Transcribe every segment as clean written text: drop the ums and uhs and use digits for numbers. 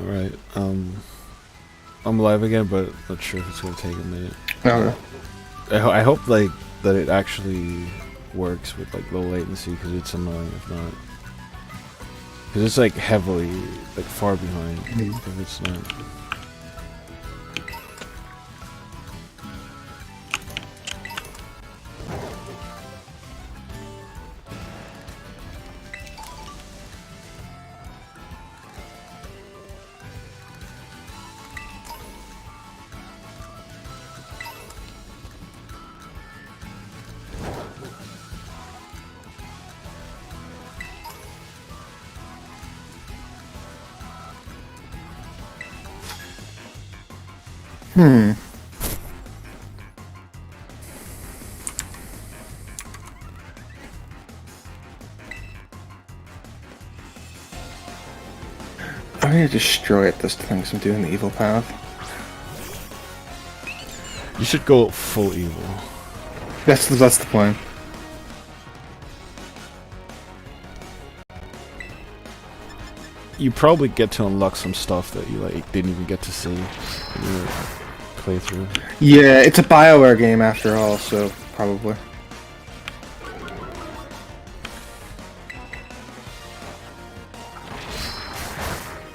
Right. I'm live again, but not sure if it's gonna take a minute. Okay. I hope like that it actually works with like low latency, because it's annoying if not. Because it's like heavily like far behind if it's not. I'm gonna destroy it this time because I'm doing the evil path. You should go full evil. That's the plan. You probably get to unlock some stuff that you like didn't even get to see in your playthrough. Yeah, it's a BioWare game after all, so probably.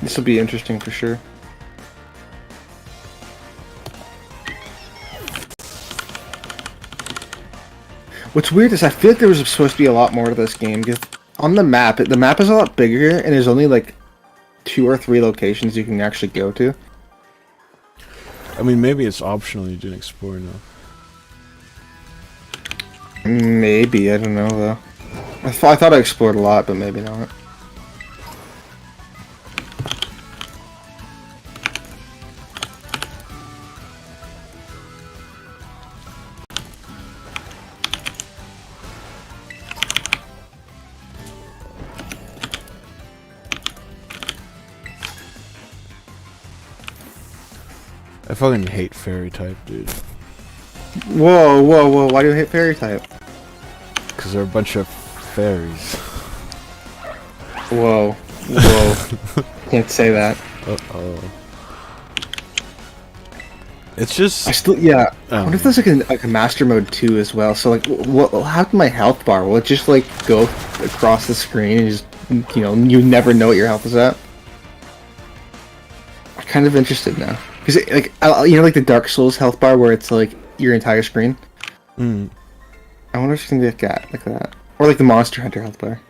This will be interesting for sure. What's weird is I feel like there was supposed to be a lot more to this game, because on the map is a lot bigger, and there's only like 2 or 3 locations you can actually go to. I mean, maybe it's optional, you didn't explore enough. Maybe, I don't know though. I thought I explored a lot, but maybe not. I fucking hate fairy type, dude. Whoa, whoa, whoa, why do you hate fairy type? Because they're a bunch of fairies. Whoa, whoa. Can't say that. Uh-oh. It's just... Yeah. I wonder if there's like a master mode too as well. So like, how can my health bar? Will it just like go across the screen and just, you know, you never know what your health is at? I'm kind of interested now. Because like, you know, like the Dark Souls health bar where it's like your entire screen. Mm. I wonder if it's gonna be like that, or like the Monster Hunter health bar.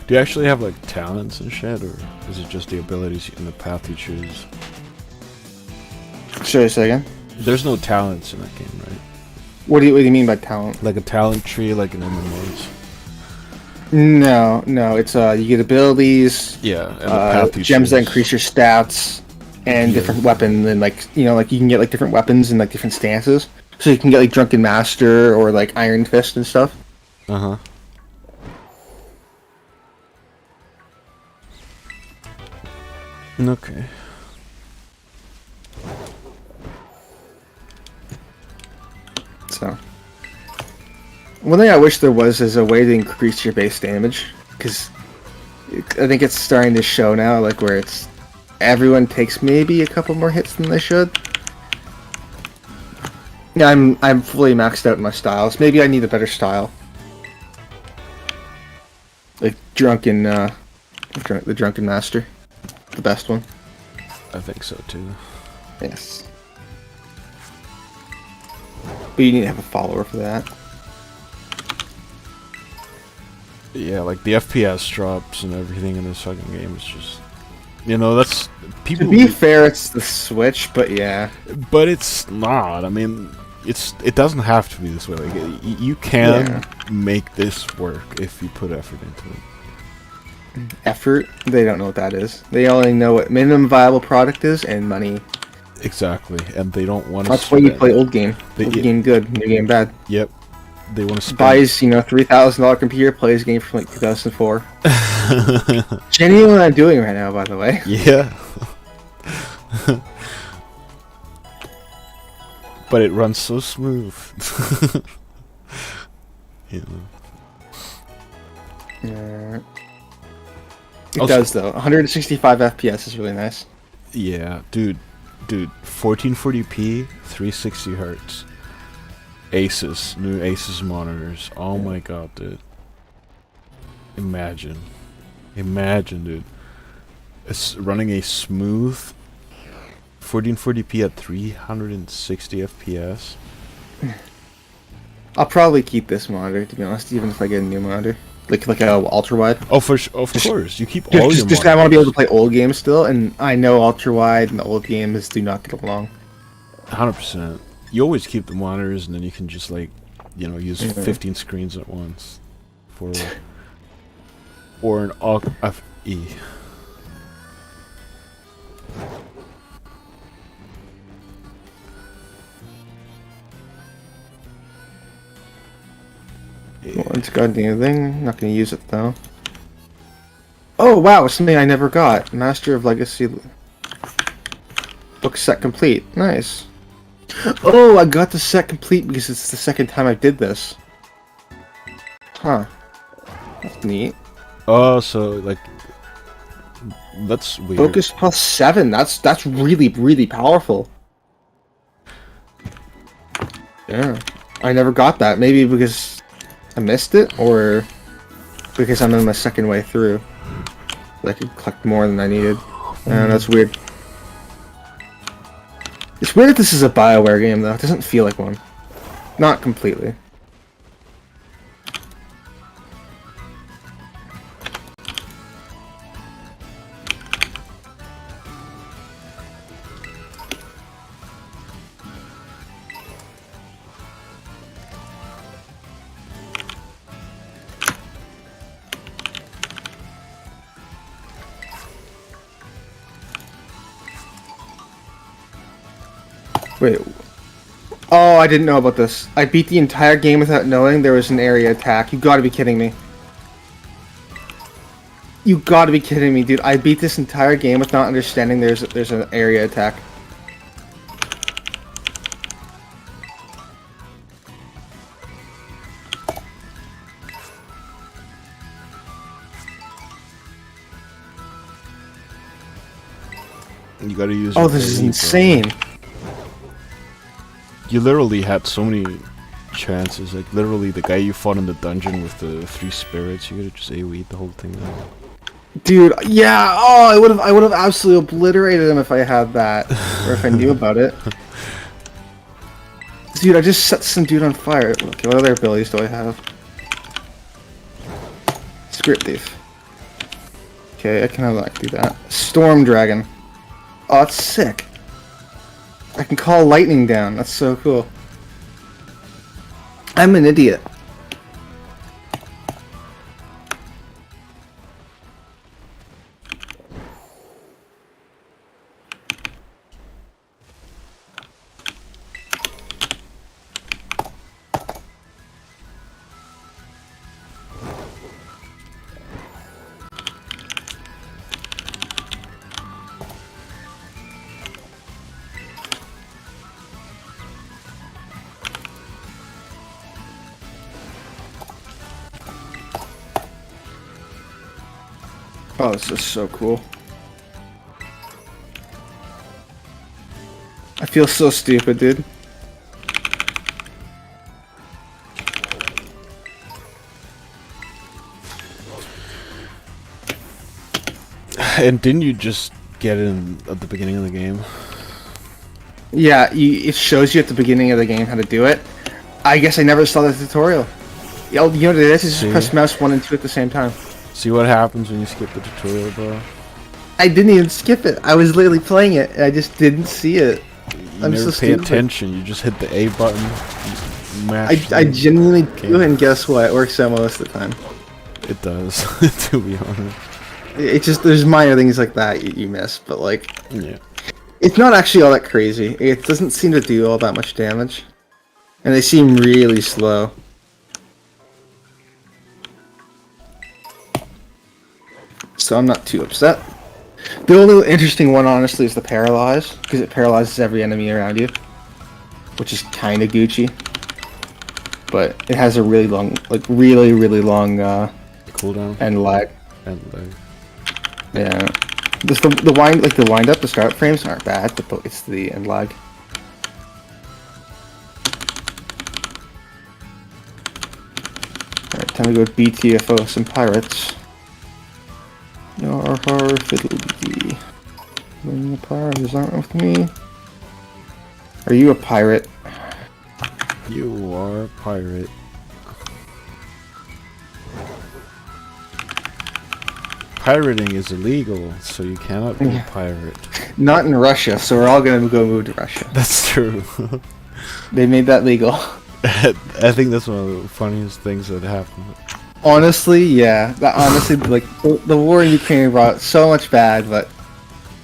Do you actually have like talents and shit, or is it just the abilities and the path you choose? Sorry, say again. There's no talents in that game, right? What do you mean by talent? Like a talent tree, like in MMOs. No. It's you get abilities. Yeah, and the path you gems that choose. increase your stats, and different weapons, and like, you know, like you can get like different weapons and like different stances. So you can get like Drunken Master or like Iron Fist and stuff. Uh-huh. Okay. So, one thing I wish there was is a way to increase your base damage, because I think it's starting to show now, like where it's everyone takes maybe a couple more hits than they should. Yeah, I'm fully maxed out in my styles. Maybe I need a better style, like the Drunken Master. The best one. I think so too. Yes. But you need to have a follower for that. Yeah, like the FPS drops and everything in this fucking game is just, you know, that's people. To be fair, it's the Switch, but yeah. But it's not. I mean, it doesn't have to be this way. Like you can make this work if you put effort into it. Effort? They don't know what that is. They only know what minimum viable product is and money. Exactly, and they don't want to. That's why you play old game. Old game good, new game bad. Yep, they want to spend. Buys, $3,000 computer, plays game from like 2004. Genuinely what I'm doing right now, by the way. Yeah. But it runs so smooth. Yeah. It does though. 165 FPS is really nice. Yeah, dude, 1440p, 360 hertz. Asus, new Asus monitors. Oh my god, dude. Imagine, dude. It's running a smooth 1440p at 360 FPS. I'll probably keep this monitor, to be honest, even if I get a new monitor, like a ultra wide. Oh, of course, you keep all your. Just I want to be able to play old games still, and I know ultra wide and old games do not get along. 100%. You always keep the monitors, and then you can just use 15 screens at once, or an FE. It's got anything. Not gonna use it though. Oh wow, it's something I never got. Master of Legacy book set complete. Nice. Oh, I got the set complete because it's the second time I did this. Huh. That's neat. Oh, so that's weird. Focus plus 7. That's really, really powerful. Yeah. I never got that. Maybe because I missed it, or because I'm in my second way through. I could collect more than I needed. That's weird. It's weird that this is a BioWare game, though. It doesn't feel like one. Not completely. Wait. Oh, I didn't know about this. I beat the entire game without knowing there was an area attack. You gotta be kidding me. You gotta be kidding me, dude. I beat this entire game with not understanding there's an area attack. You gotta use. Oh, this is insane. You literally had so many chances. Like literally, the guy you fought in the dungeon with the 3 spirits, you could have just AoE'd the whole thing out. Dude, yeah. Oh, I would have absolutely obliterated him if I had that, or if I knew about it. Dude, I just set some dude on fire. Okay, what other abilities do I have? Spirit Thief. Okay, I can do that. Storm Dragon. Oh, that's sick. I can call lightning down. That's so cool. I'm an idiot. Oh, this is so cool. I feel so stupid, dude. And didn't you just get in at the beginning of the game? Yeah, it shows you at the beginning of the game how to do it. I guess I never saw the tutorial. You know what it is? Just press mouse 1 and 2 at the same time. See what happens when you skip the tutorial, bro? I didn't even skip it. I was literally playing it, and I just didn't see it. You never pay attention. You just hit the A button. I genuinely do, and guess what? It works out most of the time. It does, to be honest. It's just, there's minor things like that you miss, but like... Yeah. It's not actually all that crazy. It doesn't seem to do all that much damage. And they seem really slow. so I'm not too upset. The only interesting one, honestly, is the paralyze, because it paralyzes every enemy around you, which is kind of Gucci. But it has a really long, like really long Cooldown end lag. and like. Yeah, the wind up, the start frames aren't bad, but it's the end lag. Alright, time to go with BTFO some pirates. Yar har fiddly. When the pirates aren't with me. Are you a pirate? You are a pirate. Pirating is illegal, so you cannot be a pirate. Not in Russia, so we're all gonna go move to Russia. That's true. They made that legal. I think that's one of the funniest things that happened. Honestly, yeah. Honestly, like the war in Ukraine brought so much bad, but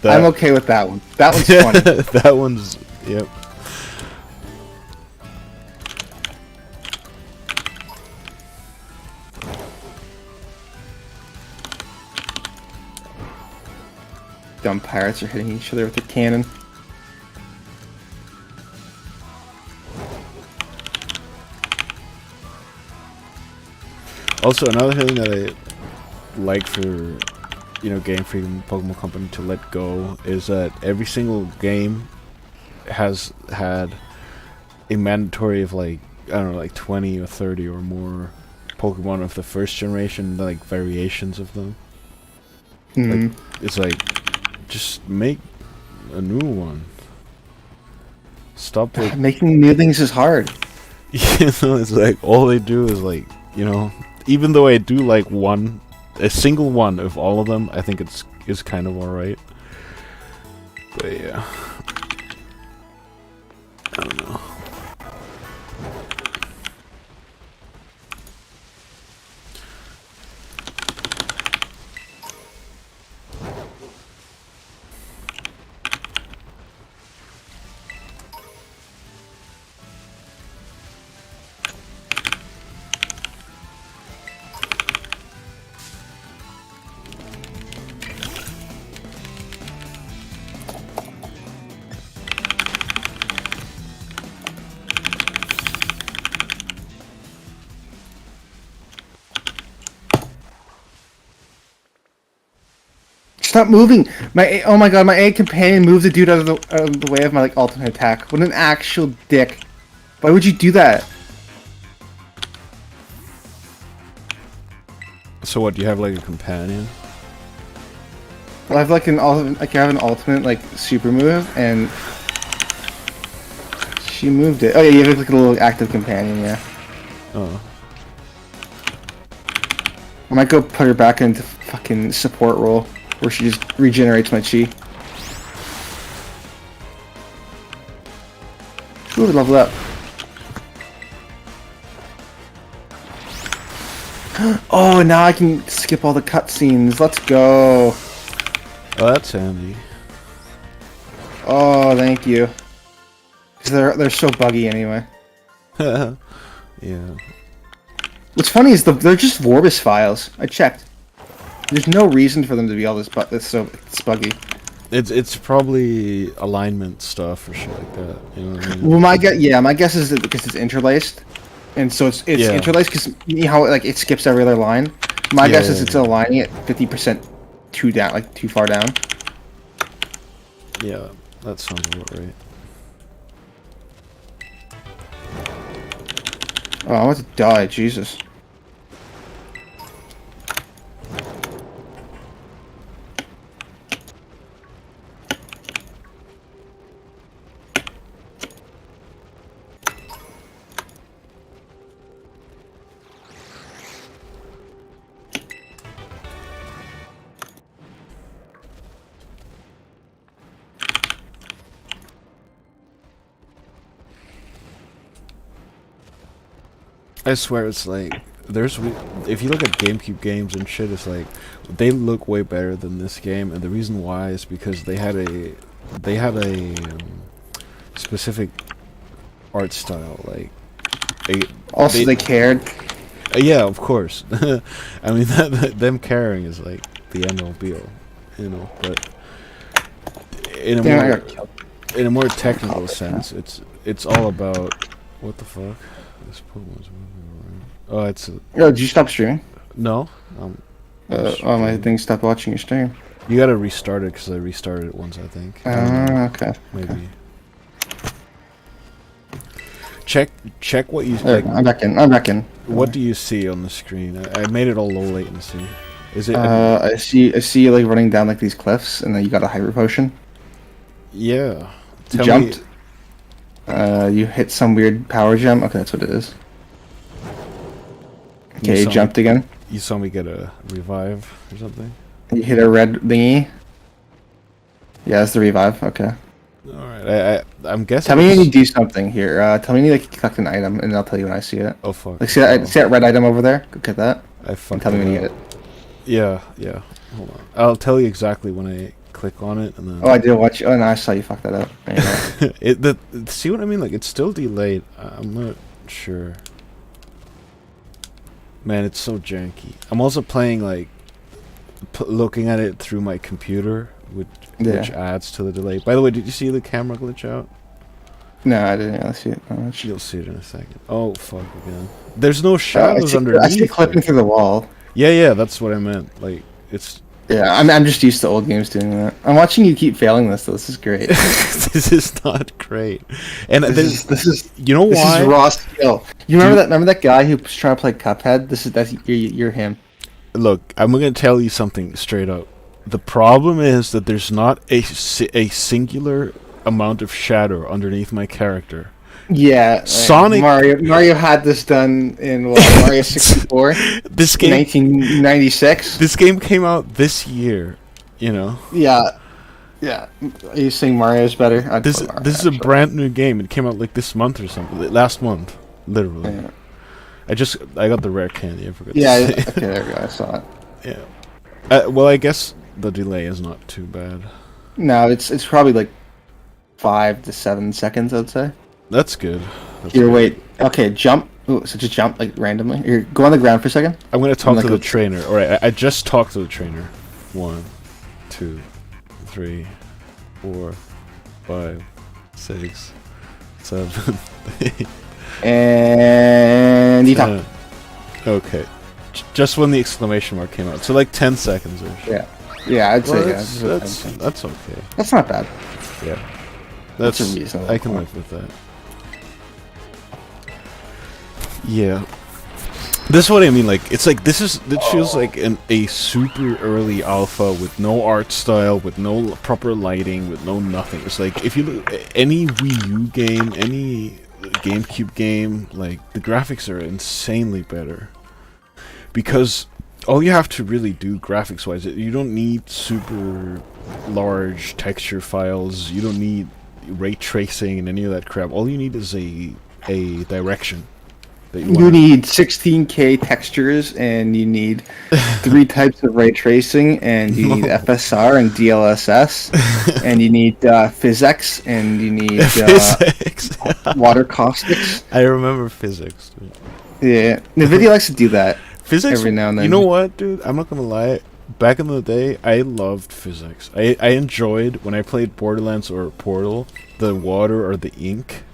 I'm okay with that one. That one's funny. That one's, yep. Dumb pirates are hitting each other with a cannon. Also, another thing that I like for, you know, Game Freak Pokemon Company to let go is that every single game has had a mandatory of like, I don't know, like 20 or 30 or more Pokemon of the first generation, like variations of them. Like, it's like, just make a new one. Stop it. Making new things is hard. You know, it's like all they do is like, you know, even though I do like a single one of all of them, I think it's kind of alright. But yeah, I don't know. Stop moving! Oh my god, my A companion moved the dude out of the way of my like ultimate attack. What an actual dick! Why would you do that? So what? Do you have like a companion? Well, I have like I have an ultimate like super move, and she moved it. Oh yeah, you have like a little active companion, yeah. Oh. I might go put her back into fucking support role, where she just regenerates my chi. Ooh, level up. Oh, now I can skip all the cutscenes. Let's go. Oh, that's handy. Oh, thank you. Because they're so buggy anyway. Yeah. What's funny is they're just Vorbis files. I checked. There's no reason for them to be all this, but it's buggy. It's probably alignment stuff or shit like that. You know what I mean? Well, my guess is that because it's interlaced, and so it's interlaced because you know how it skips every other line. My guess is it's aligning it 50% too far down. Yeah, that sounds about right. Oh, I want to die, Jesus. I swear it's like if you look at GameCube games and shit, it's like they look way better than this game, and the reason why is because they had a specific art style, like Also, they cared. Yeah, of course. I mean, them caring is like the end all be all, you know. But in a Damn, I more got killed. in a more technical sense, it's all about what the fuck. This Pokemon's moving around. Oh, it's Oh, did you stop streaming? no. Oh, my thing stopped watching your stream. You gotta restart it because I restarted it once, I think. I don't know. Okay. Maybe. Check what you There like. we go. I'm back in. I'm back in. What do you see on the screen? I made it all low latency. Is it? I see you like running down like these cliffs, and then you got a hyper potion. Yeah. You Tell jumped. me. You hit some weird power gem. Okay, that's what it is. Okay, you saw jumped me, again. You saw me get a revive or something. You hit a red thingy. Yeah, that's the revive. Okay. All right. I'm guessing. Tell me when you do something here. Tell me when you like collect an item, and I'll tell you when I see it. Oh fuck. Like see that red item over there? Go get that. I fucked. And tell me when you get it. Yeah. Hold on. I'll tell you exactly when I click on it, and then. Oh, I did watch. Oh, no, I saw you fuck that up. There you go. See what I mean? Like it's still delayed. I'm not sure. Man, it's so janky. I'm also playing like looking at it through my computer, which adds to the delay. By the way, did you see the camera glitch out? No, I didn't really see it that much. You'll see it in a second. Oh fuck again. There's no shadows underneath. I see clipping through the wall. Yeah, that's what I meant. Like it's. Yeah, I'm just used to old games doing that. I'm watching you keep failing this, though. This is great. This is not great. And this is you know this why? This is raw skill. You remember that guy who was trying to play Cuphead? That's you're him. Look, I'm gonna tell you something straight up. The problem is that there's not a singular amount of shadow underneath my character. Yeah, Sonic Mario had this done in Mario 64. This game 1996. This game came out this year, you know. Yeah. Are you saying Mario's better? This is a brand new game. It came out like this month or something. Last month, literally. Yeah. I got the rare candy. I forgot. Yeah. Okay, there we go. I saw it. Yeah. Well, I guess the delay is not too bad. No, it's probably like 5 to 7 seconds, I'd say. That's good. Here, wait. Okay, jump. Ooh, so just jump like randomly. Here, go on the ground for a second. I'm gonna talk to the trainer. All right, I just talked to the trainer. 1, 2, 3, 4, 5, 6, 7, 8. And you talk. Okay. Just when the exclamation mark came out. So like 10 seconds or so. Yeah, I'd say that's okay. That's not bad. Yeah. That's a reasonable. I can live with that. Yeah. This is what I mean, like, it's like, this feels like a super early alpha with no art style, with no proper lighting, with no nothing. It's like, if you look at any Wii U game, any GameCube game, like, the graphics are insanely better. Because all you have to really do graphics-wise, you don't need super large texture files, you don't need ray tracing and any of that crap. All you need is a direction. You need 16K textures, and you need 3 types of ray tracing, and you need FSR and DLSS, and you need physics, and you need physics. Water caustics. I remember physics, dude. Yeah, NVIDIA likes to do that. Physics, every now and then. You know what, dude? I'm not gonna lie. Back in the day, I loved physics. I enjoyed when I played Borderlands or Portal, the water or the ink.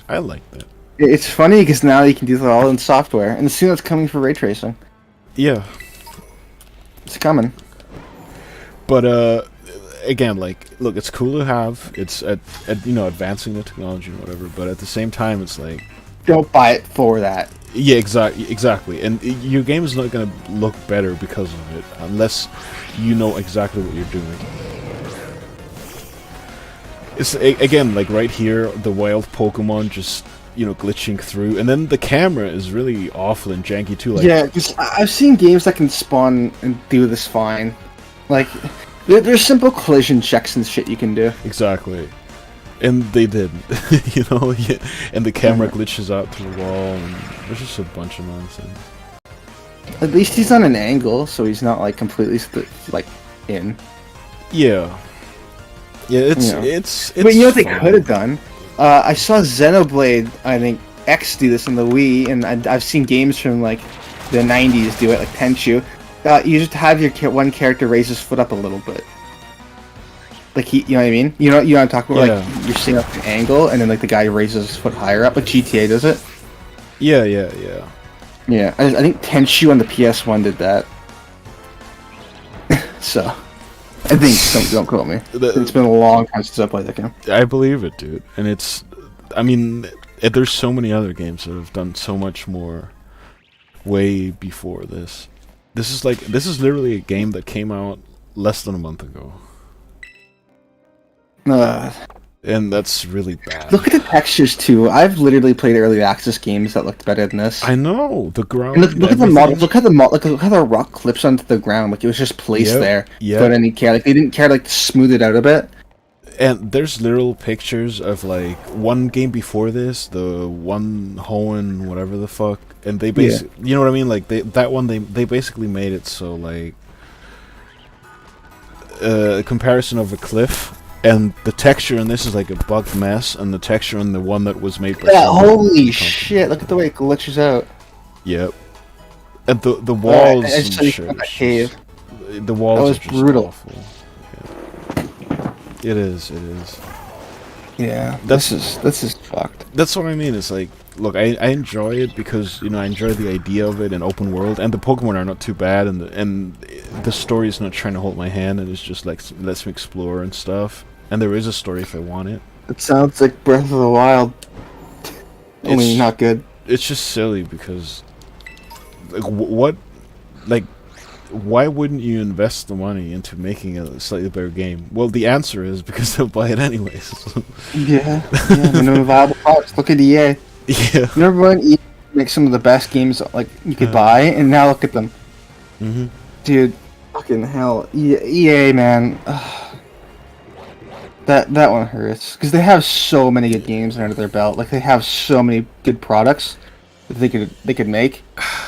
I liked that. It's funny because now you can do that all in software, and soon it's coming for ray tracing. Yeah, it's coming. But again, like, look, it's cool to have. It's advancing the technology and whatever. But at the same time, it's like, don't buy it for that. Yeah, exactly. And your game is not going to look better because of it, unless you know exactly what you're doing. It's, again, like right here, the wild Pokemon just, glitching through. And then the camera is really awful and janky too. Like, yeah, because I've seen games that can spawn and do this fine. Like, there's simple collision checks and shit you can do. Exactly. And they didn't, and the camera glitches out through the wall, and there's just a bunch of nonsense. At least he's on an angle, so he's not, like, completely, in. Yeah. Yeah, it's But you know what they could have done? I saw Xenoblade, I think, X do this on the Wii, and I've seen games from, like, the 90s do it, like Tenchu. You just have your one character raise his foot up a little bit. Like you know what I mean? You know what I'm talking about? Yeah. Like you're seeing up an angle, and then like the guy raises his foot higher up, like GTA does it. Yeah. Yeah, I think Tenchu on the PS1 did that. So, I think don't quote me. It's been a long time since I played that game. I believe it, dude. And I mean, there's so many other games that have done so much more way before this. This is literally a game that came out less than a month ago. And that's really bad. Look at the textures too. I've literally played early access games that looked better than this. I know the ground. And look at the models. Look how the rock clips onto the ground. Like it was just placed there without any care. Like they didn't care to, like, smooth it out a bit. And there's literal pictures of like one game before this, the one Hoenn whatever the fuck, and they basically, you know what I mean? Like they basically made it so like a comparison of a cliff. And the texture in this is like a bugged mess, and the texture in the one that was made by holy shit! Look at the way it glitches out. Yep. And the walls and shit. Cave. The walls that was are just brutal. Awful. Yeah. It is. Yeah. This is fucked. That's what I mean. It's like, look, I enjoy it because I enjoy the idea of it in open world, and the Pokemon are not too bad, and the story is not trying to hold my hand, and it's just like lets me explore and stuff. And there is a story if I want it. It sounds like Breath of the Wild. Only not good. It's just silly because, like, why wouldn't you invest the money into making a slightly better game? Well, the answer is because they'll buy it anyways. Yeah, minimum viable products. Look at EA. Yeah. Remember when EA makes some of the best games like you could buy, and now look at them. Dude, fucking hell, EA man. That one hurts because they have so many good games under their belt. Like they have so many good products that they could make,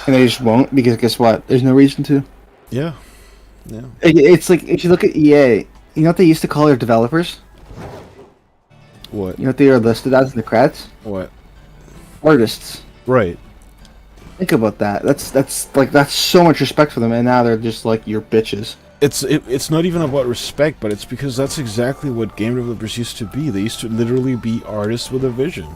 and they just won't because guess what? There's no reason to. Yeah. It's like if you look at EA, you know what they used to call their developers? What? You know what they are listed as in the credits? What? Artists. Right. Think about that. That's so much respect for them, and now they're just like your bitches. It's not even about respect, but it's because that's exactly what game developers used to be. They used to literally be artists with a vision.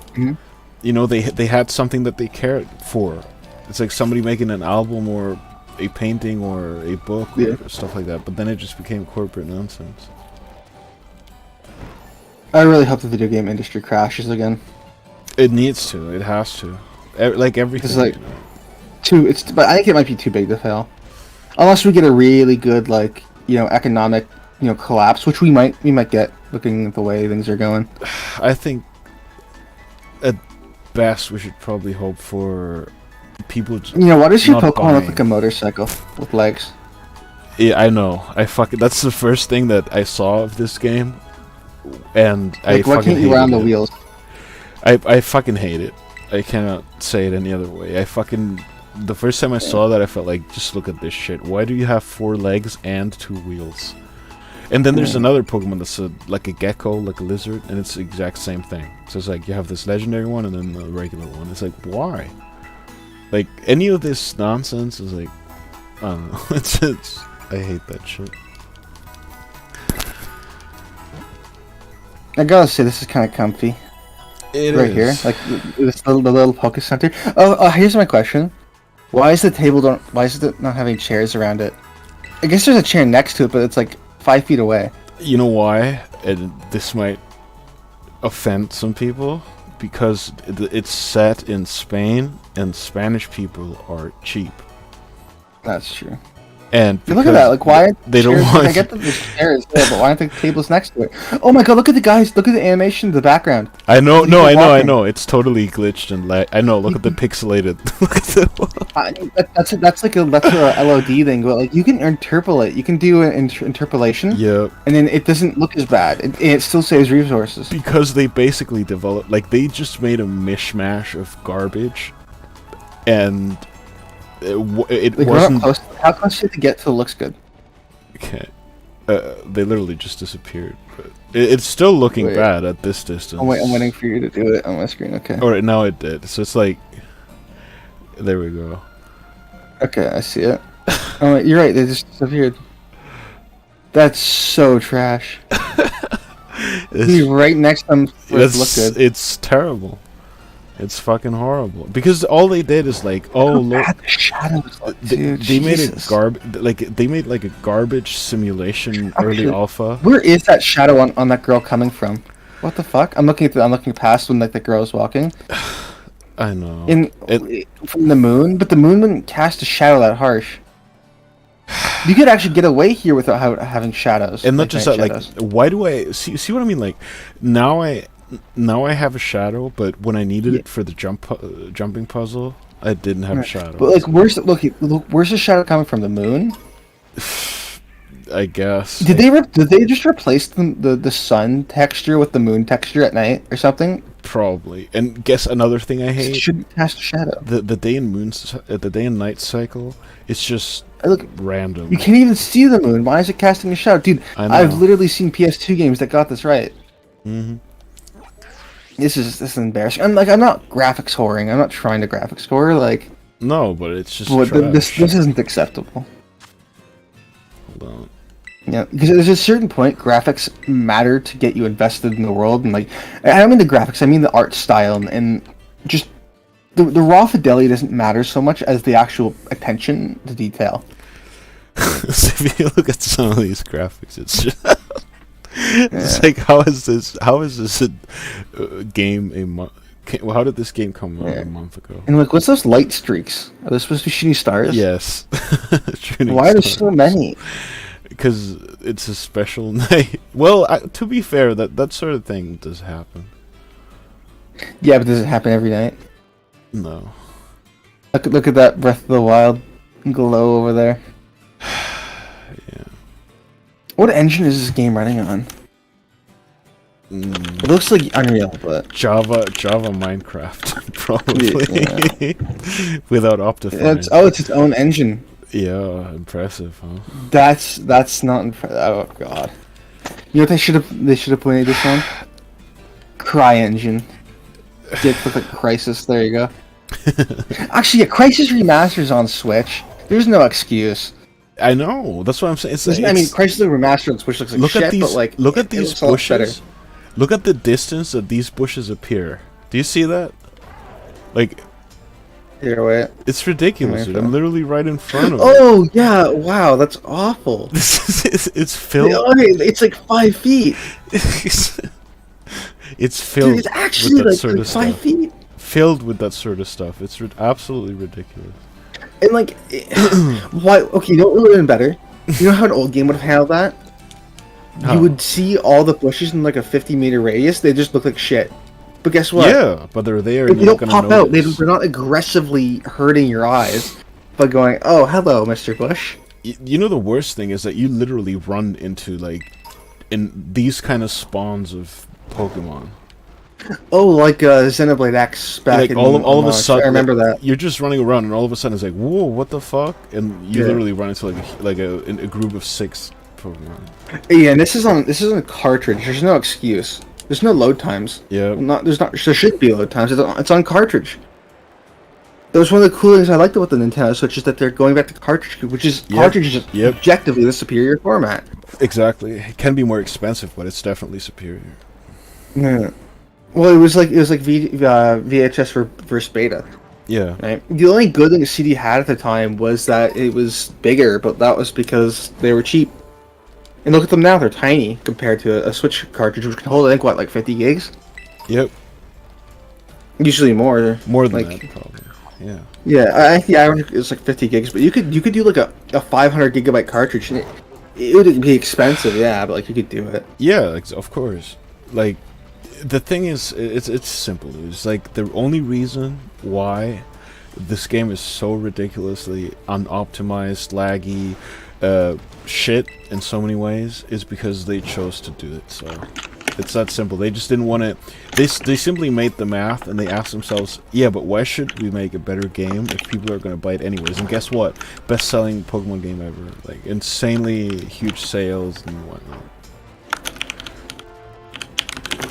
They had something that they cared for. It's like somebody making an album or a painting or a book or stuff like that. But then it just became corporate nonsense. I really hope the video game industry crashes again. It needs to. It has to. Like everything. It's like but I think it might be too big to fail. Unless we get a really good, like, economic, collapse, which we might get, looking at the way things are going. I think, at best, we should probably hope for people. What does your Pokemon look like? A motorcycle with legs? Yeah, I know. That's the first thing that I saw of this game, and I why fucking can't you round the wheels? I fucking hate it. I cannot say it any other way. The first time I saw that, I felt like, just look at this shit. Why do you have 4 legs and 2 wheels? And then there's another Pokemon that's like a gecko, like a lizard, and it's the exact same thing. So it's like, you have this legendary one and then the regular one. It's like, why? Like, any of this nonsense is like, I don't know. I hate that shit. I gotta say, this is kind of comfy. It right is. Here, like the little Poke Center. Oh, here's my question. Why is it not having chairs around it? I guess there's a chair next to it, but it's like 5 feet away. You know why? And this might offend some people, because it's set in Spain, and Spanish people are cheap. That's true. And look at that, like, why they don't want. I get that the chair is there, but why aren't the tables next to it? Oh my god, look at the guys! Look at the animation in the background. I know, I know. It's totally glitched and I know. Look at the pixelated. That's a LOD thing, but like you can interpolate. You can do an interpolation. Yeah. And then it doesn't look as bad. It still saves resources. Because they basically developed, like, they just made a mishmash of garbage, and. It wasn't. How close did it get till it looks good? Okay, they literally just disappeared. But it's still looking bad at this distance. I'm waiting for you to do it on my screen. Okay. All right, now it did. So it's like, there we go. Okay, I see it. Oh, you're right. They just disappeared. That's so trash. Be It's, right next to them for it to look good. it's terrible. It's fucking horrible because all they did is like, oh How look, bad the shadows look, they, dude. they made a Jesus. they made like a garbage simulation early Actually, alpha. where is that shadow on that girl coming from? What the fuck? I'm looking past when like the girl is walking I know. in It from the moon, but the moon wouldn't cast a shadow that harsh. You could actually get away here without having shadows. and not Like just night that. Like, shadows. why do I see what I mean? Like, now I now I have a shadow, but when I needed Yeah. it for the jumping puzzle, I didn't have a Right. shadow. But like, look, where's the shadow coming from? The moon? I guess. Did they just replace the sun texture with the moon texture at night or something? Probably. And guess another thing I It hate: shouldn't cast a shadow. the day and the day and night cycle. It's just Look, random. you can't even see the moon. Why is it casting a shadow, dude? I know. I've literally seen PS2 games that got this right. Hmm. This is embarrassing. I'm not graphics whoring. I'm not trying to graphics whore. Like, No, but it's just but trash. this isn't acceptable. Hold on. Yeah, because there's a certain point graphics matter to get you invested in the world, and like, I don't mean the graphics. I mean the art style and just the raw fidelity doesn't matter so much as the actual attention to detail. So if you look at some of these graphics, it's just it's Yeah. like how is this? How is this a game a month? Well, how did this game come out Yeah. a month ago? And like, what's those light streaks? Are they supposed to be shooting stars? Yes. Shooting Why are there so stars. many? Because it's a special night. Well, to be fair, that sort of thing does happen. Yeah, but does it happen every night? No. Look at that Breath of the Wild glow over there. Yeah. What engine is this game running on? It looks like Unreal, but Java Minecraft probably without Optifine. it's its own engine. Yeah, impressive, huh? That's not oh god. You know what they should have pointed this one? Cry engine. Did look like Crisis, there you go. Actually, yeah, Crisis Remasters on Switch. There's no excuse. I know. That's what I'm saying. I mean, Crisis Remastered on Switch looks like look shit, at these. but like Look at it these looks a lot better. bushes. Look at the distance that these bushes appear. Do you see that? Like, Here, wait. it's ridiculous, dude. I'm literally right in front of it. Oh yeah! Wow, that's awful. It's filled. Okay, it's like 5 feet. It's filled Dude, it's actually with that like, sort like of 5 stuff. feet. Filled with that sort of stuff. It's absolutely ridiculous. And like, why? Okay, you know what would have been better? You know how an old game would have handled that? How? You would see all the bushes in like a 50-meter radius. They just look like shit. But guess what? Yeah, but they're there. They And you're not don't gonna pop out. notice. They're not aggressively hurting your eyes by going, "Oh, hello, Mr. Bush." You know the worst thing is that you literally run into like in these kind of spawns of Pokemon. Oh, like Xenoblade X back Like in all of a March. sudden, I remember like, that. you're just running around, and all of a sudden it's like, whoa, what the fuck? And you Yeah. literally run into like a group of 6 Pokemon. Yeah, and this is on a cartridge. There's no excuse. There's no load times. Yeah. Well, there should be load times. It's on cartridge. That was one of the cool things I liked about the Nintendo Switch is that they're going back to cartridge, which is cartridge is Yep. objectively the superior format. Exactly. It can be more expensive, but it's definitely superior. Yeah. Well, it was like VHS versus Beta, Yeah. right? The only good thing the CD had at the time was that it was bigger, but that was because they were cheap. And look at them now; they're tiny compared to a Switch cartridge, which can hold I think what, like 50 gigs, Yep. usually more. More than like, that, probably. Yeah. Yeah, I think the average is like 50 gigs, but you could do like a 500 gigabyte cartridge, and it would be expensive, yeah, but like you could do it. Yeah, of course. Like, the thing is, it's simple. It's like the only reason why this game is so ridiculously unoptimized, laggy, shit in so many ways is because they chose to do it. So it's that simple. They just didn't want to. They simply made the math and they asked themselves, yeah, but why should we make a better game if people are going to buy it anyways? And guess what? Best-selling Pokemon game ever. Like insanely huge sales and whatnot.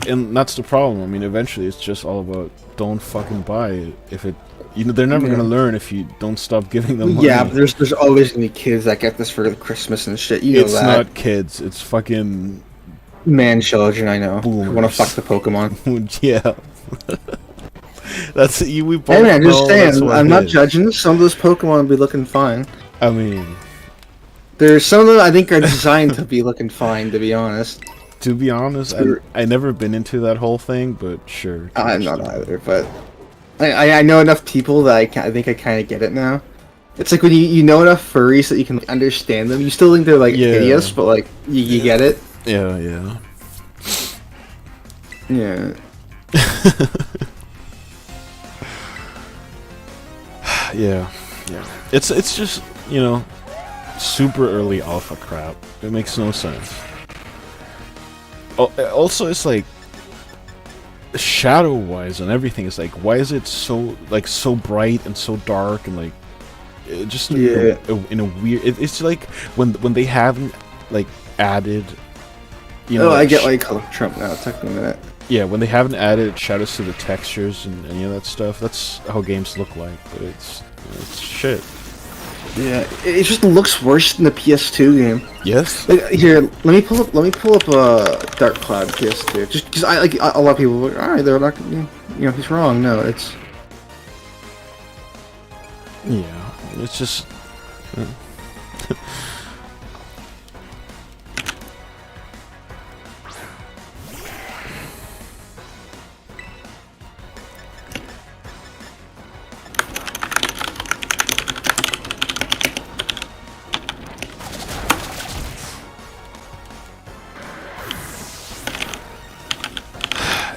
And that's the problem. I mean, eventually it's just all about don't fucking buy it if it You know, they're never Yeah. gonna learn if you don't stop giving them money. Yeah, but there's always gonna be kids that get this for Christmas and shit. You know It's that. not kids. It's fucking Man children, I know. boomers. Want to fuck the Pokemon. Yeah. That's you. We both Hey man, just know that's saying. what I'm it not is. judging. Some of those Pokemon be looking fine. I mean, There's some of them I think are designed to be looking fine. To be honest, to be honest, I never been into that whole thing, but sure. I'm not either. But I know enough people that I think I kind of get it now. It's like when you know enough furries that you can understand them. You still think they're like Yeah. hideous, but like you get it. Yeah, yeah. Yeah. Yeah, yeah. It's just, you know, super early alpha crap. It makes no sense. Also, it's like shadow wise and everything is like, why is it so so bright and so dark and like just in a weird. It's like when they haven't like added. You know, I get why you call him Trump now. It took me a minute. Yeah, when they haven't added shadows to the textures and any of that stuff, that's how games look like. But it's shit. Yeah, it just looks worse than the PS2 game. Yes. Like, here, let me pull up Dark Cloud PS2. Just because I like a lot of people. Are like, all right, they're not. You know, he's wrong. No, it's. Yeah, it's just.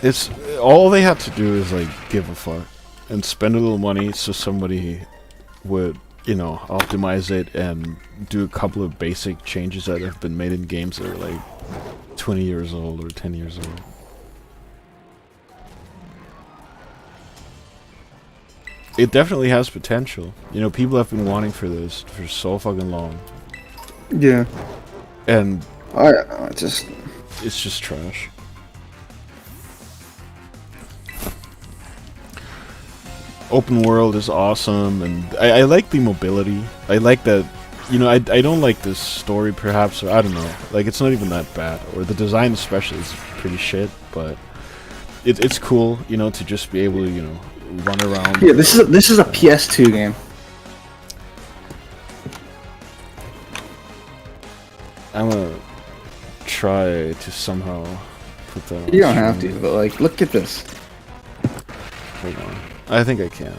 It's all they have to do is like give a fuck and spend a little money so somebody would, you know, optimize it and do a couple of basic changes that have been made in games that are like 20 years old or 10 years old. It definitely has potential. You know, people have been wanting for this for so fucking long. Yeah. And It's just trash. Open world is awesome, and I like the mobility. I like that, you know, I don't like this story perhaps, or I don't know. Like, it's not even that bad, or the design especially is pretty shit, but it's cool, you know, to just be able to, you know, run around. Yeah, this is a PS2 game. I'm gonna try to somehow put that on You don't have stream. to, but like, look at this. Hold on. I think I can.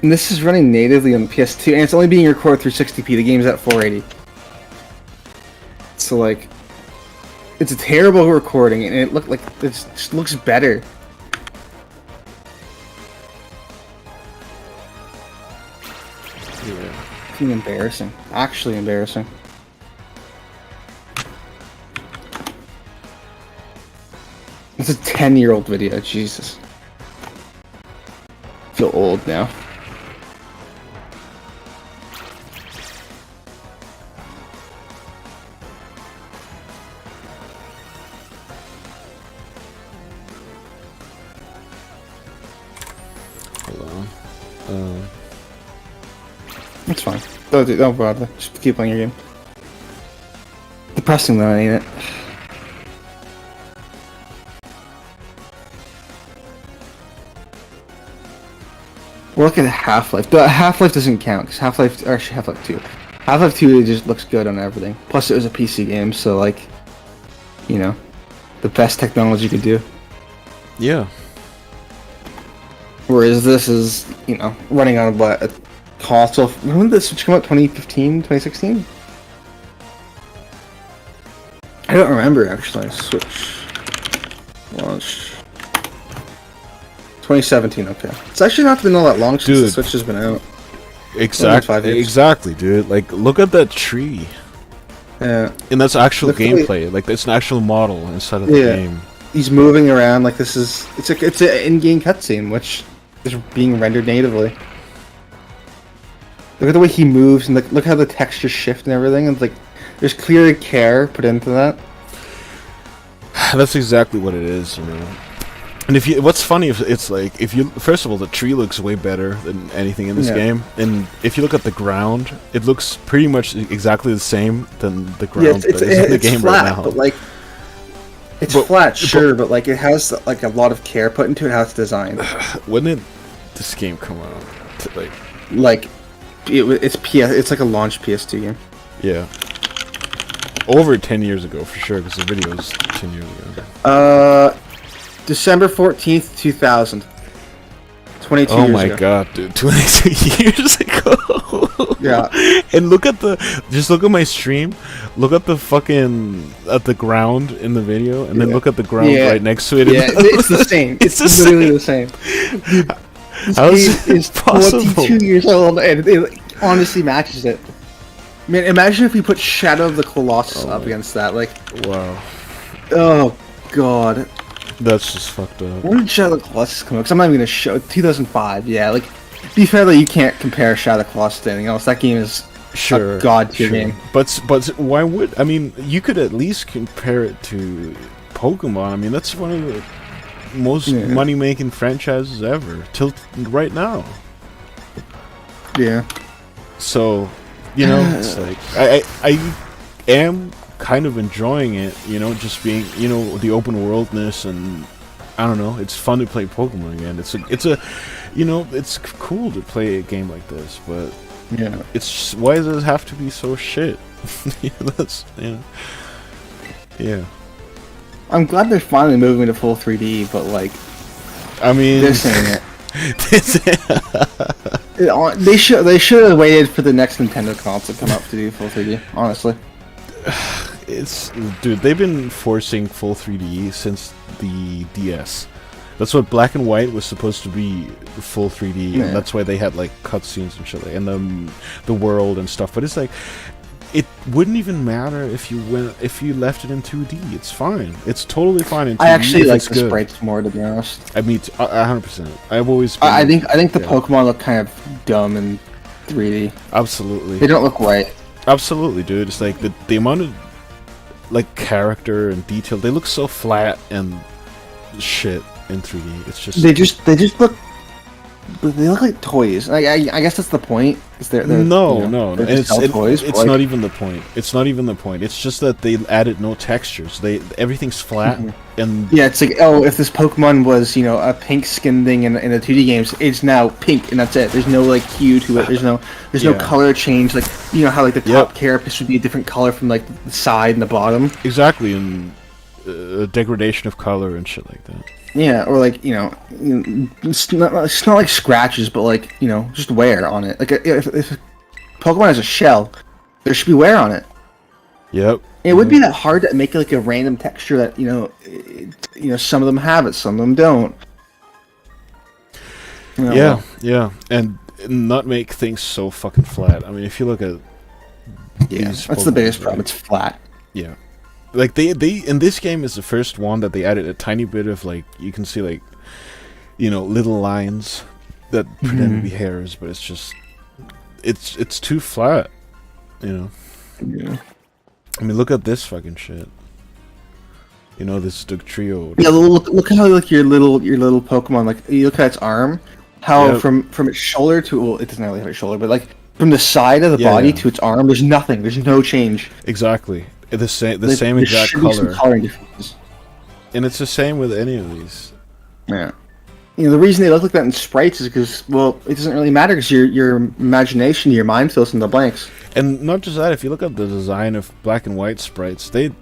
And this is running natively on the PS2, and it's only being recorded through 60p. The game's at 480. So like, it's a terrible recording, and it just looks better. Yeah. It's embarrassing. Actually embarrassing. It's a 10-year-old video. Jesus. I feel old now. Hold on. It's fine. Don't bother. Just keep playing your game. Depressing though, ain't it? Well, look at Half-Life. Half-Life doesn't count, because Half-Life, or actually Half-Life 2. Half-Life 2 just looks good on everything. Plus it was a PC game, so like, you know, the best technology you could do. Yeah. Whereas this is, you know, running on a console. When did the Switch come out? 2015? 2016? I don't remember, actually. Switch launch 2017. Okay, it's actually not been all that long since the Dude. Switch has been out. Exactly. 5 years. Exactly, dude. Like, look at that tree. Yeah, And that's actual Look at gameplay. Like, it's an actual model instead of the Yeah. game. he's moving around like this is. It's an in-game cutscene, which is being rendered natively. Look at the way he moves, and look how the textures shift and everything. And like, there's clear care put into that. That's exactly what it is, you know. And if you, what's funny is it's like if you first of all the tree looks way better than anything in this game, and if you look at the ground, it looks pretty much exactly the same than the ground that is in the game flat, right now. But like, it's flat, sure, but like it has like a lot of care put into it. How it's designed. When did this game come out? It's like a launch PS2 game. Yeah, over 10 years ago for sure, because the video was 10 years ago. December 14th, 2000. 22 years ago. Oh my god, dude. 22 years ago. Yeah. And look at my stream. Look at the fucking, at the ground in the video, and then look at the ground right next to it. Yeah, it's the same. It's literally the same. Dude, how is it possible? 22 years old, and it honestly matches it. Man, imagine if we put Shadow of the Colossus up against that. Like, wow. Oh, God. That's just fucked up. When did Shadow of the Colossus come out? Because I'm not even going to show 2005, yeah. Like, be fair, though, you can't compare Shadow of the Colossus to anything else. That game is a god-tier game. But why would... I mean, you could at least compare it to Pokemon. I mean, that's one of the most money-making franchises ever. Till right now. Yeah. So, you know, it's like... I am kind of enjoying it, you know, just being, you know, the open worldness, and I don't know, it's fun to play Pokemon again. It's a you know, it's cool to play a game like this, but yeah, it's just, why does it have to be so shit? That's, you know, yeah. I'm glad they're finally moving to full 3D, but like, I mean, they're saying it. They should have waited for the next Nintendo console to come up to do full 3D. Honestly. Dude, they've been forcing full 3D since the DS. That's what Black and White was supposed to be, full 3D, and that's why they had like cutscenes and shit, and the world and stuff. But it's like, it wouldn't even matter if you left it in 2D. It's fine. It's totally fine in 2D. I actually like the sprites more, to be honest. I mean, 100%. I've always been, I think the Pokemon look kind of dumb in 3D. Absolutely. They don't look right. Absolutely, dude. It's like the amount of like character and detail. They look so flat and shit in 3D. It's just they look like toys. I guess that's the point. No. Toys, it's not even the point. It's not even the point. It's just that they added no textures. Everything's flat and yeah. It's like, oh, if this Pokemon was, you know, a pink skin thing in the 2D games, it's now pink and that's it. There's no like hue to it. There's no color change. Like, you know how like the top carapace would be a different color from like the side and the bottom. Exactly, and degradation of color and shit like that. Yeah, or like, you know, it's not like scratches, but like, you know, just wear on it. Like if Pokemon has a shell, there should be wear on it. Yep. It would be that hard to make like a random texture that, you know, some of them have it, some of them don't. You know, yeah, and not make things so fucking flat. I mean, if you look at that's the biggest problem. It's flat. Yeah. Like they in this game is the first one that they added a tiny bit of like, you can see like, you know, little lines that pretend to be hairs, but it's just it's too flat, you know. Yeah. I mean, look at this fucking shit. You know, this Dugtrio. Yeah, look how like your little Pokemon, like you look at its arm, how from its shoulder to, well, it doesn't really have a shoulder, but like from the side of the body to its arm, there's nothing. There's no change. Exactly. The same exact color. Coloring differences. And it's the same with any of these. Yeah. You know, the reason they look like that in sprites is because, well, it doesn't really matter because your imagination, your mind fills in the blanks. And not just that, if you look at the design of Black and White sprites, they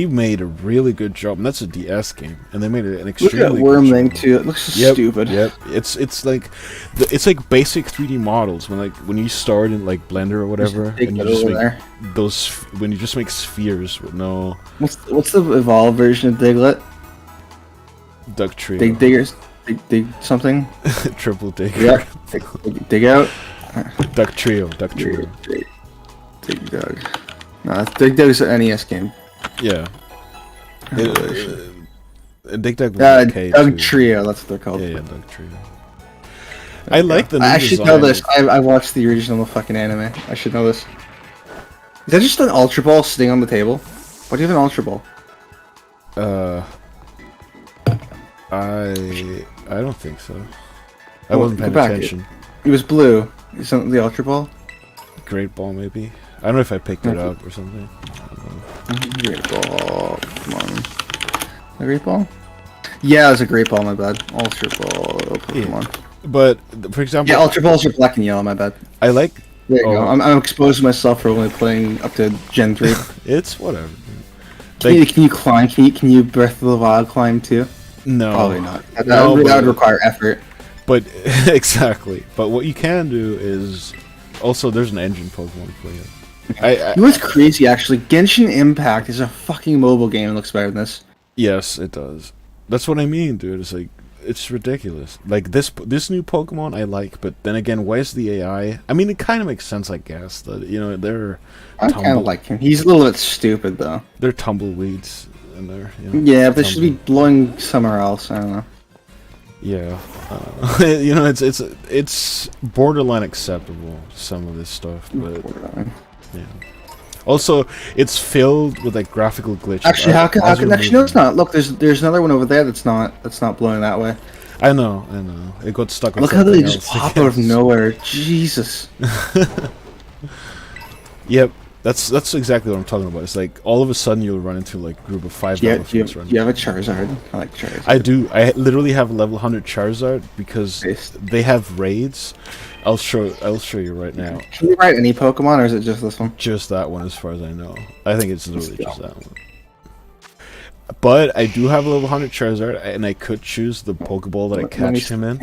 made a really good job, and that's a DS game, and they made an extremely look at that worm thing too. It looks so stupid. Yep. It's like basic 3D models when you start in like Blender or whatever, and you just make when you just make spheres with no. What's the evolved version of Diglett? Dugtrio. Dig something. Triple dig. Yeah. Dig out. Dugtrio. Dig Dug. No, Dig Dug's an NES game. Yeah. Dig Dug. Dugtrio, that's what they're called. Yeah, Dugtrio. I like the new I should know this. I watched the original fucking anime. I should know this. Is that just an Ultra Ball sitting on the table? Why do you have an Ultra Ball? I don't think so. I Well, wasn't go paying back. attention. It was blue. Isn't the Ultra Ball? Great ball, maybe. I don't know if I picked it up or something. Great Ball. Come on. A Great Ball? Yeah, it was a Great Ball, my bad. Ultra Ball. Pokemon. Yeah. But for example, Yeah, Ultra Balls are black and yellow, my bad. I like. There you go. I'm exposing myself for only playing up to Gen 3. It's whatever. Can you climb? Can you Breath of the Wild climb too? No, Probably not. That would require effort. But exactly. But what you can do is also there's an engine Pokemon for you. You know what's crazy actually? Genshin Impact is a fucking mobile game and looks better than this. Yes, it does. That's what I mean, dude. It's like it's ridiculous. Like this new Pokemon I like, but then again, why is the AI? I mean, it kind of makes sense, I guess. That they're I kind of like him. He's a little bit stupid though. They're tumbleweeds, and they're yeah, but they should be blowing somewhere else. I don't know. Yeah, it's borderline acceptable, some of this stuff, but yeah. Also, it's filled with like graphical glitches. Actually, how can actually no, it's not. Look, there's another one over there that's not blowing that way. I know. It got stuck. Look how they just pop out of nowhere. Jesus. Yep. That's exactly what I'm talking about. It's like all of a sudden you'll run into like a group of 5 elephants running. You have a Charizard. I like Charizard. I do. I literally have a level 100 Charizard because they have raids. I'll show you right now. Can you ride any Pokemon, or is it just this one? Just that one, as far as I know. I think it's literally just that one. But I do have a level 100 Charizard, and I could choose the Pokeball that I catch him in.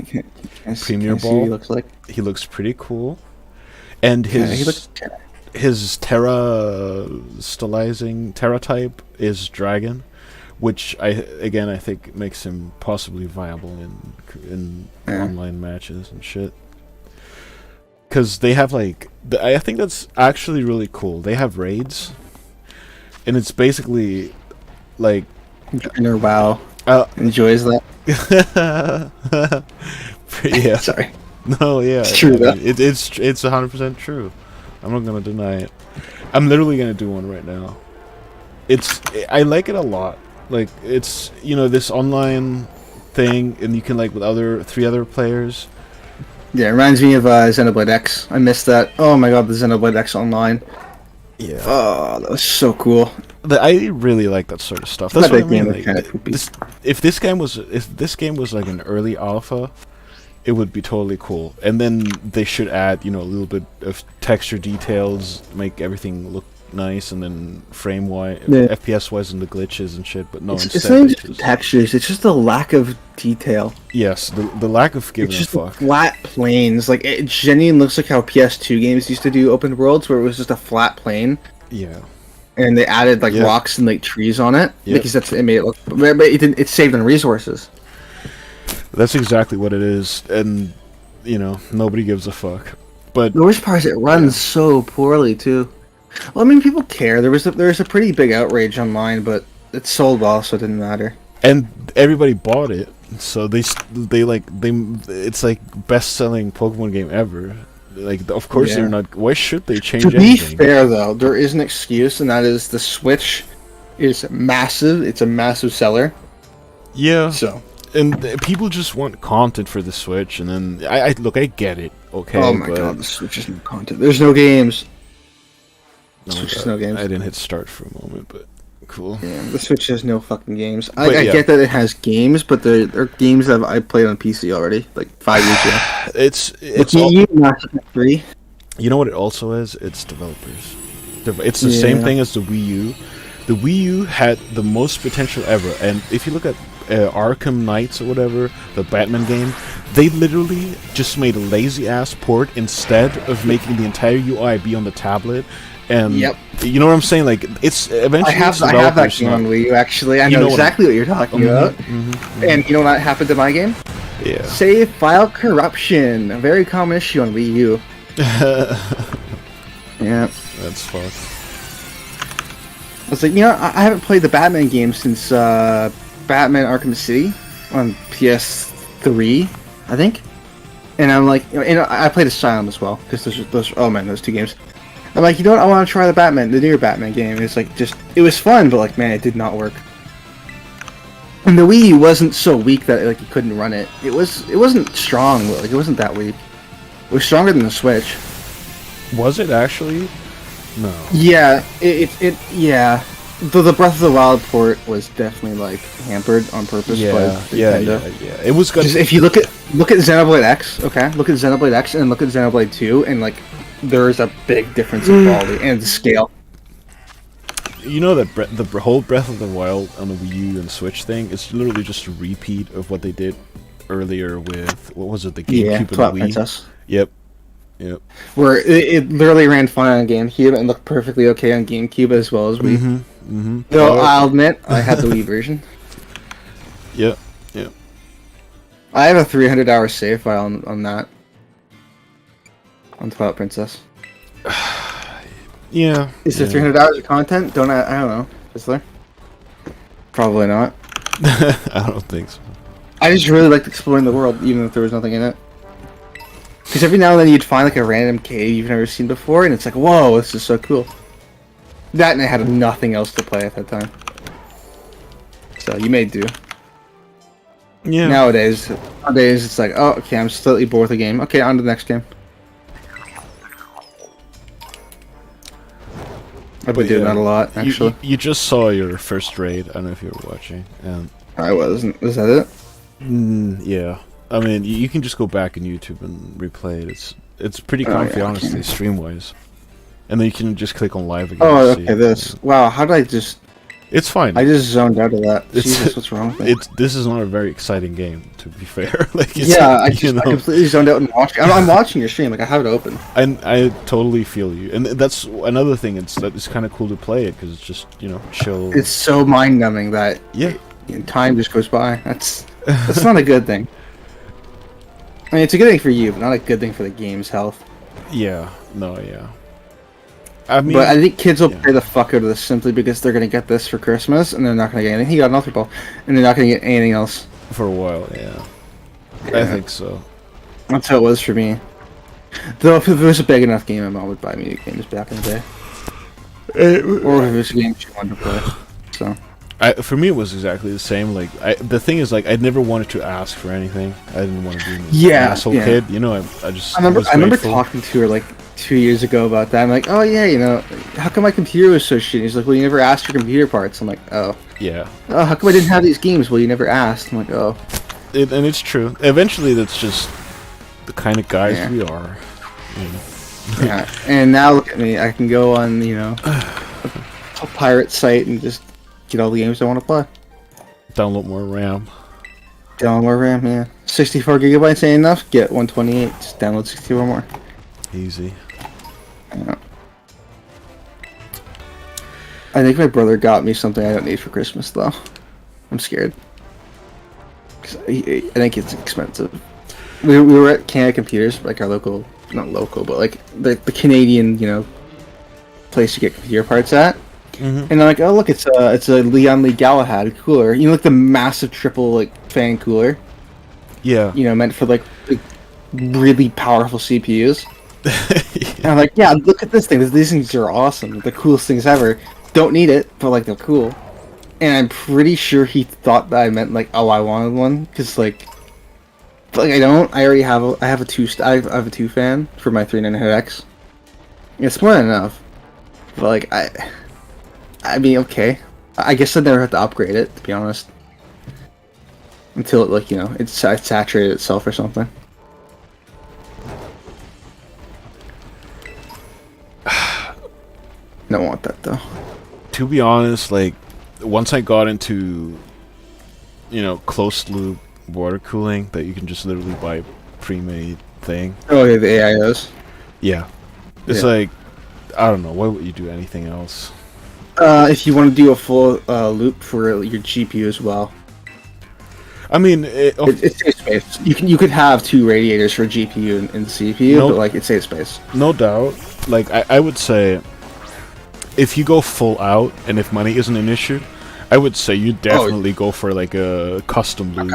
Premier Ball. He looks like. He looks pretty cool, and his Terra type is Dragon, which I think makes him possibly viable in online matches and shit. Because they have like, I think that's actually really cool. They have raids, and it's basically like. Trainer WoW enjoys that. Yeah. Sorry. No, yeah. It's true though. It's 100% true. I'm not gonna deny it. I'm literally gonna do one right now. I like it a lot. Like it's this online thing, and you can like with 3 other players. Yeah, it reminds me of Xenoblade X. I missed that. Oh my god, the Xenoblade X Online. Yeah. Oh, that was so cool. I really like that sort of stuff. That's what I mean. Like, if this game was like an early alpha, it would be totally cool. And then they should add, a little bit of texture details, make everything look nice, and then frame-wise, FPS-wise, and the glitches and shit. But no, it's not just textures. It's just the lack of detail. Yes, the lack of giving a fuck. Flat planes. Like it genuinely looks like how PS2 games used to do open worlds, where it was just a flat plane. Yeah. And they added like rocks and like trees on it because it made it look. But it saved on resources. That's exactly what it is, and nobody gives a fuck. But the worst part is it runs so poorly too. Well, I mean, people care. There was a pretty big outrage online, but it sold well, so it didn't matter. And everybody bought it, so it's like best-selling Pokemon game ever. Like, of course they're not. Why should they change anything? To be fair, though, there is an excuse, and that is the Switch is massive. It's a massive seller. Yeah. So. And people just want content for the Switch, and then I get it. Okay. Oh my god, the Switch is no content. There's no games. Switch has no games. I didn't hit start for a moment, but cool. Yeah, the Switch has no fucking games. I get that it has games, but they're games that I played on PC already, like 5 years ago. It's free. You know what it also is? It's developers. It's the same thing as the Wii U. The Wii U had the most potential ever, and if you look at Arkham Knights or whatever, the Batman game, they literally just made a lazy-ass port instead of making the entire UI be on the tablet. And you know what I'm saying? Like, it's eventually. I have that game on Wii U, actually. I know exactly what you're talking about. And you know what happened to my game? Yeah. Save file corruption. A very common issue on Wii U. Yeah. That's fucked. I was like, I haven't played the Batman game since Batman Arkham City on PS3, I think. And I'm like, I played Asylum as well, because those 2 games. I'm like, I want to try the newer Batman game. It's like, it was fun, but like, man, it did not work. And the Wii U wasn't so weak that like you couldn't run it. It wasn't strong. Like it wasn't that weak. It was stronger than the Switch. Was it actually? No. Yeah, yeah. The Breath of the Wild port was definitely like hampered on purpose by Nintendo. Yeah. It was good. Just if you look at Xenoblade X, okay, look at Xenoblade X and look at Xenoblade 2, and like there is a big difference in quality and scale. You know that the whole Breath of the Wild on the Wii U and Switch thing is literally just a repeat of what they did earlier with, what was it, the GameCube and the Wii? Princess. Yep. Where it literally ran fine on GameCube and looked perfectly okay on GameCube as well as Wii. Though I'll admit, I had the Wii version. Yep. I have a 300-hour save file on that. On Twilight Princess. Yeah. Is there 300 hours of content? I don't know. Is there? Probably not. I don't think so. I just really liked exploring the world, even if there was nothing in it. Because every now and then you'd find like a random cave you've never seen before, and it's like, whoa, this is so cool. That and I had nothing else to play at that time. So you may do. Yeah. Nowadays it's like, oh, okay, I'm slightly bored with the game. Okay, on to the next game. I've been doing that a lot, actually. You just saw your first raid. I don't know if you were watching. I wasn't. Was that it? Yeah. I mean, you can just go back on YouTube and replay it. It's pretty comfy, honestly, stream-wise. And then you can just click on live again. Oh, okay, this. Wow, how did I just... It's fine. I just zoned out of that. Jesus, what's wrong with me? This is not a very exciting game, to be fair. Like, I completely zoned out and watched. I'm watching your stream. Like I have it open. I totally feel you, and that's another thing. It's kind of cool to play it because it's just chill. It's so mind numbing that time just goes by. That's not a good thing. I mean, it's a good thing for you, but not a good thing for the game's health. Yeah. No. Yeah. I mean, but I think kids will play the fuck out of this simply because they're gonna get this for Christmas and they're not gonna get anything. He got an Ultra Ball, and they're not gonna get anything else for a while. Yeah, I think so. That's how it was for me. Though if it was a big enough game, my mom would buy me games back in the day, or if it was a game she wanted to play. So. For me, it was exactly the same. Like, the thing is, like, I never wanted to ask for anything. I didn't want to be an asshole kid. I remember talking to her like 2 years ago about that. I'm like, oh yeah, how come my computer was so shitty? He's like, well, you never asked for computer parts. I'm like, oh. Yeah. Oh, how come I didn't have these games? Well, you never asked. I'm like, oh. And it's true. Eventually, that's just the kind of guys we are. Yeah. And now look at me. I can go on, a pirate site and just get all the games I want to play. Download more RAM. Download more RAM, yeah. 64 gigabytes ain't enough? Get 128. Just download 64 more. Easy. Yeah. I think my brother got me something I don't need for Christmas, though. I'm scared. I think it's expensive. We were at Canada Computers, like our local, not local, but like the Canadian, place to get computer parts at. And I'm like, oh look, it's a Leon Lee Galahad cooler. Like the massive triple fan cooler. Yeah. Meant for like really powerful CPUs. And I'm like, yeah, look at this thing. These things are awesome. The coolest things ever. Don't need it, but like they're cool. And I'm pretty sure he thought that I meant like, oh, I wanted one, because like I don't. I already have I have a 2 fan for my 3900X. It's more than enough. But like I mean, okay. I guess I'd never have to upgrade it, to be honest. Until it, it's saturated itself or something. Don't want that, though. To be honest, like, once I got into, closed-loop water cooling, that you can just literally buy a pre-made thing. Oh, yeah, the AIOs? Yeah. It's like, I don't know, why would you do anything else? If you want to do a full loop for your GPU as well. I mean, it saves space. You could have 2 radiators for GPU and CPU, but like it saves space. No doubt. Like I would say, if you go full out and if money isn't an issue, I would say you definitely go for like a custom loop.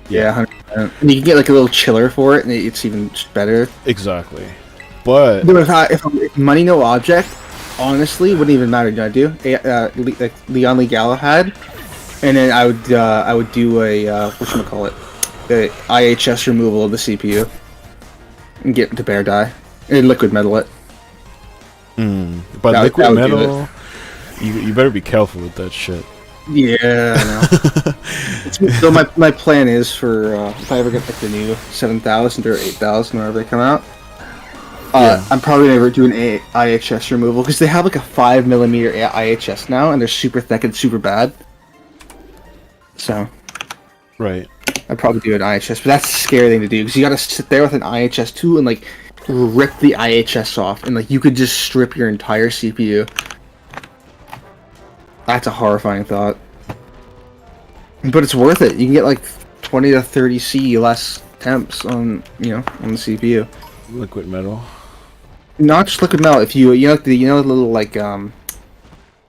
Yeah. 100%. And you can get like a little chiller for it, and it's even better. Exactly. But if money no object. Honestly, wouldn't even matter. Do I do? Like Leon Lee Galahad, and then I would do a whatchamacallit, the IHS removal of the CPU and get the bare die and liquid metal it. But That liquid would do metal, you better be careful with that shit. Yeah, I know. So my plan is for if I ever get like the new 7000 or 8000 whenever they come out, I'm probably gonna do an IHS removal because they have like a 5mm IHS now, and they're super thick and super bad. So Right. I'd probably do an IHS, but that's a scary thing to do because you gotta sit there with an IHS 2 and like rip the IHS off, and like you could just strip your entire CPU. That's a horrifying thought. But it's worth it. You can get like 20 to 30 C less temps on on the CPU. Liquid metal. Not just liquid metal. If you know the little like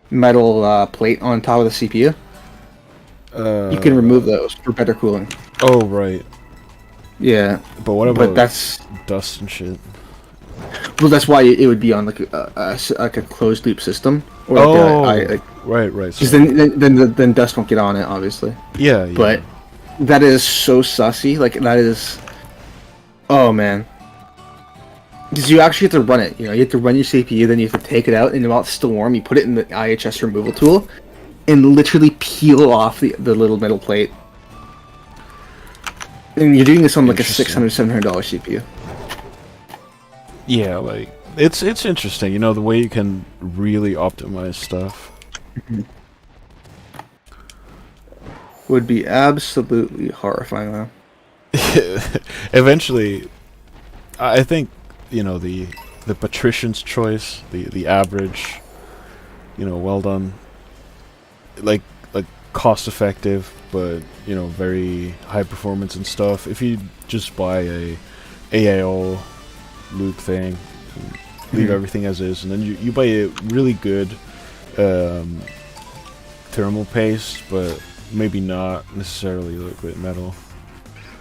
metal plate on top of the CPU, you can remove those for better cooling. Oh right. Yeah. But what about that's dust and shit? Well, that's why it would be on like a closed loop system. Or right. Because then dust won't get on it, obviously. Yeah. But that is so sussy. Like that is. Oh man. Because you actually have to run it. You have to run your CPU, then you have to take it out, and while it's still warm, you put it in the IHS removal tool, and literally peel off the little metal plate. And you're doing this on like a $600, $700 CPU. Yeah, like it's interesting, the way you can really optimize stuff. Would be absolutely horrifying though. Eventually, I think the patrician's choice, the average, well done, like cost effective, but very high performance and stuff. If you just buy a AIO loop thing, leave everything as is, and then you buy a really good thermal paste, but maybe not necessarily liquid metal.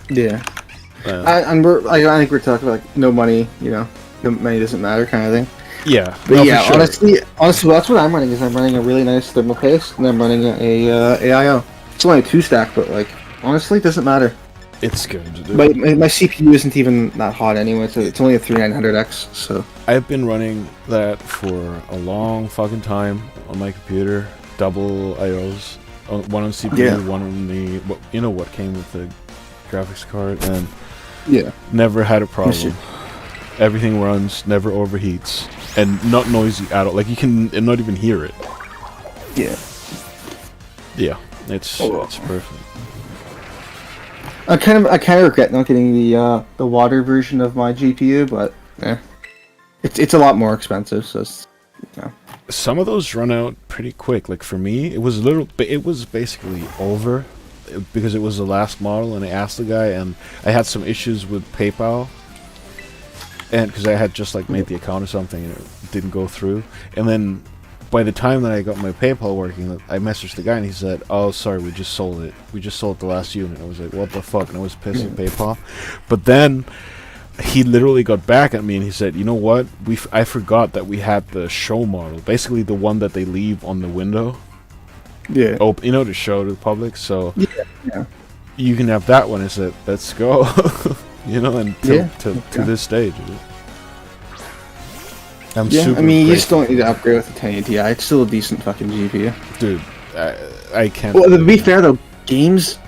Yeah. I think we're talking about like no money, no money doesn't matter kind of thing. Yeah. But no, yeah, for sure. honestly, that's what I'm running. Is I'm running a really nice thermal paste, and I'm running a AIO. It's only a 2-stack, but like honestly, it doesn't matter. It's good. My CPU isn't even that hot anyway, so it's only a 3900X. So I've been running that for a long fucking time on my computer. Double IOs, one on CPU, one on the what came with the graphics card, and never had a problem. Everything runs, never overheats, and not noisy at all. Like you can not even hear it. Yeah, it's perfect. I kind of regret not getting the water version of my GPU, but it's a lot more expensive. So some of those run out pretty quick. Like for me, it was basically over because it was the last model, and I asked the guy, and I had some issues with PayPal, and because I had just like made the account or something, and it didn't go through, and then by the time that I got my PayPal working, I messaged the guy and he said, "Oh, sorry, we just sold it. We just sold the last unit." I was like, "What the fuck?" And I was pissed at PayPal. But then he literally got back at me and he said, "You know what? I forgot that we had the show model, basically the one that they leave on the window. Yeah. To show to the public. So you can have that one." I said, "Let's go." And to this stage. I mean, you just don't need to upgrade with the 1080 Ti. It's still a decent fucking GPU. Dude, I can't... Well, to be fair, though, games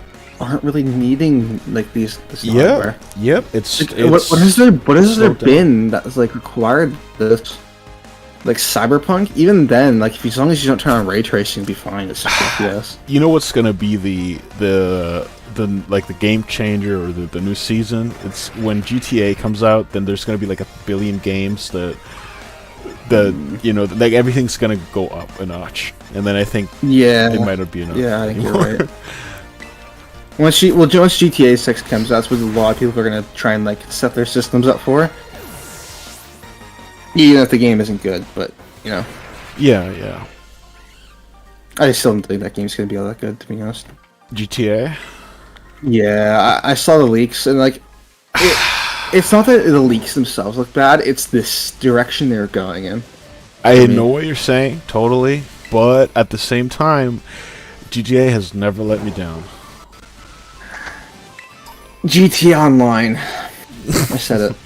aren't really needing, like, this hardware. Yep, it's what has there been that was, like, required this? Like, Cyberpunk? Even then, like, as long as you don't turn on ray tracing, you'll be fine. It's just FPS. You know what's gonna be the game changer or the new season? It's when GTA comes out, then there's gonna be, like, 1 billion games that... like everything's gonna go up a notch, and then I think it might not be enough. Yeah, I think you're right. Once GTA 6 comes out, that's what a lot of people are gonna try and like set their systems up for. Even if the game isn't good, but Yeah. I still don't think that game's gonna be all that good, to be honest. GTA. Yeah, I saw the leaks and like. It's not that the leaks themselves look bad, it's this direction they're going in. I know what you're saying, totally, but at the same time, GTA has never let me down. GTA Online. I said it.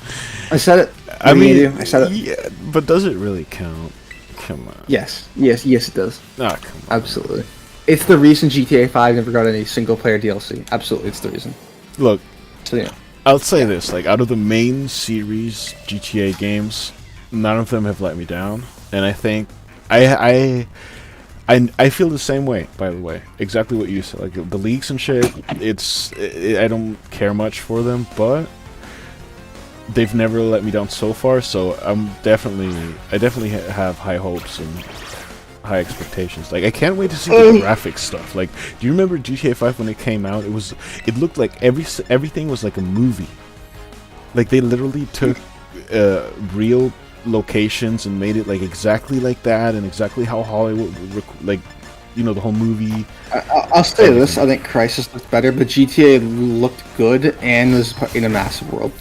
I said it. I mean, I said it. yeah, but does it really count? Come on. Yes, it does. Ah, come on. Absolutely. It's the reason GTA 5 never got any single-player DLC. Absolutely, it's the reason. Look, So yeah. I'll say this: like, out of the main series GTA games, none of them have let me down, and I think I feel the same way. By the way, exactly what you said. Like the leaks and shit. I don't care much for them, but they've never let me down so far. So I definitely have high hopes and high expectations. Like, I can't wait to see the graphics stuff. Like, do you remember GTA 5 when it came out? It looked like everything was like a movie. Like, they literally took real locations and made it like exactly like that, and exactly how Hollywood like, you know, the whole movie. I'll say this: I think Crisis looked better, but GTA looked good and was in a massive world.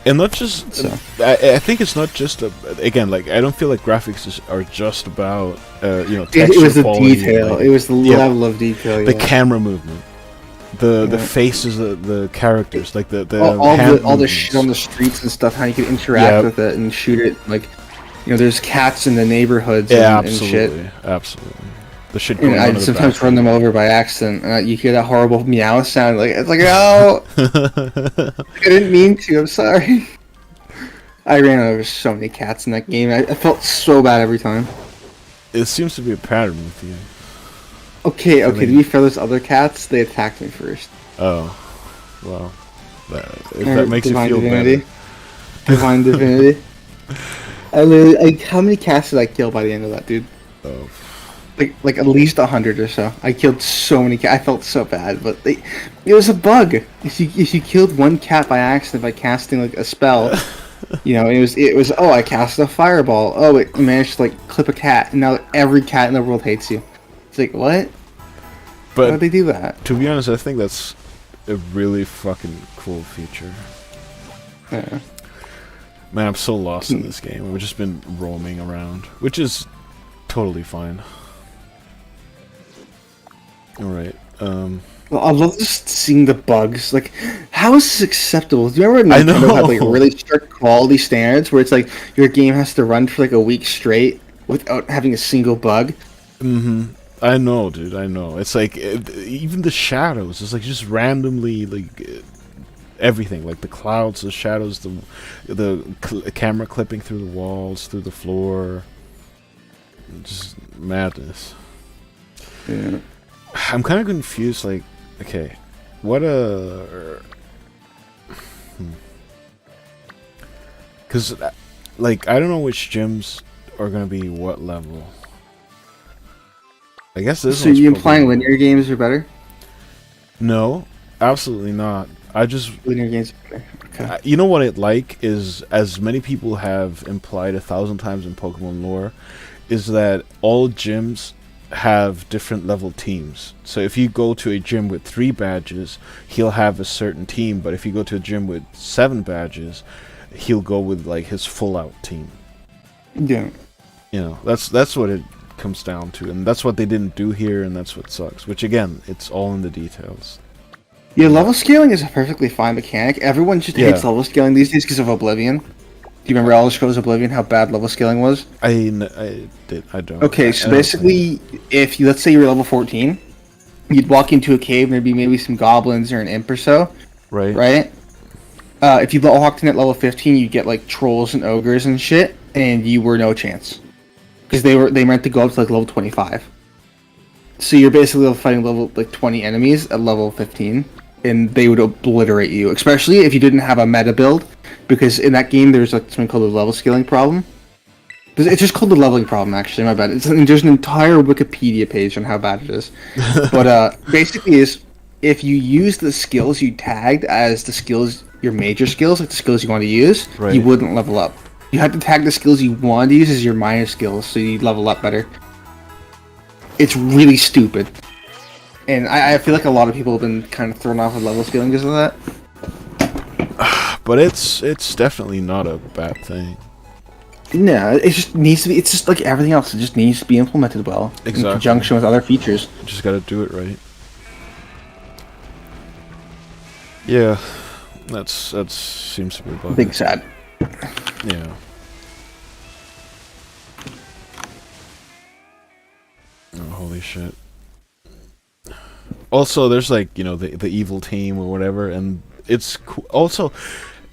And not just, So. I think it's not just, again, like, I don't feel like graphics are just about, you know, texture It was the quality, detail. like, It was the level of detail. the Yeah. camera movement, the faces of the characters, like the all the shit on the streets and stuff. How you could interact with it and shoot it. Like, you know, there's cats in the neighborhoods and shit. Absolutely. The shit And going on I'd in the sometimes background. run them over by accident. And you hear that horrible meow sound. Like, it's like, oh, I didn't mean to. I'm sorry. I ran over so many cats in that game. I felt so bad every time. It seems to be a pattern with you. Okay, to be fair, those other cats, they attacked me first. Oh, well, if that makes you feel Divinity. better. Divine Divinity. How many cats did I kill by the end of that, dude? Oh. Like at least 100 or so. I killed so many cats. I felt so bad, but it was a bug. If you killed one cat by accident by casting like a spell, you know, it was oh, I cast a fireball. Oh, it managed to like clip a cat, and now every cat in the world hates you. It's like, what? But why would they do that? to be honest, I think that's a really fucking cool feature. Yeah. Man, I'm so lost in this game. We've just been roaming around, which is totally fine. Alright, Well, I love just seeing the bugs. Like, how is this acceptable? Do you remember I Nintendo had like know. really strict quality standards where it's like your game has to run for like a week straight without having a single bug? I know, dude, I know. It's like, even the shadows, it's like just randomly, like, everything. Like the clouds, the shadows, the camera clipping through the walls, through the floor. Just madness. Yeah. I'm kind of confused, like, okay, what because, like, I don't know which gyms are gonna be what level. I guess this So one's you probably- implying linear games are better? No, absolutely not. I just, Linear games are better. Okay. you know what I'd like is, as many people have implied 1,000 times in Pokemon lore, is that all gyms have different level teams. So if you go to a gym with 3 badges, he'll have a certain team, but if you go to a gym with 7 badges, he'll go with like his full out team. Yeah. You know, that's what it comes down to, and that's what they didn't do here, and that's what sucks. Which again, it's all in the details. Yeah, level scaling is a perfectly fine mechanic. Everyone just hates level scaling these days because of Oblivion. Do you remember Elder Scrolls Oblivion, how bad level scaling was? I don't. Okay, so basically, if you, let's say you were level 14, you'd walk into a cave and there'd be maybe some goblins or an imp or so, right? If you walked in at level 15, you'd get like trolls and ogres and shit, and you were no chance. Because they meant to go up to like level 25. So you're basically fighting level like 20 enemies at level 15, and they would obliterate you, especially if you didn't have a meta build, because in that game there's like something called the level scaling problem. It's just called the leveling problem, actually, my bad. There's an entire Wikipedia page on how bad it is. But basically is, if you use the skills you tagged as the skills, your major skills, like the skills you want to use, you wouldn't level up. You had to tag the skills you wanted to use as your minor skills, so you'd level up better. It's really stupid. And I feel like a lot of people have been kind of thrown off with level scaling because of that. But it's definitely not a bad thing. No, it just needs to be. It's just like everything else. It just needs to be implemented well in conjunction with other features. Just gotta do it right. Yeah, that seems to be a bug. Big sad. Yeah. Oh, holy shit. Also, there's like, you know, the evil team or whatever, and it's also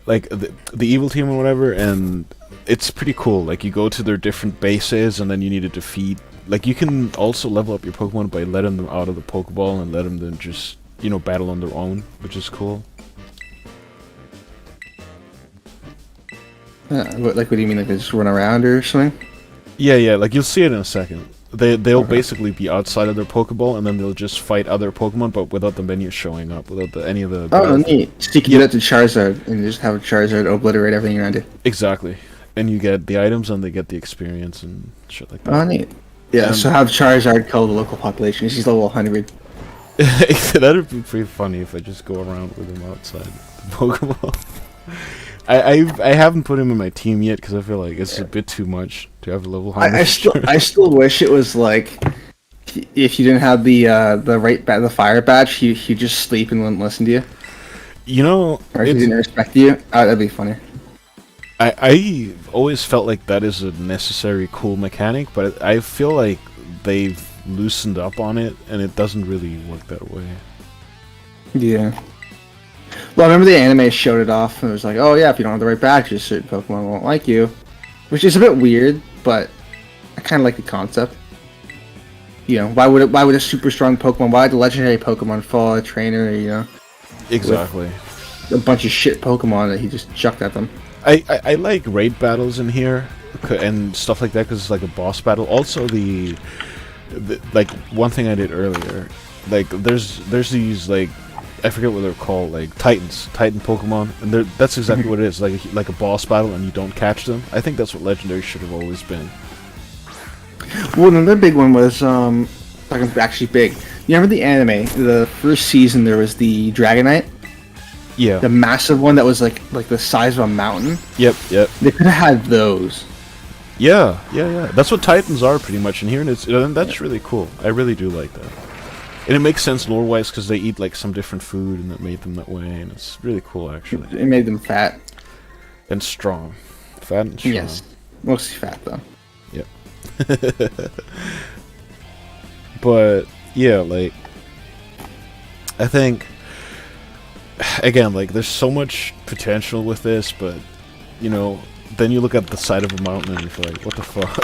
like the evil team or whatever, and it's pretty cool. Like, you go to their different bases, and then you need to defeat. Like, you can also level up your Pokemon by letting them out of the Pokeball and letting them just, you know, battle on their own, which is cool. What do you mean? Like they just run around or something? Yeah, like you'll see it in a second. They'll basically be outside of their Pokeball, and then they'll just fight other Pokemon, but without the menu showing up, without any of the. Oh, neat! So you can do that to Charizard and just have Charizard obliterate everything around it. Exactly, and you get the items, and they get the experience and shit like that. Oh, neat! Yeah, so have Charizard kill the local population. She's level 100. That'd be pretty funny if I just go around with him outside the Pokeball. I haven't put him in my team yet because I feel like it's a bit too much to have a level 100. I still wish it was like if you didn't have the fire badge, he'd just sleep and wouldn't listen to you. You know, or if he didn't respect you, that'd be funny. I always felt like that is a necessary cool mechanic, but I feel like they've loosened up on it, and it doesn't really work that way. Yeah. Well, I remember the anime showed it off, and it was like, oh yeah, if you don't have the right badges, certain Pokemon won't like you. Which is a bit weird, but I kind of like the concept. You know, why would a super strong Pokemon, why would the legendary Pokemon follow a trainer, you know? Exactly. A bunch of shit Pokemon that he just chucked at them. I like raid battles in here, and stuff like that, because it's like a boss battle. Also, the like, one thing I did earlier, like, there's these, like, I forget what they're called, like Titan Pokemon, and that's exactly what it is, like a boss battle, and you don't catch them. I think that's what Legendary should have always been. Well, another big one was actually big. You remember the anime? The first season there was the Dragonite. Yeah. The massive one that was like the size of a mountain. Yep. They could have had those. Yeah. That's what Titans are pretty much in here, and that's really cool. I really do like that. And it makes sense lore-wise because they eat like some different food, and it made them that way, and it's really cool actually. It made them fat and strong, fat and strong. Yes, mostly fat though. Yep. But yeah, like I think again, like there's so much potential with this, but you know, then you look at the side of a mountain and you're like, what the fuck?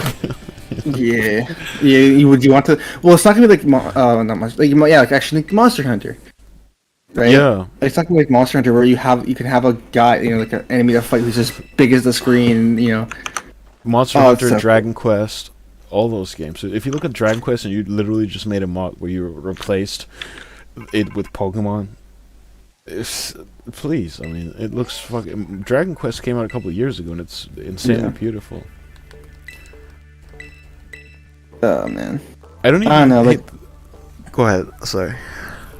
Yeah. Would you want to? Well, it's not gonna be like not much. Like actually, like Monster Hunter, right? Yeah. It's not gonna be like Monster Hunter where you can have a guy, you know, like an enemy to fight who's as big as the screen, you know. Monster Hunter, Dragon Quest, all those games. So if you look at Dragon Quest and you literally just made a mod where you replaced it with Pokemon, please, I mean, it looks fucking. Dragon Quest came out a couple of years ago and it's insanely beautiful. Oh man, I don't know. Like, go ahead. Sorry.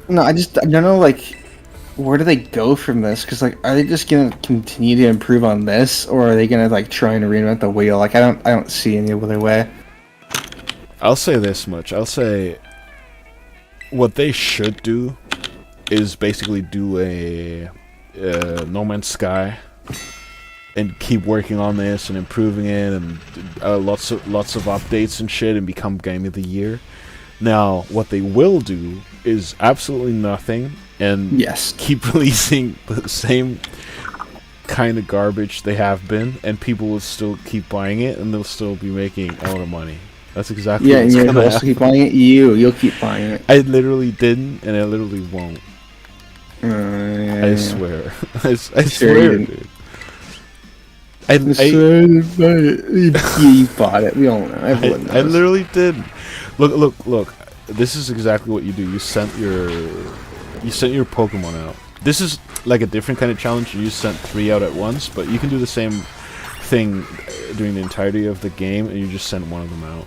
No, I don't know. Like, where do they go from this? Because like, are they just gonna continue to improve on this, or are they gonna like try and reinvent the wheel? Like, I don't see any other way. I'll say this much. I'll say what they should do is basically do a No Man's Sky. And keep working on this and improving it, and lots of updates and shit, and become Game of the Year. Now, what they will do is absolutely nothing, and keep releasing the same kind of garbage they have been, and people will still keep buying it, and they'll still be making a lot of money. That's exactly what's gonna happen. Keep buying it. You'll keep buying it. I literally didn't, and I literally won't. I swear. I swear, dude. You bought it. We all know. Everyone knows. I literally did. Look. This is exactly what you do. You sent your Pokemon out. This is like a different kind of challenge. You sent 3 out at once, but you can do the same thing during the entirety of the game, and you just send one of them out.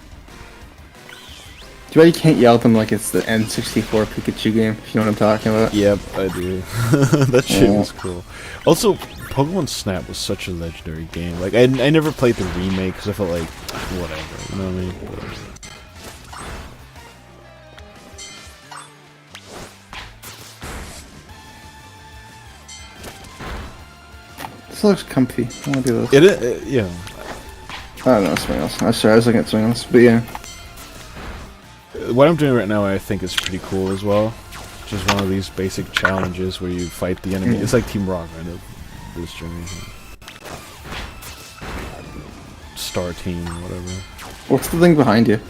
Too bad you can't yell at them like it's the N64 Pikachu game, if you know what I'm talking about. Yep, I do. That shit was cool. Also, Pokemon Snap was such a legendary game. Like, I never played the remake because I felt like, whatever, you know what I mean? Whatever. This looks comfy. I want to do this. Yeah. I don't know, something else. I'm sorry, I was looking at something else, but yeah. What I'm doing right now I think is pretty cool as well. Just one of these basic challenges where you fight the enemy. It's like Team Rocket in this generation. Star Team, whatever. What's the thing behind you?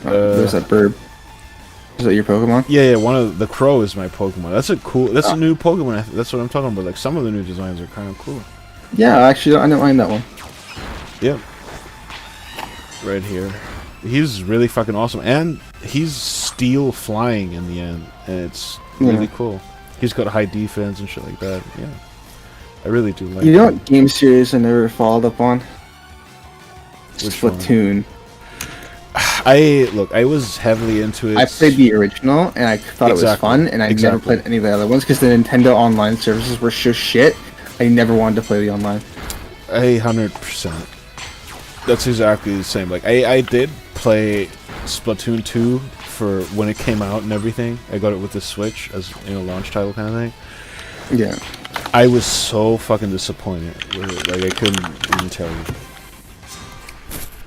There's that bird. Is that your Pokemon? Yeah, one of the crow is my Pokemon. That's a new Pokemon. That's what I'm talking about. Like, some of the new designs are kind of cool. Yeah, actually, I don't mind that one. Yep. Right here. He's really fucking awesome, and he's steel flying in the end, and it's really cool. He's got high defense and shit like that. Yeah, I really do like. You know what game series I never followed up on? Which one? Splatoon. I was heavily into it. I played the original, and I thought it was fun, and I never played any of the other ones because the Nintendo online services were so shit. I never wanted to play the online. 100%. That's exactly the same. Like, I did play Splatoon 2 for when it came out and everything. I got it with the Switch as, you know, launch title kind of thing. Yeah. I was so fucking disappointed with it. Like, I couldn't even tell you.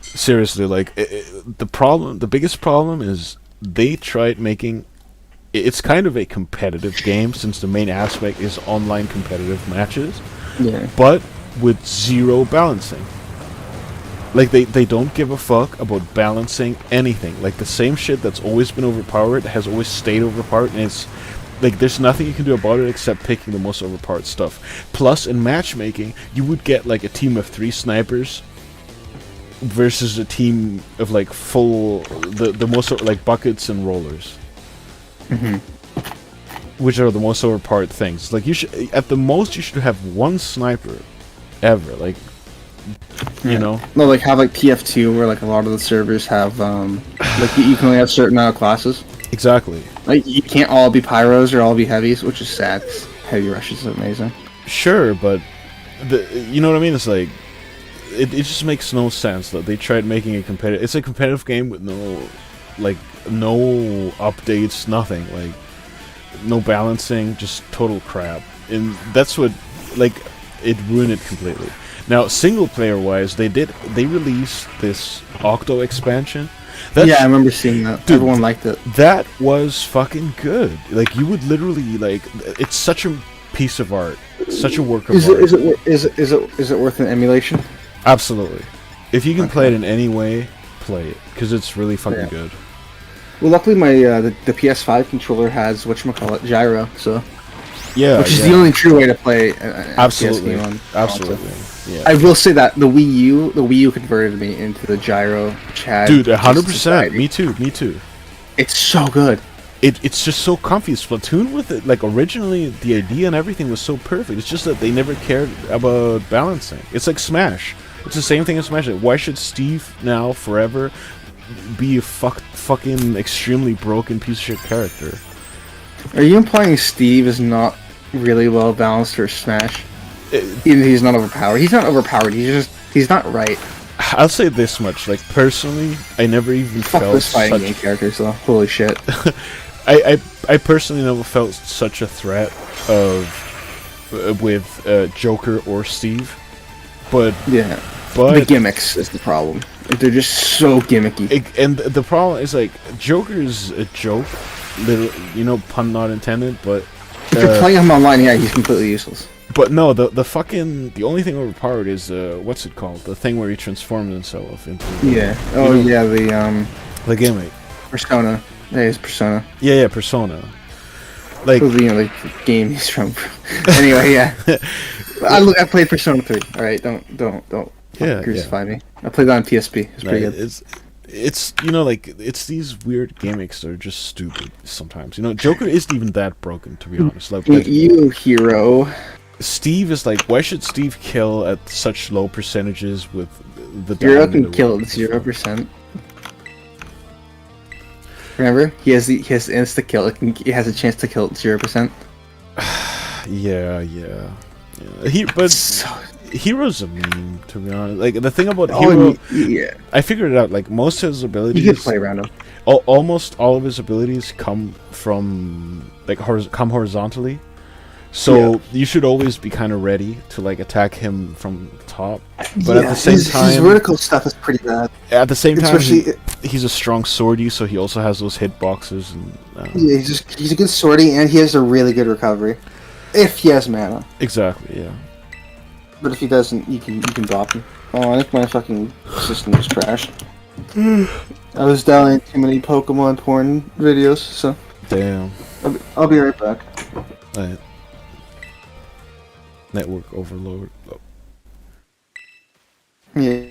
Seriously, like, the biggest problem is they tried making... It's kind of a competitive game since the main aspect is online competitive matches. Yeah. But with zero balancing. Like, they don't give a fuck about balancing anything. Like, the same shit that's always been overpowered has always stayed overpowered, and it's... Like, there's nothing you can do about it except picking the most overpowered stuff. Plus, in matchmaking, you would get, like, a team of 3 snipers versus a team of, like, full... The most, like, buckets and rollers. Mm-hmm. Which are the most overpowered things. Like, you should... At the most, you should have 1 sniper ever. Like... You know? No, like have like TF2 where like a lot of the servers have like you can only have certain amount of classes. Exactly. Like you can't all be pyros or all be heavies, which is sad. 'Cause heavy rush is amazing. Sure, but you know what I mean? It's like it just makes no sense that they tried making a competitive. It's a competitive game with no updates, nothing, like no balancing, just total crap. And that's what it ruined it completely. Now, single player wise, they released this Octo expansion. Yeah, I remember seeing that. Dude, everyone liked it. That was fucking good. Like, you would literally it's such a piece of art, such a work of art. Is it worth an emulation? Absolutely. If you can play it in any way, play it because it's really fucking good. Well, luckily my the PS5 controller has whatchamacallit, gyro, so which is the only true way to play an absolutely PS game on absolutely. Yeah. I will say that the Wii U converted me into the gyro Chad. Dude, 100%. Me too. It's so good. It's just so comfy. Splatoon with it, like, originally the idea and everything was so perfect. It's just that they never cared about balancing. It's like Smash. It's the same thing as Smash. Why should Steve now forever be a fucking extremely broken piece of shit character? Are you implying Steve is not really well balanced for Smash? Even he's not overpowered. He's not overpowered. He's not right. I'll say this much: like, personally, I never even felt this fighting game characters though. Holy shit! I personally never felt such a threat with Joker or Steve, but the gimmicks is the problem. They're just so gimmicky. And the problem is, like, Joker's a joke, pun not intended. But if you're playing him online, yeah, he's completely useless. But no, the only thing overpowered is what's it called? The thing where he transforms himself into. The gimmick. Persona. Yeah, his Persona. Yeah, Persona. Like, the game he's from. Anyway, yeah. I played Persona 3. All right, don't crucify me. I played that on PSP. It's pretty good. It's it's these weird gimmicks that are just stupid sometimes. Joker isn't even that broken, to be honest. Like you hero. Steve is like, why should Steve kill at such low percentages with the Hero can kill at 0%. Remember, he has the insta kill. He has a chance to kill 0%. Yeah. But So, Hero's a meme, to be honest. Like the thing about Hero, yeah, I figured it out. Like most of his abilities, you can play around him. Almost all of his abilities come from like come horizontally. So you should always be kind of ready to like attack him from the top. But at the same time, his vertical stuff is pretty bad. At the same time, Especially, he's a strong swordy, so he also has those hitboxes and. Yeah, he's a good sortie, and he has a really good recovery, if he has mana. Exactly, yeah. But if he doesn't, you can drop him. Oh, I think my fucking system just crashed. I was downloading too many Pokemon porn videos, so. Damn. I'll be right back. Right. Network overload. Oh. Yeah.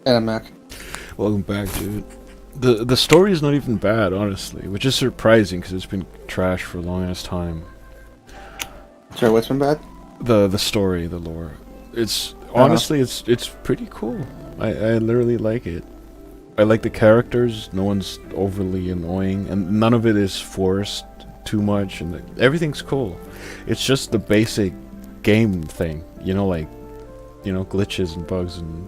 And I'm back. Welcome back, dude. The story is not even bad, honestly, which is surprising because it's been trash for a long ass time. Sorry, what's been bad? The story, the lore. It's honestly, it's pretty cool. I literally like it. I like the characters. No one's overly annoying, and none of it is forced too much, and everything's cool. It's just the basic game thing, like glitches and bugs and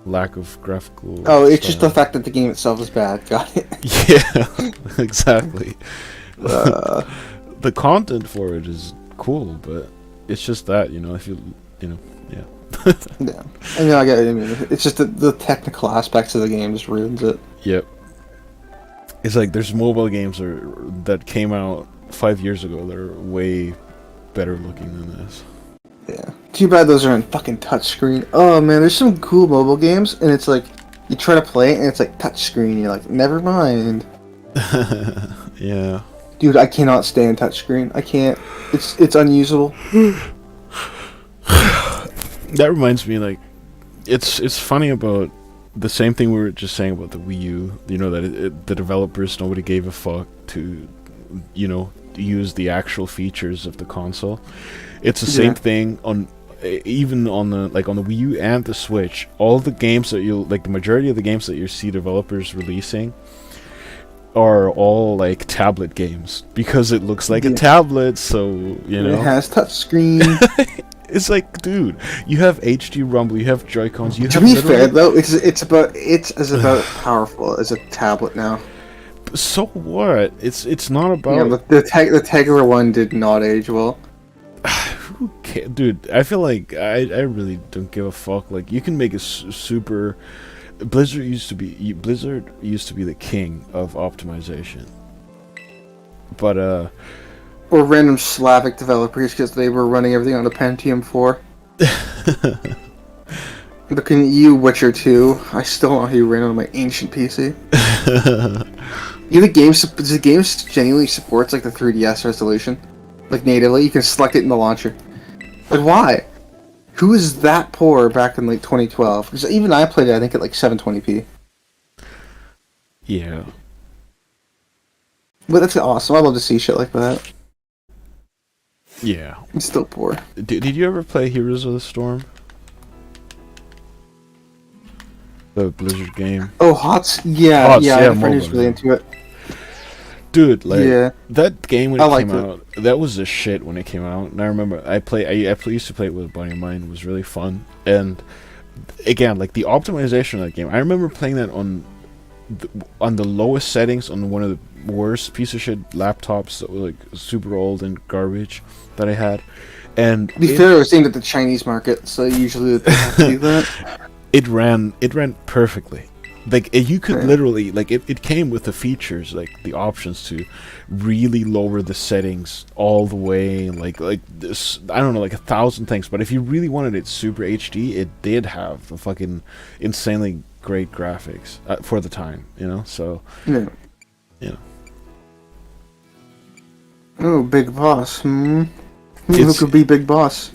lack of graphical. Oh, it's just the fact that the game itself is bad. Got it. Yeah, exactly. The content for it is cool, but it's just that if you yeah. Yeah, I get it. I mean, it's just the technical aspects of the game just ruins it. Yep. It's like there's mobile games that came out 5 years ago that are way better looking than this. Yeah. Too bad those are on fucking touchscreen. Oh man, there's some cool mobile games, and it's like you try to play it, and it's like touchscreen. You're like, never mind. Yeah. Dude, I cannot stand touchscreen. I can't. It's unusable. That reminds me, like, it's funny about the same thing we were just saying about the Wii U. That the developers, nobody gave a fuck to, use the actual features of the console. It's the same thing even on the Wii U and the Switch. All the games that the majority of the games that you see developers releasing are all like tablet games because it looks like a tablet. So it has touchscreen. It's like, dude, you have HD Rumble, you have Joy-Cons, To be fair, though, it's about powerful as a tablet now. So what? It's not about. Yeah, the Tegra one did not age well. Who cares? Dude, I feel like I really don't give a fuck. Like, you can make a super. Blizzard used to be the king of optimization, but Or random Slavic developers because they were running everything on a Pentium 4. Looking at you, Witcher 2. I still don't know how you ran on my ancient PC. The game genuinely supports like the 3DS resolution? like natively. You can select it in the launcher. Like why? Who is that poor back in like 2012? Because even I played it, I think at like 720p. Yeah. But that's awesome. I love to see shit like that. Yeah. It's still poor. Did you ever play Heroes of the Storm? The Blizzard game. Oh, HOTS? Yeah, HOTS, yeah. I yeah, have a friend who's MOBA, really yeah. into it. Dude, like Yeah. that game when I it liked came it. out, that was the shit when it came out. And I remember I used to play it with a buddy of mine. It was really fun. And again, like the optimization of that game, I remember playing that on the lowest settings on one of the worst piece of shit laptops that were like super old and garbage that I had. And To be fair, it was aimed at the Chinese market, so usually they have to do that. it ran perfectly. Like you could Yeah. literally like it came with the features, like the options to really lower the settings all the way, like this, I don't know, like 1,000 things. But if you really wanted it super HD, it did have the fucking insanely great graphics for the time, you know. So Yeah. you know, Oh, Big Boss. Hmm. Who It's- could be Big Boss?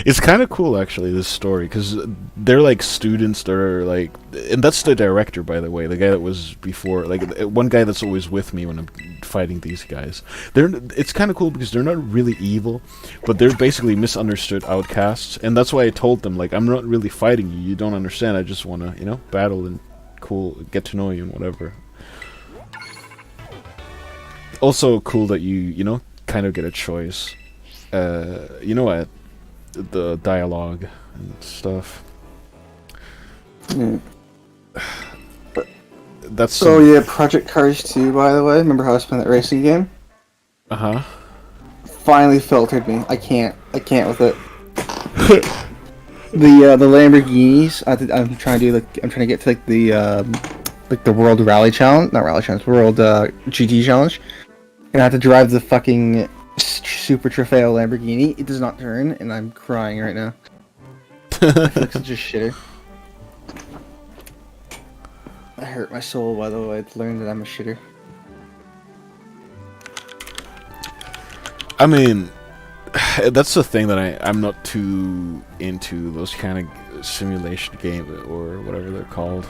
it's kind of cool actually, this story, because they're like students that are like, and that's the director, by the way, the guy that was before, like one guy that's always with me when I'm fighting these guys. It's kind of cool because they're not really evil, but they're basically misunderstood outcasts, and that's why I told them, like, I'm not really fighting you, you don't understand, I just want to, you know, battle and get to know you and whatever. Also cool that you know, kind of get a choice. You know what? The dialogue and stuff. Yeah. That's So yeah, Project Cars 2, by the way. Remember how I was playing that racing game? Uh-huh. Finally filtered me. I can't with it. The Lamborghinis. I'm trying to do I'm trying to get to like the World Rally Challenge, not Rally Challenge, World GT Challenge, and I have to drive the fucking Super Trofeo Lamborghini. It does not turn, and I'm crying right now. I feel like such a shitter. I hurt my soul, by the way, to learn that I'm a shitter. I mean, that's the thing that I'm not too into those kind of simulation games or whatever they're called.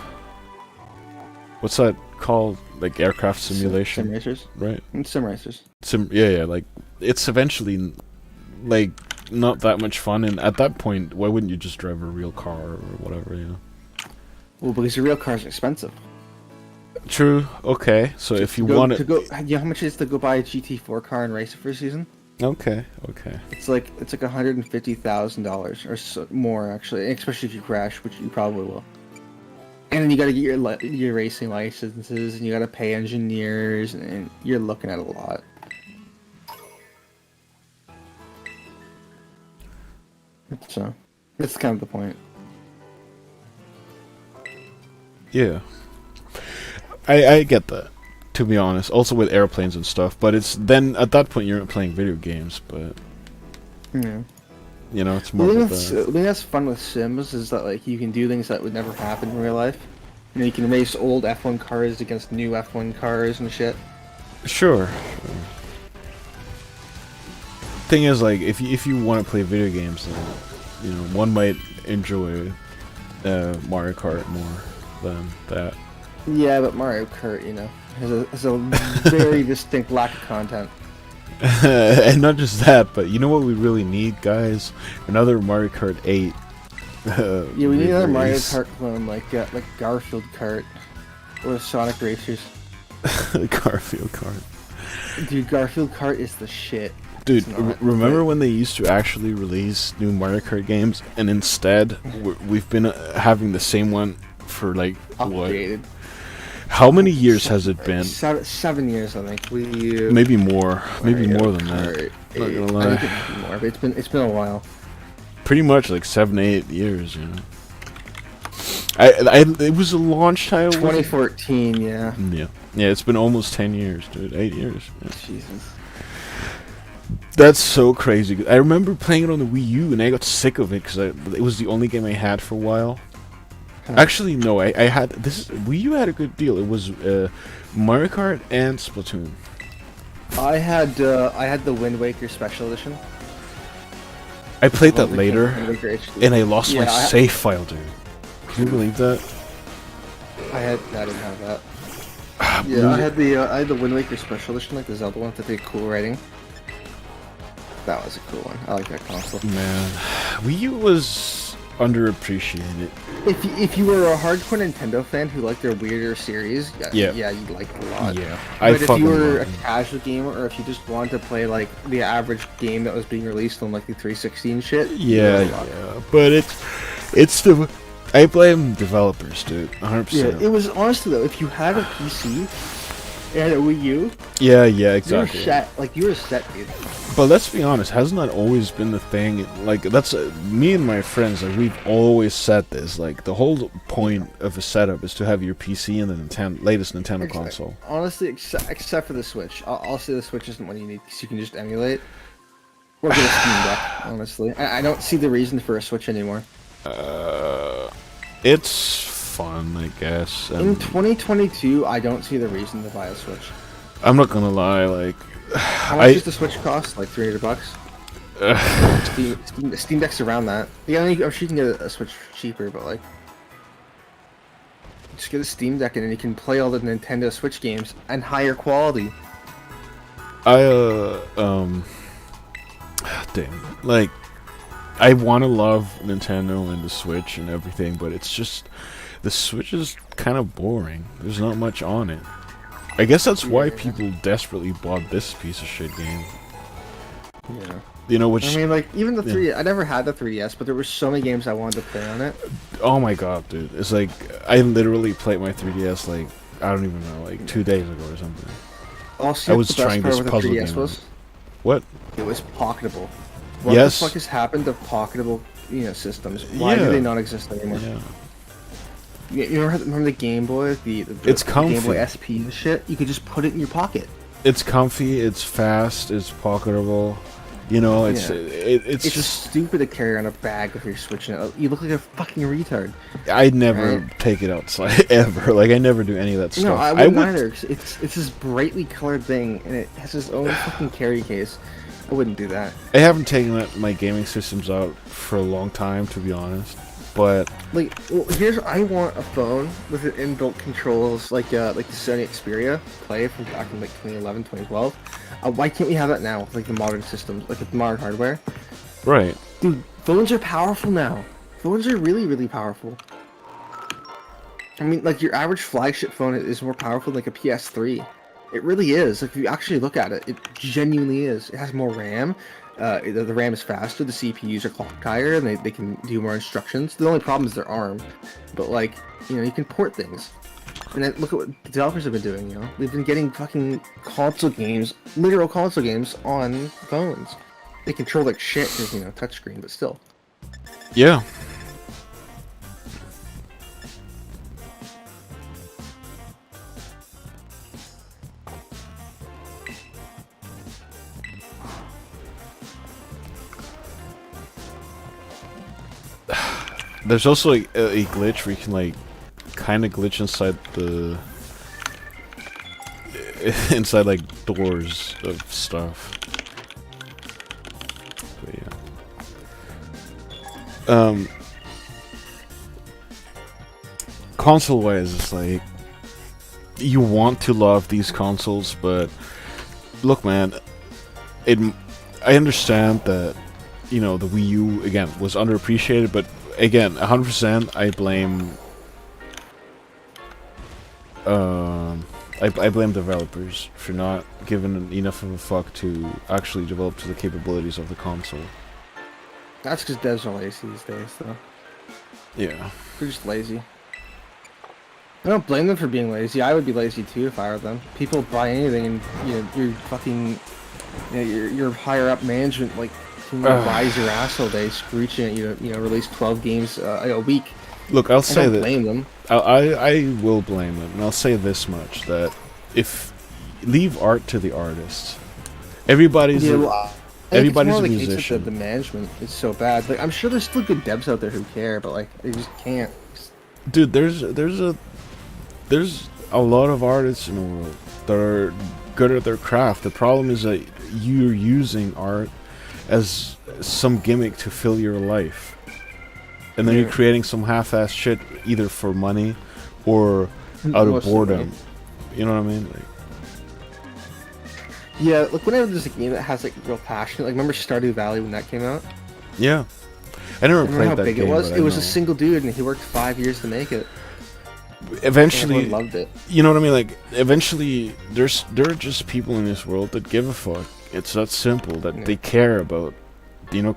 What's that called? Like aircraft simulation, Sim racers. right? Sim racers. Yeah, like it's eventually like not that much fun, and at that point, why wouldn't you just drive a real car or whatever, you know? Well, because the real car is expensive. True. Okay. So if you want it, you know how much it is to go buy a GT4 car and race it for a season? okay. It's like $150,000 or so, more actually, especially if you crash, which you probably will. And then you gotta get your racing licenses, and you gotta pay engineers, and you're looking at a lot. So, that's kind of the point. Yeah. I get that, to be honest. Also with airplanes and stuff, but it's then at that point you're not playing video games, but Yeah. you know, it's more The about thing that's fun with Sims is that like you can do things that would never happen in real life. You know, you can race old F1 cars against new F1 cars and shit. Sure. Thing is, like, if you want to play video games, then, you know, one might enjoy Mario Kart more than that. Yeah, but Mario Kart, you know, has a very distinct lack of content. And not just that, but you know what we really need, guys? Another Mario Kart 8. Yeah, we need another Mario release. Kart clone, like Garfield Kart or Sonic Racers. Garfield Kart. Dude, Garfield Kart is the shit. Dude, It's not, remember but- when they used to actually release new Mario Kart games, and instead we've been having the same one for like what? Updated. How many years has it been? 7 years, I think. Maybe more. Maybe Mario more than that. Kart Not 8. gonna I lie. think it might be more, but it's been a while. Pretty much like 7, 8 years, you know. It was a launch title. wasn't it? 2014, yeah. Yeah. Yeah, it's been almost 10 years, dude. 8 years. Yeah. Jesus. That's so crazy. I remember playing it on the Wii U, and I got sick of it because it was the only game I had for a while. Huh. Actually, no, I had Wii U had a good deal. It was Mario Kart and Splatoon. I had the Wind Waker Special Edition. I played that Wind later, Waker HD. and I lost my Yeah, save file, dude. Can you believe that? I didn't have that. Yeah, I had the Wind Waker Special Edition, like the Zelda one, with the cool writing. That was a cool one. I like that console. Man, Wii U was underappreciated. If you were a hardcore Nintendo fan who liked their weirder series, yeah, you'd like it a lot. Yeah, But if you were a casual gamer, or if you just wanted to play like the average game that was being released on like the 360 and shit, yeah, but it's the I blame developers, dude, 100%. Yeah, it was honestly though, if you had a PC and a Wii U, yeah, exactly. You were set, dude. But let's be honest, hasn't that always been the thing? Like, that's me and my friends, like, we've always said this. Like, the whole point of a setup is to have your PC and the latest Nintendo console. Honestly, except for the Switch. I'll say the Switch isn't what you need, because you can just emulate. Or get a Steam Deck, honestly. I don't see the reason for a Switch anymore. It's fun, I guess. In 2022, I don't see the reason to buy a Switch. I'm not gonna lie, like... How much does the Switch cost? Like $300? Steam Deck's around that. Yeah, I'm sure you can get a Switch cheaper, but like... Just get a Steam Deck and then you can play all the Nintendo Switch games and higher quality. Damn. Like, I want to love Nintendo and the Switch and everything, but it's just... The Switch is kind of boring. There's not much on it. I guess that's why people desperately bought this piece of shit game. Yeah. You know, which... I mean, like, even the 3DS... I never had the 3DS, but there were so many games I wanted to play on it. Oh my god, dude. It's like, I literally played my 3DS, like, I don't even know, like 2 days ago or something. Also, I was trying this puzzle game. What? It was pocketable. What the fuck has happened to pocketable, systems? Why do they not exist anymore? Yeah. You remember the Game Boy, it's comfy. Game Boy SP and shit? You could just put it in your pocket. It's comfy, it's fast, it's pocketable. You know, it's just stupid to carry around a bag if you're switching it. You look like a fucking retard. I'd never take it outside ever. Like, I never do any of that stuff. No, I wouldn't either. It's this brightly colored thing, and it has its own fucking carry case. I wouldn't do that. I haven't taken my gaming systems out for a long time, to be honest. But like, I want a phone with an inbuilt controls like the Sony Xperia Play from back in like 2011, 2012. Why can't we have that now with like the modern systems, like with modern hardware? Right. Dude, phones are powerful now. Phones are really, really powerful. I mean, like your average flagship phone is more powerful than like a PS3. It really is. Like if you actually look at it, it genuinely is. It has more RAM. The RAM is faster, the CPUs are clocked higher, and they can do more instructions. The only problem is they're ARM. But, like, you can port things. And then look at what the developers have been doing, They've been getting fucking console games, literal console games, on phones. They control like shit because, touchscreen, but still. Yeah. There's also like a glitch where you can like kind of glitch inside like doors of stuff. But yeah. Console wise, it's like you want to love these consoles, but look, man, I understand that the Wii U again was underappreciated, but again, 100%, I blame. I blame developers for not giving enough of a fuck to actually develop to the capabilities of the console. That's because devs are lazy these days, though. Yeah. They're just lazy. I don't blame them for being lazy. I would be lazy too if I were them. People buy anything, and you're fucking, your higher up management like. Buys your ass all day, screeching at you to release 12 games a week. Look, I'll say that. Blame them. I will blame them, and I'll say this much: that if leave art to the artists, everybody's a musician. The management is so bad. Like, I'm sure there's still good devs out there who care, but like they just can't. Dude, there's a lot of artists in the world that are good at their craft. The problem is that you're using art as some gimmick to fill your life. And then you're creating some half-ass shit either for money or out of boredom. You know what I mean? Like, yeah, like whenever there's a game that has like real passion, like remember Stardew Valley when that came out? yeah. I never Remember played how that big game. it was? But It was I a know. single dude, and he worked 5 years to make it. Eventually, Everyone loved it. you know what I mean? Like, eventually, there are just people in this world that give a fuck. It's that simple, that they care about,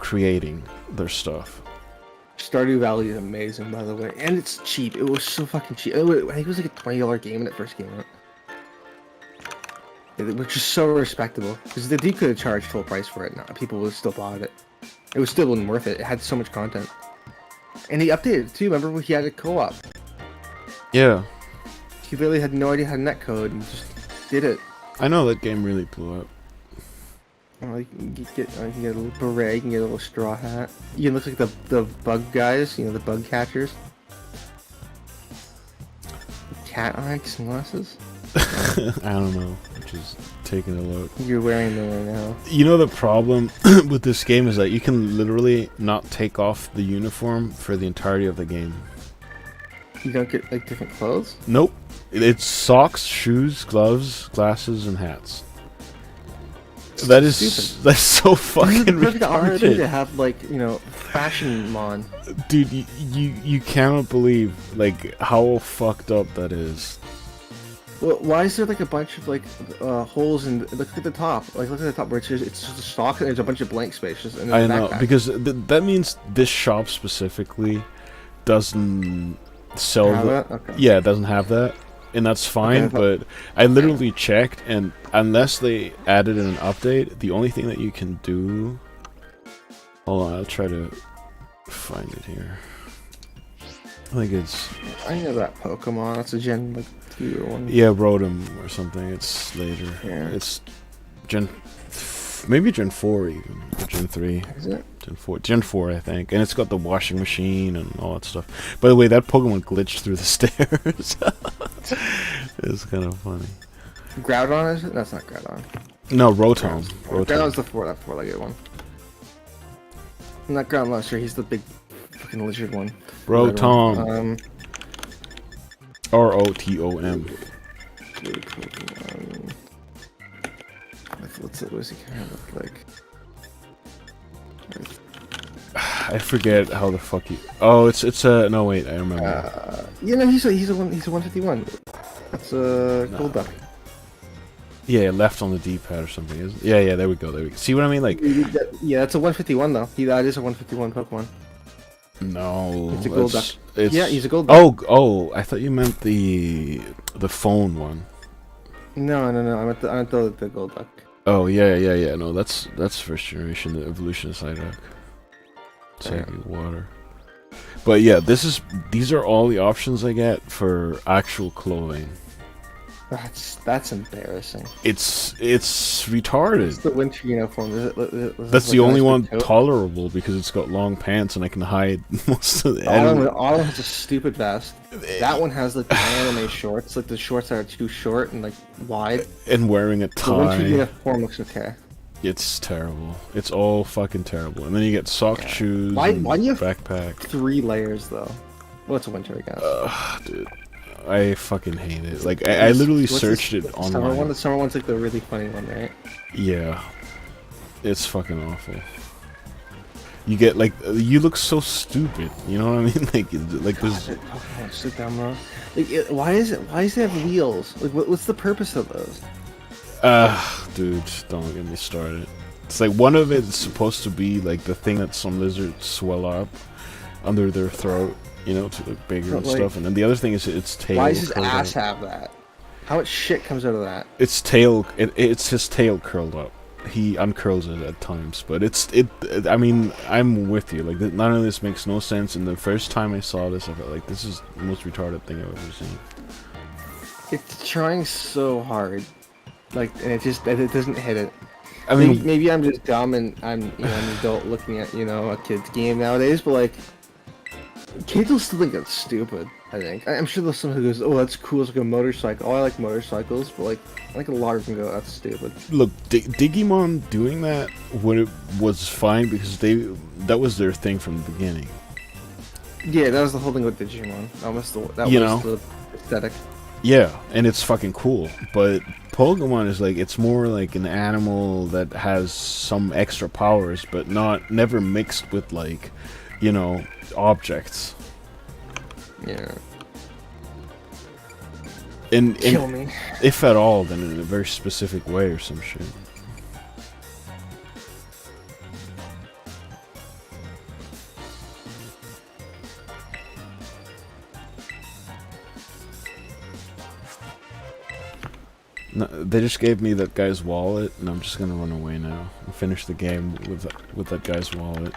creating their stuff. Stardew Valley is amazing, by the way, and it's cheap. It was so fucking cheap. I think it was like a $20 game when it first came out, which is so respectable. Because the dude could have charged full price for it, and people would have still bought it. It was still wasn't worth it. It had so much content, and he updated it too. Remember when he had a co-op? Yeah. He literally had no idea how to netcode and just did it. I know that game really blew up. Oh, you can get a little beret, you can get a little straw hat. You can look like the bug guys, the bug catchers. Cat eye sunglasses. I don't know. Just taking a look. You're wearing them right now. You know the problem with this game is that you can literally not take off the uniform for the entirety of the game. You don't get like different clothes? Nope. It's socks, shoes, gloves, glasses, and hats. That is stupid. That's so fucking retarded to retarded. have like fashion mon. Dude, you cannot believe like how fucked up that is. Well, why is there like a bunch of like holes in? Look at the top. Like look at the top where it's just a sock and there's a bunch of blank spaces. And I know because that means this shop specifically doesn't sell that? Okay. Yeah, it doesn't have that, and that's fine. Okay, but I literally checked, and unless they added in an update, the only thing that you can do. Hold on, I'll try to find it here. I think it's. I know that Pokemon. It's a Gen like 2 one. Yeah, Rotom or something. It's later. Yeah. It's maybe Gen 4 even, or Gen 3. Is it? Gen 4, I think. And it's got the washing machine and all that stuff. By the way, that Pokemon glitched through the stairs. It's kind of funny. Groudon is it? That's not Groudon. No, Rotom. Groudon's that four-legged one. Not Ground Monster, he's the big fucking lizard one. Rotom. R-O-T-O-M. What does he kind of look like? I forget how the fuck he. Oh, it's a. No, wait, I remember. He's a 151. That's a gold duck. Yeah, left on the D-pad or something. Isn't it? Yeah, there we go. See what I mean? Like. Yeah, that's a 151 though. That is a 151 Pokemon. No. It's a gold duck. It's... Yeah, he's a gold duck. Oh! I thought you meant the phone one. No. I meant the gold duck. Oh yeah. No, that's first generation, the evolution of Psyduck. Taking water. But yeah, these are all the options I get for actual clothing. That's embarrassing. It's retarded. It's the winter uniform. That's the only one tolerable because it's got long pants and I can hide most of the. Autumn has a stupid vest. That one has like the anime shorts, like the shorts that are too short and like wide. And wearing a tie. The winter uniform looks okay. It's terrible. It's all fucking terrible. And then you get sock shoes. Why do you have backpack? 3 layers though? Well, it's a winter, I guess. Dude. I fucking hate it. Like, I literally searched it online. The summer one's like the really funny one, right? Yeah. It's fucking awful. You get, like, you look so stupid. You know what I mean? Like this. Oh, sit down, bro. Like, why does it have wheels? Like, what's the purpose of those? Dude, don't get me started. It's like one of it is supposed to be like the thing that some lizards swell up under their throat. To look bigger and stuff, and then the other thing is its tail. Why does his ass have that? How much shit comes out of that? Its tail, it's his tail curled up. He uncurls it at times, but I mean, I'm with you. Like, none of this makes no sense. And the first time I saw this, I felt like this is the most retarded thing I've ever seen. It's trying so hard, like, and it doesn't hit it. I mean, maybe I'm just dumb and I'm an adult looking at a kid's game nowadays, but like. Kids will still think that's stupid. I think. I'm sure there's someone who goes, "Oh, that's cool. It's like a motorcycle. Oh, I like motorcycles." But like, I think a lot of them go, "That's stupid." Look, Digimon doing that was fine because that was their thing from the beginning. Yeah, that was the whole thing with Digimon. That You was know? the aesthetic. Yeah, and it's fucking cool. But Pokemon is like it's more like an animal that has some extra powers, but never mixed with like, objects. Yeah. And Kill me. if at all, then in a very specific way or some shit. No, they just gave me that guy's wallet, and I'm just gonna run away now and finish the game with that guy's wallet.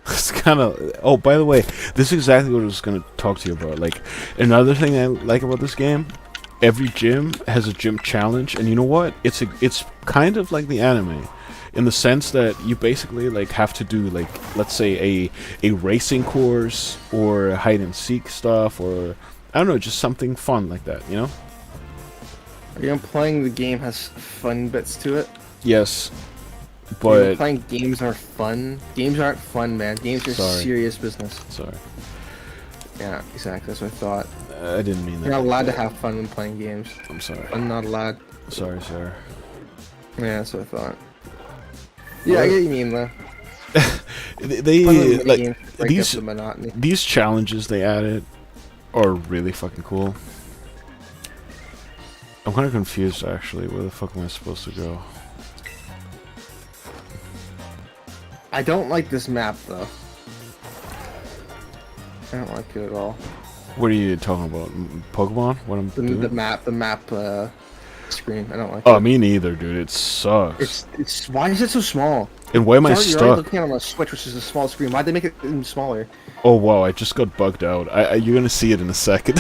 It's kind of. Oh, by the way, this is exactly what I was gonna talk to you about. Like, another thing I like about this game, every gym has a gym challenge, and you know what? It's kind of like the anime, in the sense that you basically like have to do like, let's say a racing course or hide and seek stuff, or I don't know, just something fun like that. You know? Are you implying the game has fun bits to it? Yes, Are you but implying games are fun? Games aren't fun, man. Games are Sorry. serious business. sorry, Yeah, exactly. That's what I thought. I didn't mean that. You're not allowed to have fun when playing games. I'm sorry. I'm not allowed. Sorry, sir. Yeah, that's what I thought. Yeah, I get what you mean, though. They Fun little like minigames to break up these the monotony. these challenges they added are really fucking cool. I'm kind of confused actually. Where the fuck am I supposed to go? I don't like this map, though. I don't like it at all. What are you talking about? Pokemon? What I'm doing? The map screen. I don't like Oh, it. me neither, dude. It sucks. It's why is it so small? And why am I You're already stuck? looking at it on a Switch, which is a small screen. Why'd they make it even smaller? Oh wow, I just got bugged out. You're gonna see it in a second.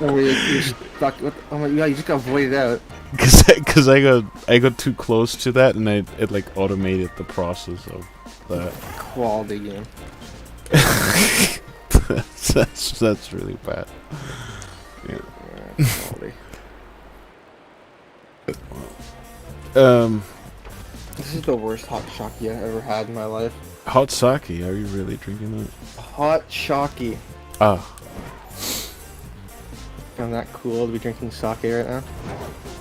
Oh, you're stuck. Oh my god, you just got voided out. Cause I got too close to that, and it like automated the process of that. Quality game. that's really bad. Yeah. Yeah, quality. This is the worst hot shocky I've ever had in my life. Hot sake. Are you really drinking that? Hot shocky. Ah. I'm that cool to be drinking sake right now.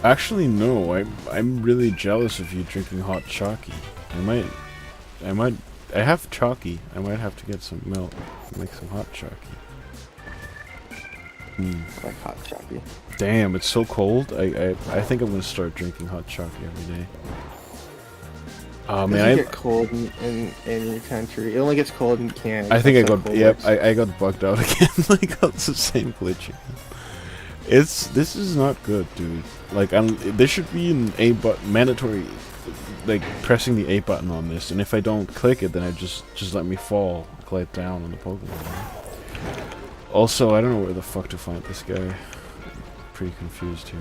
Actually, no. I'm really jealous of you drinking hot chalky. I have chalky. I might have to get some milk and make some hot chalky. I like hot shocky. Damn, it's so cold. I think I'm gonna start drinking hot chalky every day. Oh It man, doesn't get cold in your country. It only gets cold in Canada. I think I That's how got cold yep. works. I got bugged out again. Like it's the same glitch again. This is not good, dude. Like there should be an A button mandatory, like pressing the A button on this, and if I don't click it, then it just let me fall, glide down on the Pokemon. Also, I don't know where the fuck to find this guy. I'm pretty confused here.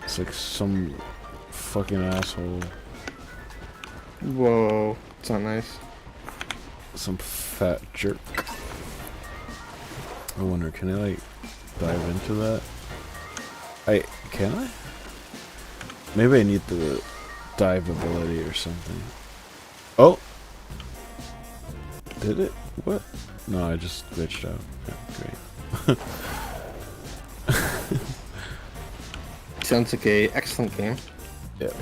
It's like some fucking asshole. Whoa, it's not nice. Some fat jerk. I wonder, can I like dive into that? Can I? Maybe I need the dive ability or something. Oh! Did it? What? No, I just glitched out. Yeah, great. Sounds like a excellent game. Yeah.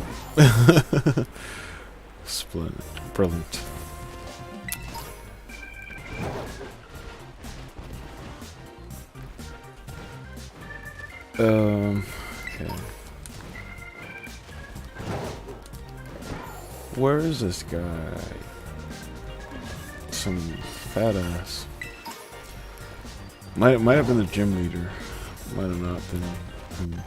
Splendid. Brilliant. Okay. Where is this guy? Some fat ass. Might have been the gym leader. Might have not been him.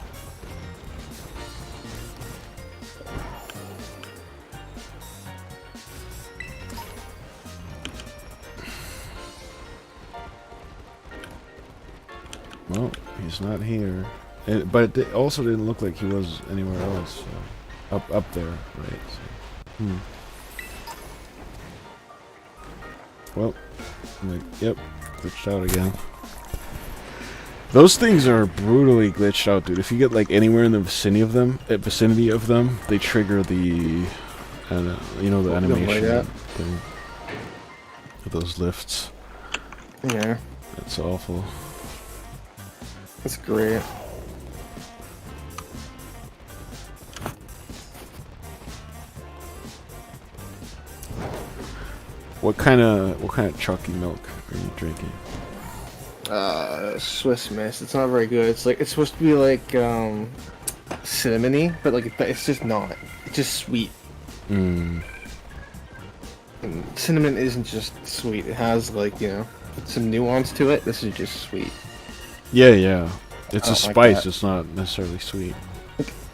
Well, he's not here. But it also didn't look like he was anywhere else. So. Up there, right? So. Well, I'm like, yep, glitched out again. Those things are brutally glitched out, dude. If you get like anywhere in the vicinity of them, they trigger the, you know, the animation thing. Those lifts. Yeah. That's awful. That's great. What kind of chalky milk are you drinking? Swiss Miss. It's not very good. It's supposed to be like cinnamony, but like it's just not. It's just sweet. Mm. And cinnamon isn't just sweet. It has like, you know, some nuance to it. This is just sweet. Yeah. It's a spice. Like it's not necessarily sweet.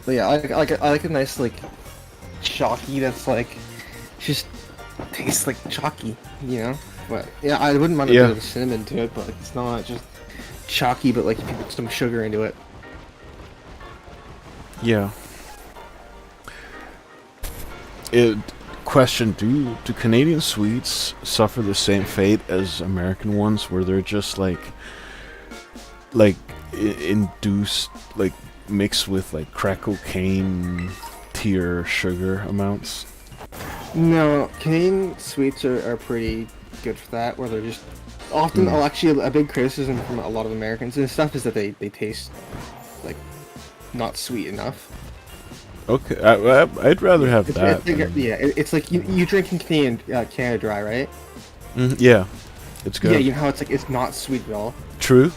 But yeah, I like a nice like chalky that's like just tastes like chalky, you know. But yeah, I wouldn't mind a bit of cinnamon to it, but it's not just chalky. But like if you put some sugar into it. Yeah. Question: Do Canadian sweets suffer the same fate as American ones, where they're just like induced, like mixed with like crack cocaine tier sugar amounts? No, Canadian sweets are pretty good for that, where they're just often, actually a big criticism from a lot of Americans and stuff is that they taste like not sweet enough. Okay, I'd rather have that. It's like you drinking Canadian Canada Dry, right? Yeah, it's good. Yeah, you know how it's like it's not sweet at all. True.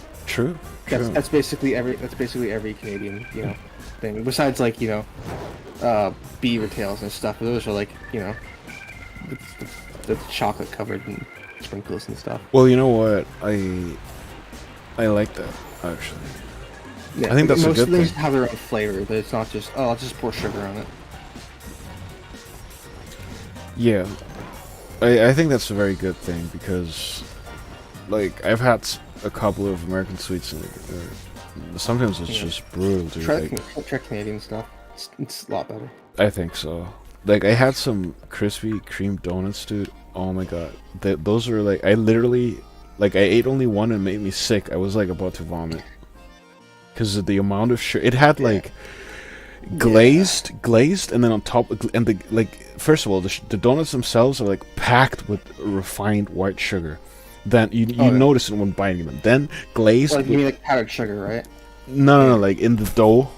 That's basically every Canadian, you know, thing. Besides like, you know, beaver tails and stuff. Those are like, you know, the chocolate covered in sprinkles and stuff. Well, you know what? I like that actually. Yeah, I think that's a most good things thing. have their own flavor, but it's not just I'll just pour sugar on it. Yeah, I think that's a very good thing because, like, I've had a couple of American sweets and sometimes it's just brutal, dude. Try Canadian stuff. It's a lot better. I think so. Like, I had some Krispy Kreme donuts, dude. Oh my god, those are like, I literally, like, I ate only one and it made me sick. I was like about to vomit because of the amount of sugar it had. Like glazed, and then on top, and the like. First of all, the donuts themselves are like packed with refined white sugar. Then you notice it when biting them. Then glazed. Like you mean like powdered sugar, right? No, like in the dough,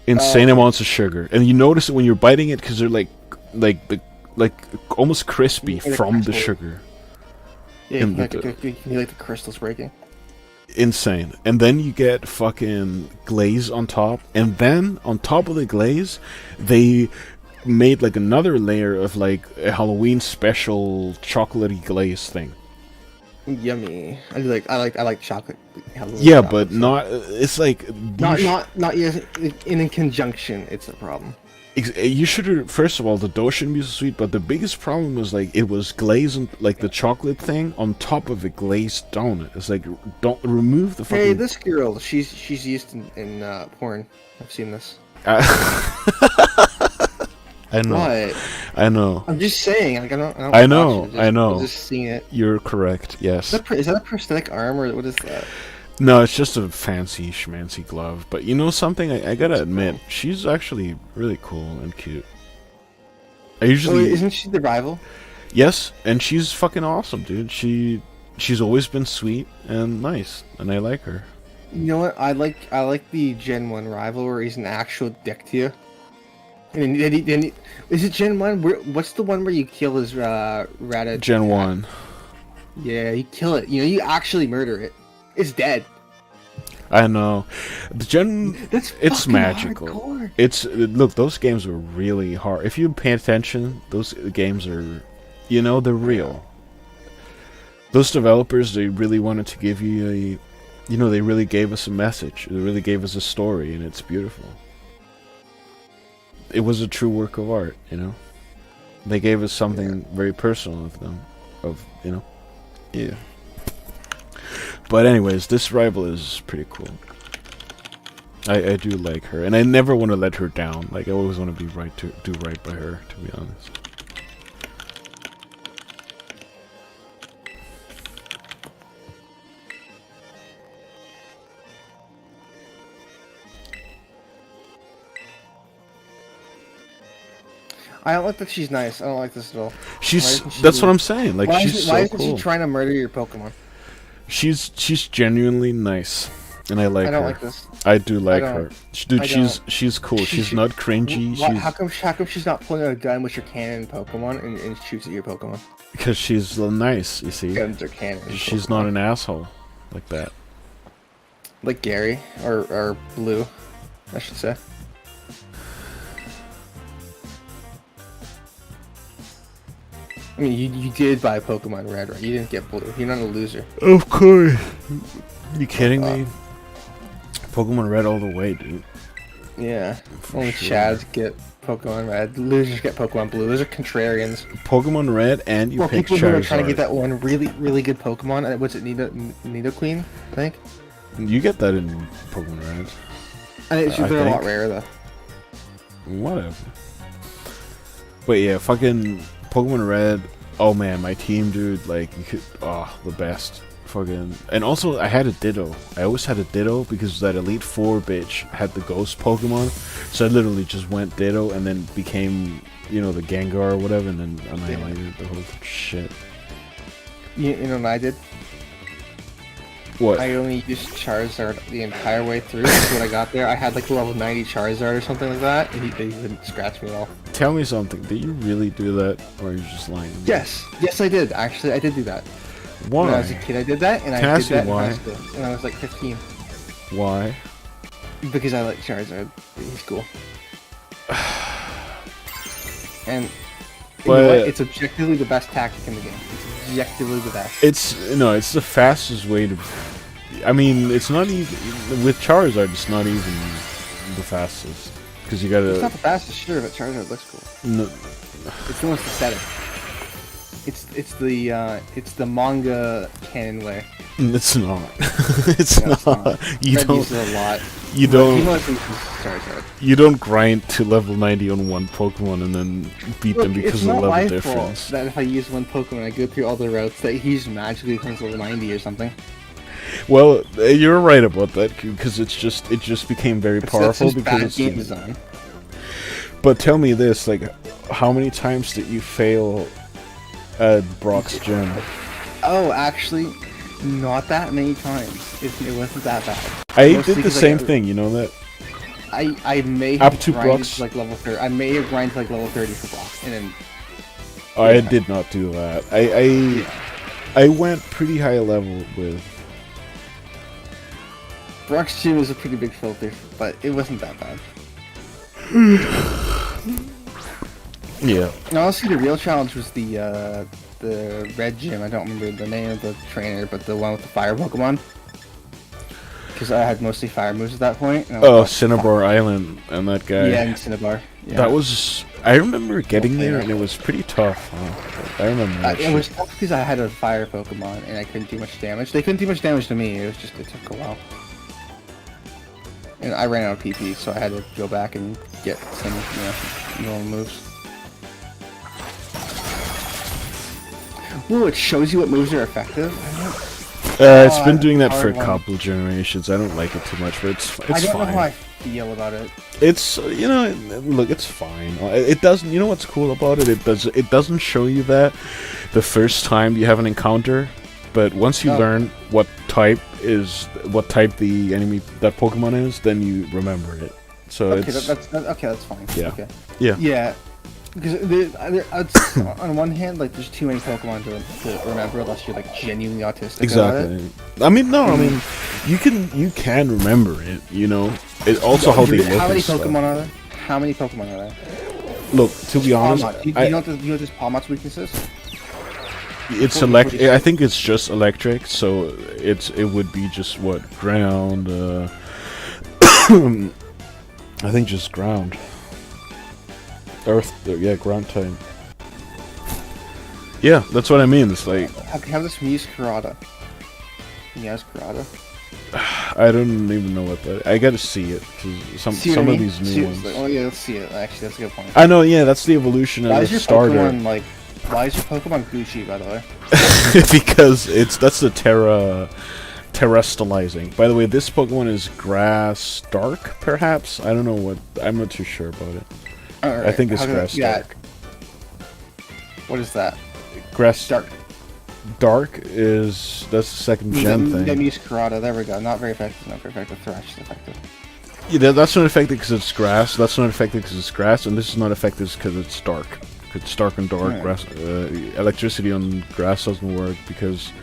insane amounts of sugar, and you notice it when you're biting it because they're like almost crispy from the sugar. Yeah, you like the crystals breaking. Insane. And then you get fucking glaze on top, and then on top of the glaze, they made like another layer of like a Halloween special chocolatey glaze thing. Yummy. I like chocolate. Halloween Yeah, chocolate, but so. not. It's like not in conjunction. It's a problem. You should, first of all, the dough shouldn't be so sweet, but the biggest problem was like it was glazed, like the chocolate thing on top of a glazed donut. It's like, don't remove the fucking. Hey, this girl, she's used in porn. I've seen this. I know. What? I know. I'm just saying. Like, I know. I'm just seeing it. You're correct. Yes. Is that a prosthetic arm or what is that? No, it's just a fancy schmancy glove. But you know something? I gotta admit, she's actually really cool and cute. Isn't she the rival? Yes, and she's fucking awesome, dude. She's always been sweet and nice, and I like her. You know what? I like the Gen 1 rival where he's an actual dick to you. And then is it Gen 1? What's the one where you kill his rat? Gen 1. Yeah, you kill it. You know, you actually murder it. It's dead. I know. It's magical. Hardcore. Look, those games were really hard. If you pay attention, those games are, they're real. Those developers, they really wanted to give you they really gave us a message. They really gave us a story, and it's beautiful. It was a true work of art, They gave us something very personal of them, Yeah. But anyways, this rival is pretty cool. I do like her, and I never want to let her down. Like I always want to be right to do right by her. To be honest. I don't like that she's nice. I don't like this at all. She's that's what I'm saying. Like why she's is, so why isn't cool. she trying to murder your Pokemon? She's genuinely nice, and I like I don't her. like this. I do like her. Dude, I she's cool. She's not cringy. How come she's not pulling out a gun with your cannon Pokemon and shoots at your Pokemon? Because she's nice. You see, Guns are cannons. she's not an asshole like that. Like Gary or Blue, I should say. I mean, you did buy Pokemon Red, right? You didn't get Blue. You're not a loser. Of course. You kidding me? Pokemon Red all the way, dude. Yeah. For Only sure. Chads get Pokemon Red. Losers get Pokemon Blue. Those are contrarians. Pokemon Red, and you pick people who are trying to Charizard. get that one really good Pokemon. What's it? Nidoqueen, I think. You get that in Pokemon Red. And they're a lot think. rarer though. Whatever. Wait, yeah, fucking Pokemon Red. Oh man, my team, dude. Like, you could. Oh, the best. Fucking. And also, I had a Ditto. I always had a Ditto because that Elite Four bitch had the Ghost Pokemon. So I literally just went Ditto and then became, you know, the Gengar or whatever, and then annihilated the whole shit. You know what I did? What? I only used Charizard the entire way through. So when I got there, I had like level 90 Charizard or something like that, and they didn't scratch me at all. Tell me something. Did you really do that, or are you just lying to me? Yes, I did. Actually, I did do that. Why? When I was a kid, I did that, and Can I I ask did you that in why? high school, and I was like 15. Why? Because I like Charizard. He's cool. And you know what? It's objectively the best tactic in the game. It's objectively the best. It's the fastest way to. I mean, it's not even with Charizard. It's not even the fastest because you gotta. It's not the fastest, sure, but Charizard looks cool. No, It's the most aesthetic. It's the manga canon way. it's not. It's No, it's not. not. You Red don't. uses it a lot. You He don't. mostly uses Charizard. You don't grind to level 90 on one Pokemon and then beat them Look, because it's of the not level my difference. fault that if I use one Pokemon, I go through all the routes that he just magically becomes level 90 or something. Well, you're right about that because it just became very powerful That's just because bad it's game design. But tell me this, like, how many times did you fail at Brock's gym? Oh, actually, not that many times. It wasn't that bad. I Mostly did the 'cause, same like, thing, you know that? I may Up have to grinded Brock's- to like level 30. I may have grinded to like level 30 for Brock, and then I Yeah. did not do that. I went pretty high level with. Brock's gym is a pretty big filter, but it wasn't that bad. Yeah. And honestly, the real challenge was the red gym. I don't remember the name of the trainer, but the one with the fire Pokemon. Because I had mostly fire moves at that point. And I was Oh, like, Cinnabar Island and that guy. yeah, and Cinnabar. Yeah. That was. I remember getting Okay. there and it was pretty tough. Huh? I remember that It shit. was tough because I had a fire Pokemon and I couldn't do much damage. They couldn't do much damage to me. It took a while. And I ran out of PP, so I had to go back and get some, normal moves. Ooh, it shows you what moves are effective. It's been doing that for a hard one. couple generations. I don't like it too much, but it's I don't fine. know how I feel about it. It's look, it's fine. It doesn't. You know what's cool about it? It doesn't show you that the first time you have an encounter, but once you Oh. learn what type the enemy that Pokemon is, then you remember it. So Okay, it's that's fine. Yeah. Okay. yeah. Yeah. Because on one hand, like, there's too many Pokemon to remember unless you're like genuinely autistic about it. Exactly. I mean, no. I mean, you can remember it. You know. It also how they look. How many and stuff. Pokemon are there? How many Pokemon are there? Look, to be honest, Palmot. Do you know what this Palmot's weakness is? it's What- electric. what do you I think it's just electric, so it would be just what ground. I think just ground. Earth, yeah, ground type. Yeah, that's what I mean. It's like Have this Muse Karada. Yes, Karada. I don't even know what that. I gotta see it because See what some I of mean? these See, new ones. oh yeah, let's see it. Actually, that's a good point. I know, yeah, that's the evolution of Why the is your starter. Pokemon like? Why is your Pokemon Gucci, by the way? Because that's the terrestrializing. By the way, this Pokemon is Grass Dark, perhaps. I don't know what. I'm not too sure about it. Right. I think it's Grass Dark. What is that? Grass Dark. Dark is that's the second gen thing. Demus Karada. There we go. Not very effective. Not very effective. Thrash is effective. Yeah, that's not effective because it's grass. That's not effective because it's grass, and this is not effective because it's dark. It's dark and dark. Yeah. Grass, electricity on grass doesn't work because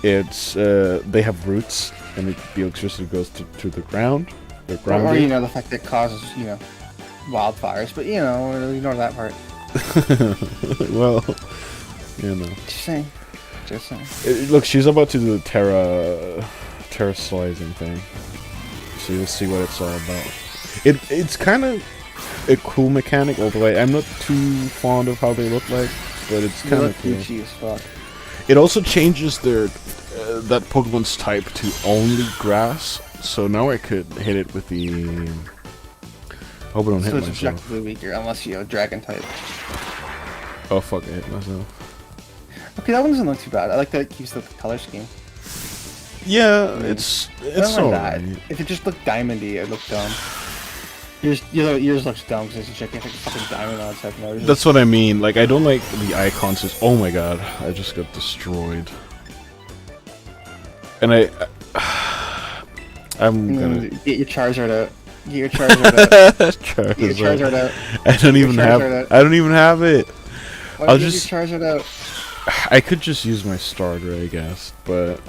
it's they have roots, and the electricity goes to the ground. The ground. Or the fact that it causes wildfires, but we'll ignore that part. Well, Just saying. Look, she's about to do the terrestrializing thing. So you'll see what it's all about. It's kind of a cool mechanic, although I'm not too fond of how they look like, but it's kind of cool. As fuck. It also changes their that Pokemon's type to only grass, so now I could hit it with the. Hope I don't hit So it's myself. objectively weaker unless you have Dragon type. Oh fuck! I hit myself. Okay, that one doesn't look too bad. I like that it keeps the color scheme. Yeah, it's alright. If it just looked diamondy, it looked dumb. Yours looks dumb because it's a gigantic fucking diamond on its head. That's what I mean. Like, I don't like the icons. Oh my god, I just got destroyed. And I'm gonna get your Charizard out. Get your Charizard out. Charizard. Get your Charizard out. I don't even have it. I'll just your Charizard out. I could just use my starter, I guess, but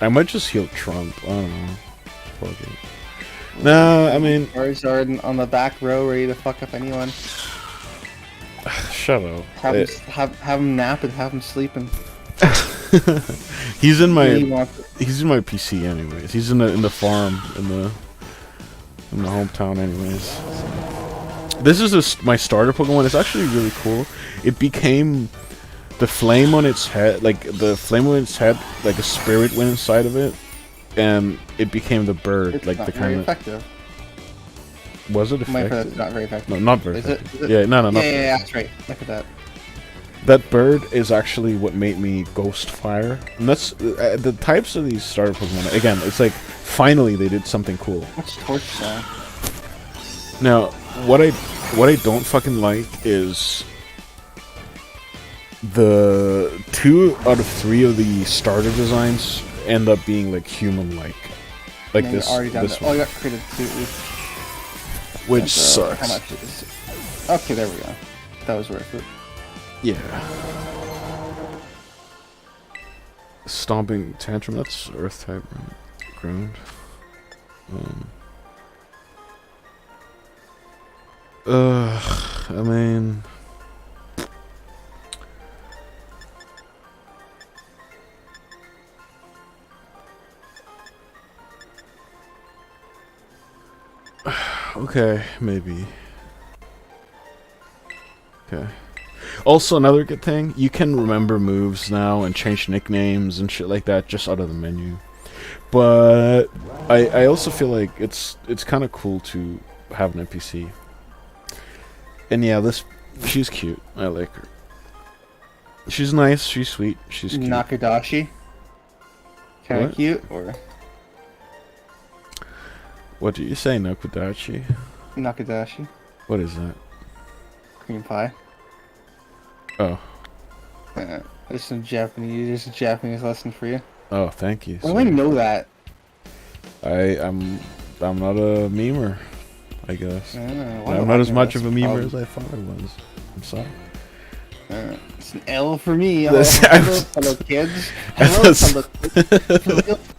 I might just heal Trump. I don't know. Fuck it. No, I mean... Charizard on the back row ready to fuck up anyone. Shut up. Have him nap and have him sleeping. He's in my PC anyways. He's in the farm in the hometown anyways. This is my starter Pokemon. It's actually really cool. It became the flame on its head, like a spirit went inside of it, and it became the bird, it's like not the very kind of. effective. Was it effective? It's not very effective. No, not very effective. Yeah, no, not. Yeah, that's right. Look at that. That bird is actually what made me Ghost Fire, and that's the types of these starter Pokemon. Again, it's like finally they did something cool. What's Torch sound? Now, what I don't fucking like is the 2 out of 3 of the starter designs end up being like human-like, like this one, Oh, you got created too. which sucks. How much is it? Okay, there we go. That was worth it. Yeah. Stomping Tantrum, that's Earth type, right? Ground. I mean... Okay, maybe. Okay. Also, another good thing, you can remember moves now and change nicknames and shit like that just out of the menu. But I also feel like it's kind of cool to have an NPC. And yeah, she's cute. I like her. She's nice. She's sweet. She's cute. Nakadashi. Kind of cute, or what did you say, Nakadashi? Nakadashi. What is that? Cream pie. Oh. There's a Japanese lesson for you. Oh, thank you. I only know that. I'm not a memer, I guess. I'm not as much of a memer as I thought I was. I'm sorry. It's an L for me. Hello, kids. Hello,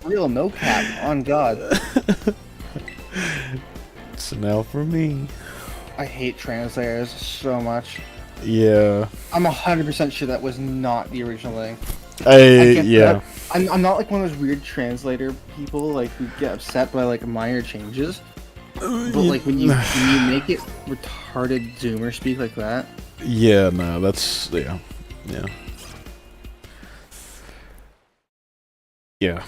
real no cap. On God. It's an L for me. I hate translators so much. Yeah. I'm 100% sure that was not the original thing. Yeah. I'm not like one of those weird translator people like who get upset by like minor changes. But like when you make it retarded Zoomer speak like that. Yeah, no, that's yeah. Yeah,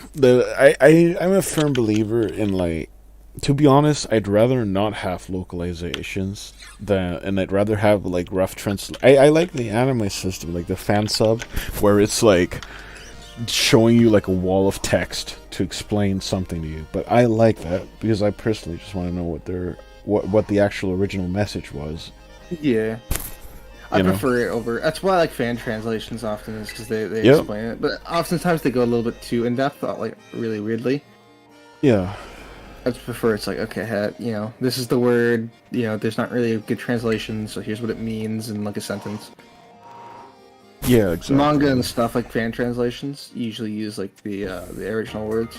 I'm a firm believer in like. To be honest, I'd rather not have localizations and I'd rather have like rough translation. I like the anime system, like the fan sub, where it's like showing you like a wall of text to explain something to you. But I like that because I personally just want to know what the actual original message was. Yeah. I You know? prefer it over. That's why I like fan translations often, is because they Yep. explain it. But oftentimes they go a little bit too in depth, like really weirdly. Yeah. I just prefer it's like, okay, this is the word. There's not really a good translation, so here's what it means in like a sentence. Yeah. Exactly. Manga and stuff like fan translations usually use like the original words.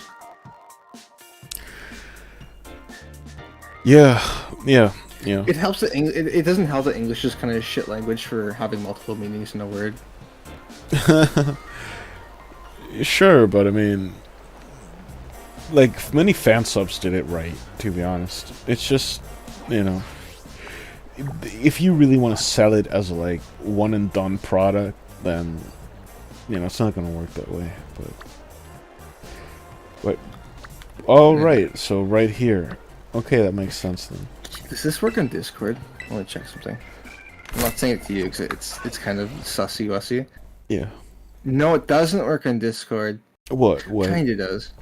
Yeah. Yeah. Yeah. It helps that it doesn't help that English is kind of shit language for having multiple meanings in a word. Sure, but I mean, like many fan subs did it right. To be honest, it's just if you really want to sell it as a like one and done product, then it's not gonna work that way. But all right, so right here, okay, that makes sense then. Does this work on Discord? I want to check something. I'm not saying it to you because it's kind of sussy-wussy. Yeah. No, it doesn't work on Discord. What? Kinda does.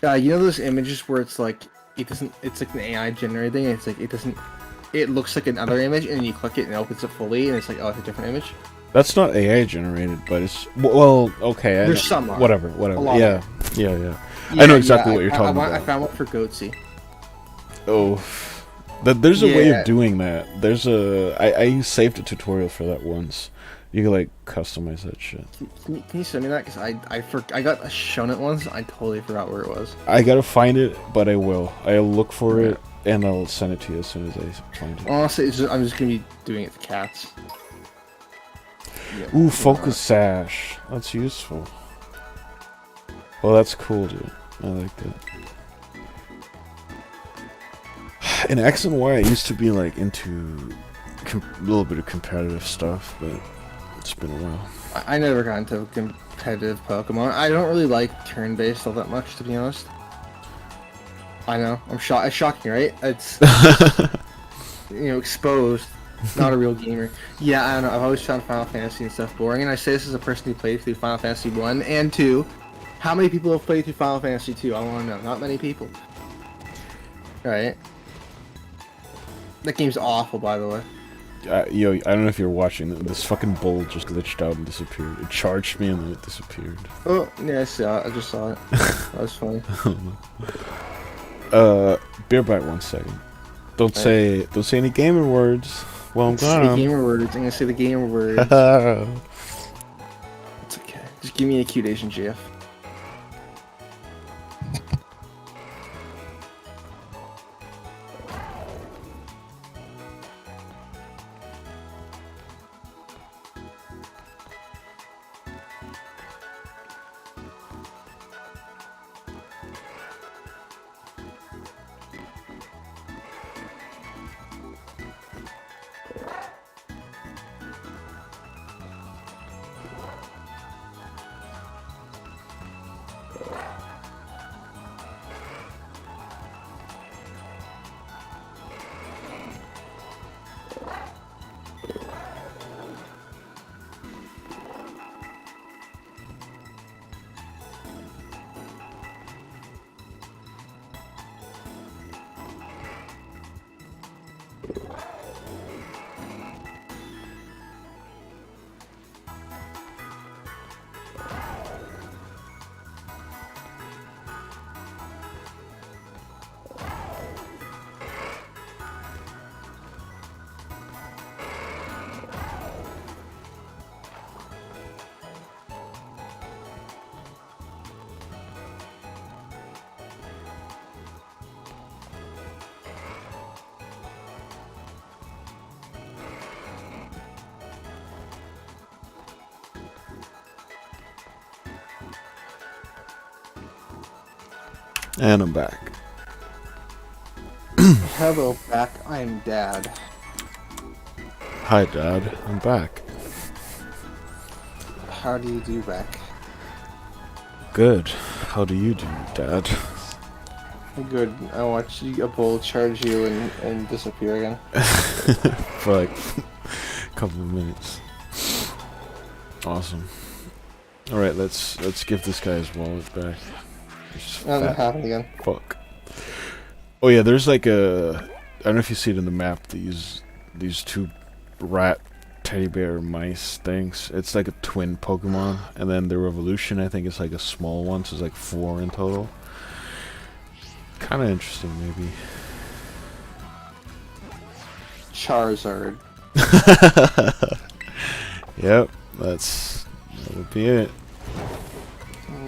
You know those images where it's like it doesn't. It's like an AI generated thing. And it's like it doesn't. It looks like another image, and then you click it and it opens it fully, and it's like, oh, it's a different image. That's not AI generated, but it's well, okay. There's some. Whatever. Yeah. Yeah. I know exactly what you're talking about. I found one for Goatsy. Oh, there's a way of doing that. I saved a tutorial for that once. You can like customize that shit. Can you send me that? Because I got shown it once. I totally forgot where it was. I gotta find it, but I will. I'll look for it and I'll send it to you as soon as I find it. Honestly, I'm just gonna be doing it to cats. Ooh, focus sash. That's useful. Well, that's cool, dude. I like that. In X and Y, I used to be like into a little bit of competitive stuff, but it's been a while. I never got into competitive Pokemon. I don't really like turn-based all that much, to be honest. I know. It's shocking, right? It's exposed. Not a real gamer. Yeah, I don't know. I've always found Final Fantasy and stuff boring, and I say this as a person who played through Final Fantasy 1 and 2. How many people have played through Final Fantasy 2? I want to know. Not many people. Right? That game's awful, by the way. Yo, I don't know if you're watching. This fucking bull just glitched out and disappeared. It charged me and then it disappeared. Oh, yeah, I saw it. I just saw it. That was funny. Bear bite 1 second. Don't say any gamer words. Well, I'm gonna say gamer words. I'm gonna say the gamer words. It's okay. Just give me a cute Asian GF. And I'm back. Hello, back. I'm Dad. Hi, Dad. I'm back. How do you do, back? Good. How do you do, Dad? Good. I watch a bull charge you and disappear again. For like a couple of minutes. Awesome. All right, let's give this guy his wallet back. Nothing happened again. Fuck. Oh yeah, there's like a. I don't know if you see it in the map. These two rat teddy bear mice things. It's like a twin Pokemon, and then the revolution I think is like a small one, so it's like 4 in total. Kind of interesting, maybe. Charizard. Yep, that would be it.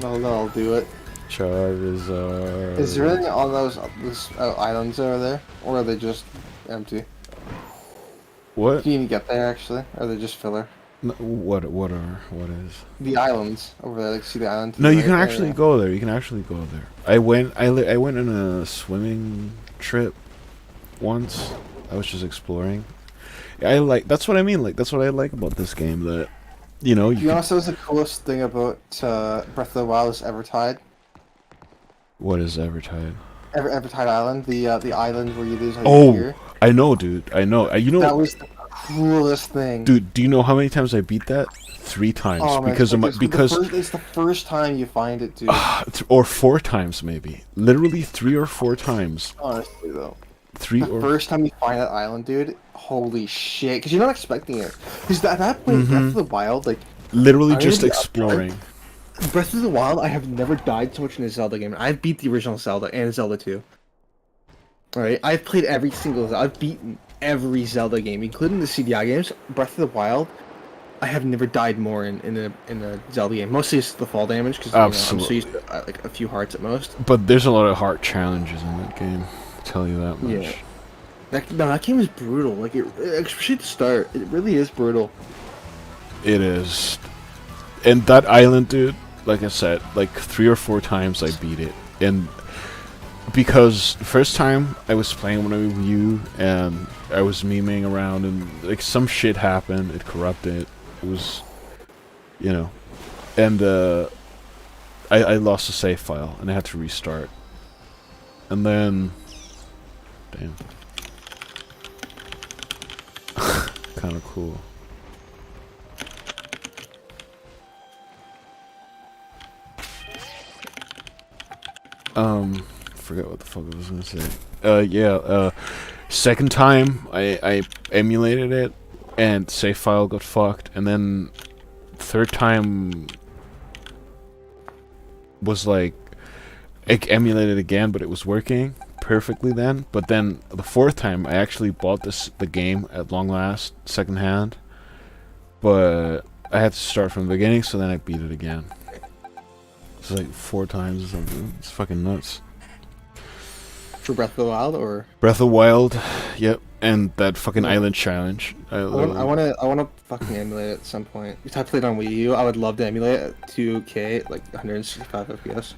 No, that'll do it. Charizard. Is there anything on those islands over there, or are they just empty? What? Can you even get there actually? Or are they just filler? What is? The islands over there, like see the island. No, you can actually go there. You can actually go there. I went on a swimming trip once. I was just exploring. That's what I mean. Like that's what I like about this game. That you know. You honestly, was the coolest thing about Breath of the Wild is Evertide. What is Evertide? Evertide Island, the island where you lose all Oh, your gear. I know, dude. I know. You know. That was the coolest thing. Dude, do you know how many times I beat that? 3 times. Oh, man, because it's the first time you find it, dude. Or 4 times maybe. Literally 3 or 4 times. Honestly, though. The first time you find that island, dude, holy shit. Because you're not expecting it. Because at that point, Breath of the Wild, like... Literally just exploring. Breath of the Wild, I have never died so much in a Zelda game. I've beat the original Zelda and Zelda 2. Alright, I've played every single... I've beaten every Zelda game, including the CDI games. Breath of the Wild, I have never died more in a Zelda game. Mostly it's the fall damage, because I'm so used to like a few hearts at most. But there's a lot of heart challenges in that game. I'll tell you that much. Yeah. That game is brutal. Like, especially at the start, it really is brutal. It is. And that island, dude, like I said, like 3 or 4 times I beat it. And because the first time I was playing when I was you, and I was memeing around, and like some shit happened, it corrupted. It was, you know, and I lost a save file, and I had to restart. And then, damn. Kind of cool. Forget what the fuck I was gonna say. Second time I emulated it, and save file got fucked, and then third time was like I emulated again, but it was working perfectly then. But then the fourth time I actually bought the game at long last secondhand, but I had to start from the beginning, so then I beat it again. It's like 4 times or something. It's fucking nuts. For Breath of the Wild, or Breath of the Wild, yep, and that fucking island challenge. I wanna fucking emulate it at some point. If I played on Wii U, I would love to emulate it at 2K, like 165 FPS.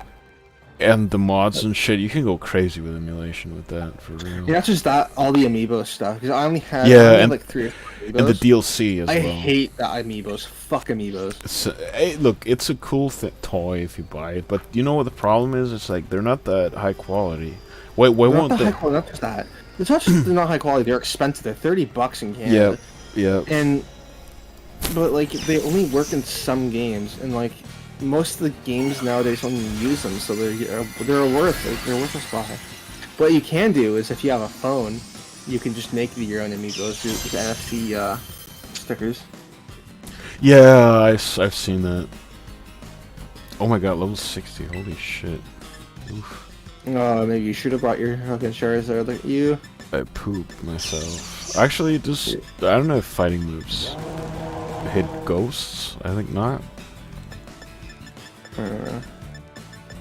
And the mods and shit, you can go crazy with emulation with that, for real. Yeah, not just that, all the amiibo stuff. Because I only have like 3 or 4 amiibos. And the DLC as well. I hate the amiibos. Fuck amiibos. Hey, look, it's a cool toy if you buy it, but you know what the problem is? It's like they're not that high quality. Why won't they? Not just that. It's not just they're not high quality. They're expensive. They're $30 in Canada. Yeah. But like they only work in some games, and like most of the games nowadays don't even use them, so they're worth a spot. What you can do is if you have a phone, you can just make your own amiibos with NFC stickers. Yeah, I've seen that. Oh my god, level 60. Holy shit. Oof. Maybe you should have brought your fucking Charizard like you. I pooped myself. Actually, just I don't know if fighting moves hit ghosts. I think not.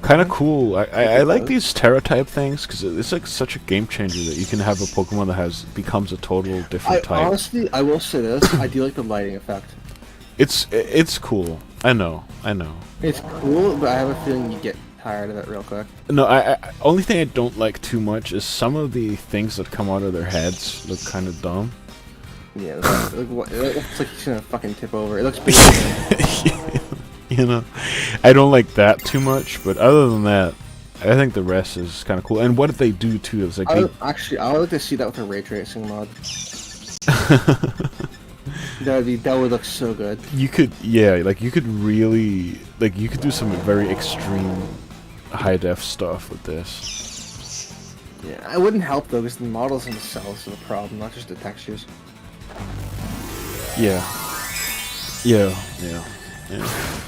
Kind of cool. I like these Terra type things because it's like such a game changer that you can have a Pokemon that becomes a total different type. Honestly, I will say this: I do like the lighting effect. It's cool. I know. It's cool, but I have a feeling you get tired of it real quick. No, I only thing I don't like too much is some of the things that come out of their heads look kind of dumb. Yeah, it looks like he's gonna fucking tip over. It looks big. You know, I don't like that too much, but other than that, I think the rest is kind of cool. And what did they do too? Is like Actually, I would like to see that with a ray tracing mod. That would look so good. you could, yeah, like you could really, like you could do some very extreme high def stuff with this. Yeah, it wouldn't help though, because the models themselves are the problem, not just the textures. Yeah. Yeah. Yeah. Yeah.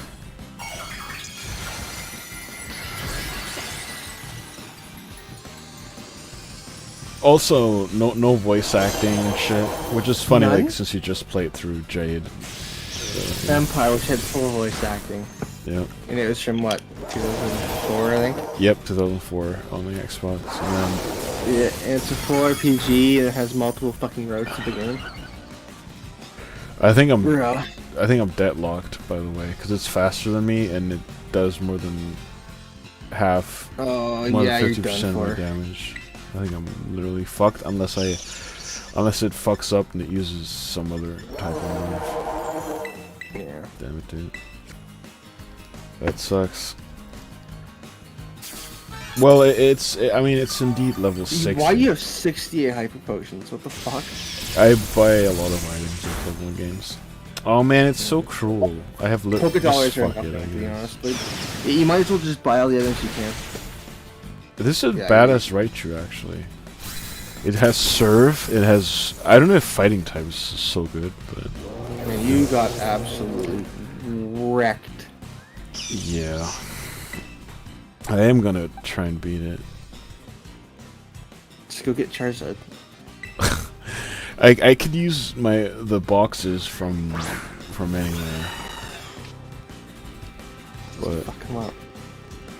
Also, no voice acting and shit, which is funny, None? like since you just played through Jade. So, Empire, which had full voice acting, yeah. and it was from what, 2004, I think. Yep, 2004 on the Xbox, and then Yeah, and it's a full RPG, and it has multiple fucking roads to the game. I think Bro. I'm deadlocked, by the way, because it's faster than me and it does more than half, Oh, more yeah, than you're 50% done of my for. damage. I think I'm literally fucked unless it fucks up and it uses some other type of move. Yeah. Damn it, dude. That sucks. Well, I mean, it's indeed level 6. Why do you have 68 hyper potions? What the fuck? I buy a lot of items in Pokemon games. Oh man, it's so cruel. I have Poké dollars are fuck it, I nothing, to be guess. honest. But you might as well just buy all the items you can. This is a Yeah, badass Raichu, actually. It has Serve, it has... I don't know if fighting type is so good, but... I mean, you got absolutely wrecked. Yeah. I am gonna try and beat it. Just go get Charizard. I could use the boxes from anywhere. But Fuck him up.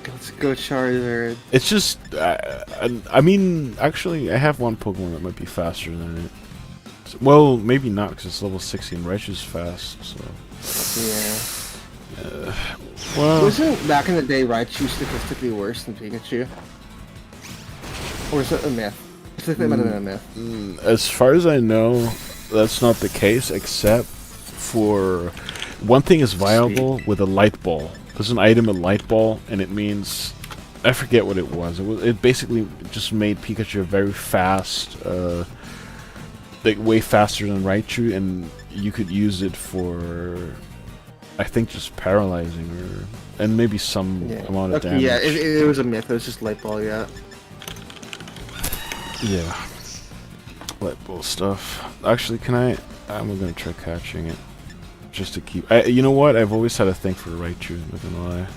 Let's go Charizard. it's just I mean, actually I have one Pokemon that might be faster than it. Well, maybe not because it's level 16. Raichu's fast, so Yeah. well, Wasn't back in the day Raichu statistically worse than Pikachu? Or is that a myth? I think that might have been a myth. as far as I know, that's not the case, except for one thing is viable with a light ball. There's an item, a light ball, and it means I forget what it was. It basically just made Pikachu very fast, like way faster than Raichu, and you could use it for, I think, just paralyzing and maybe some amount of damage. Yeah, it was a myth. It was just light ball. Yeah. Yeah. Light ball stuff. Actually, I'm gonna try catching it. Just to keep... you know what? I've always had a thing for Raichu, I'm not gonna lie.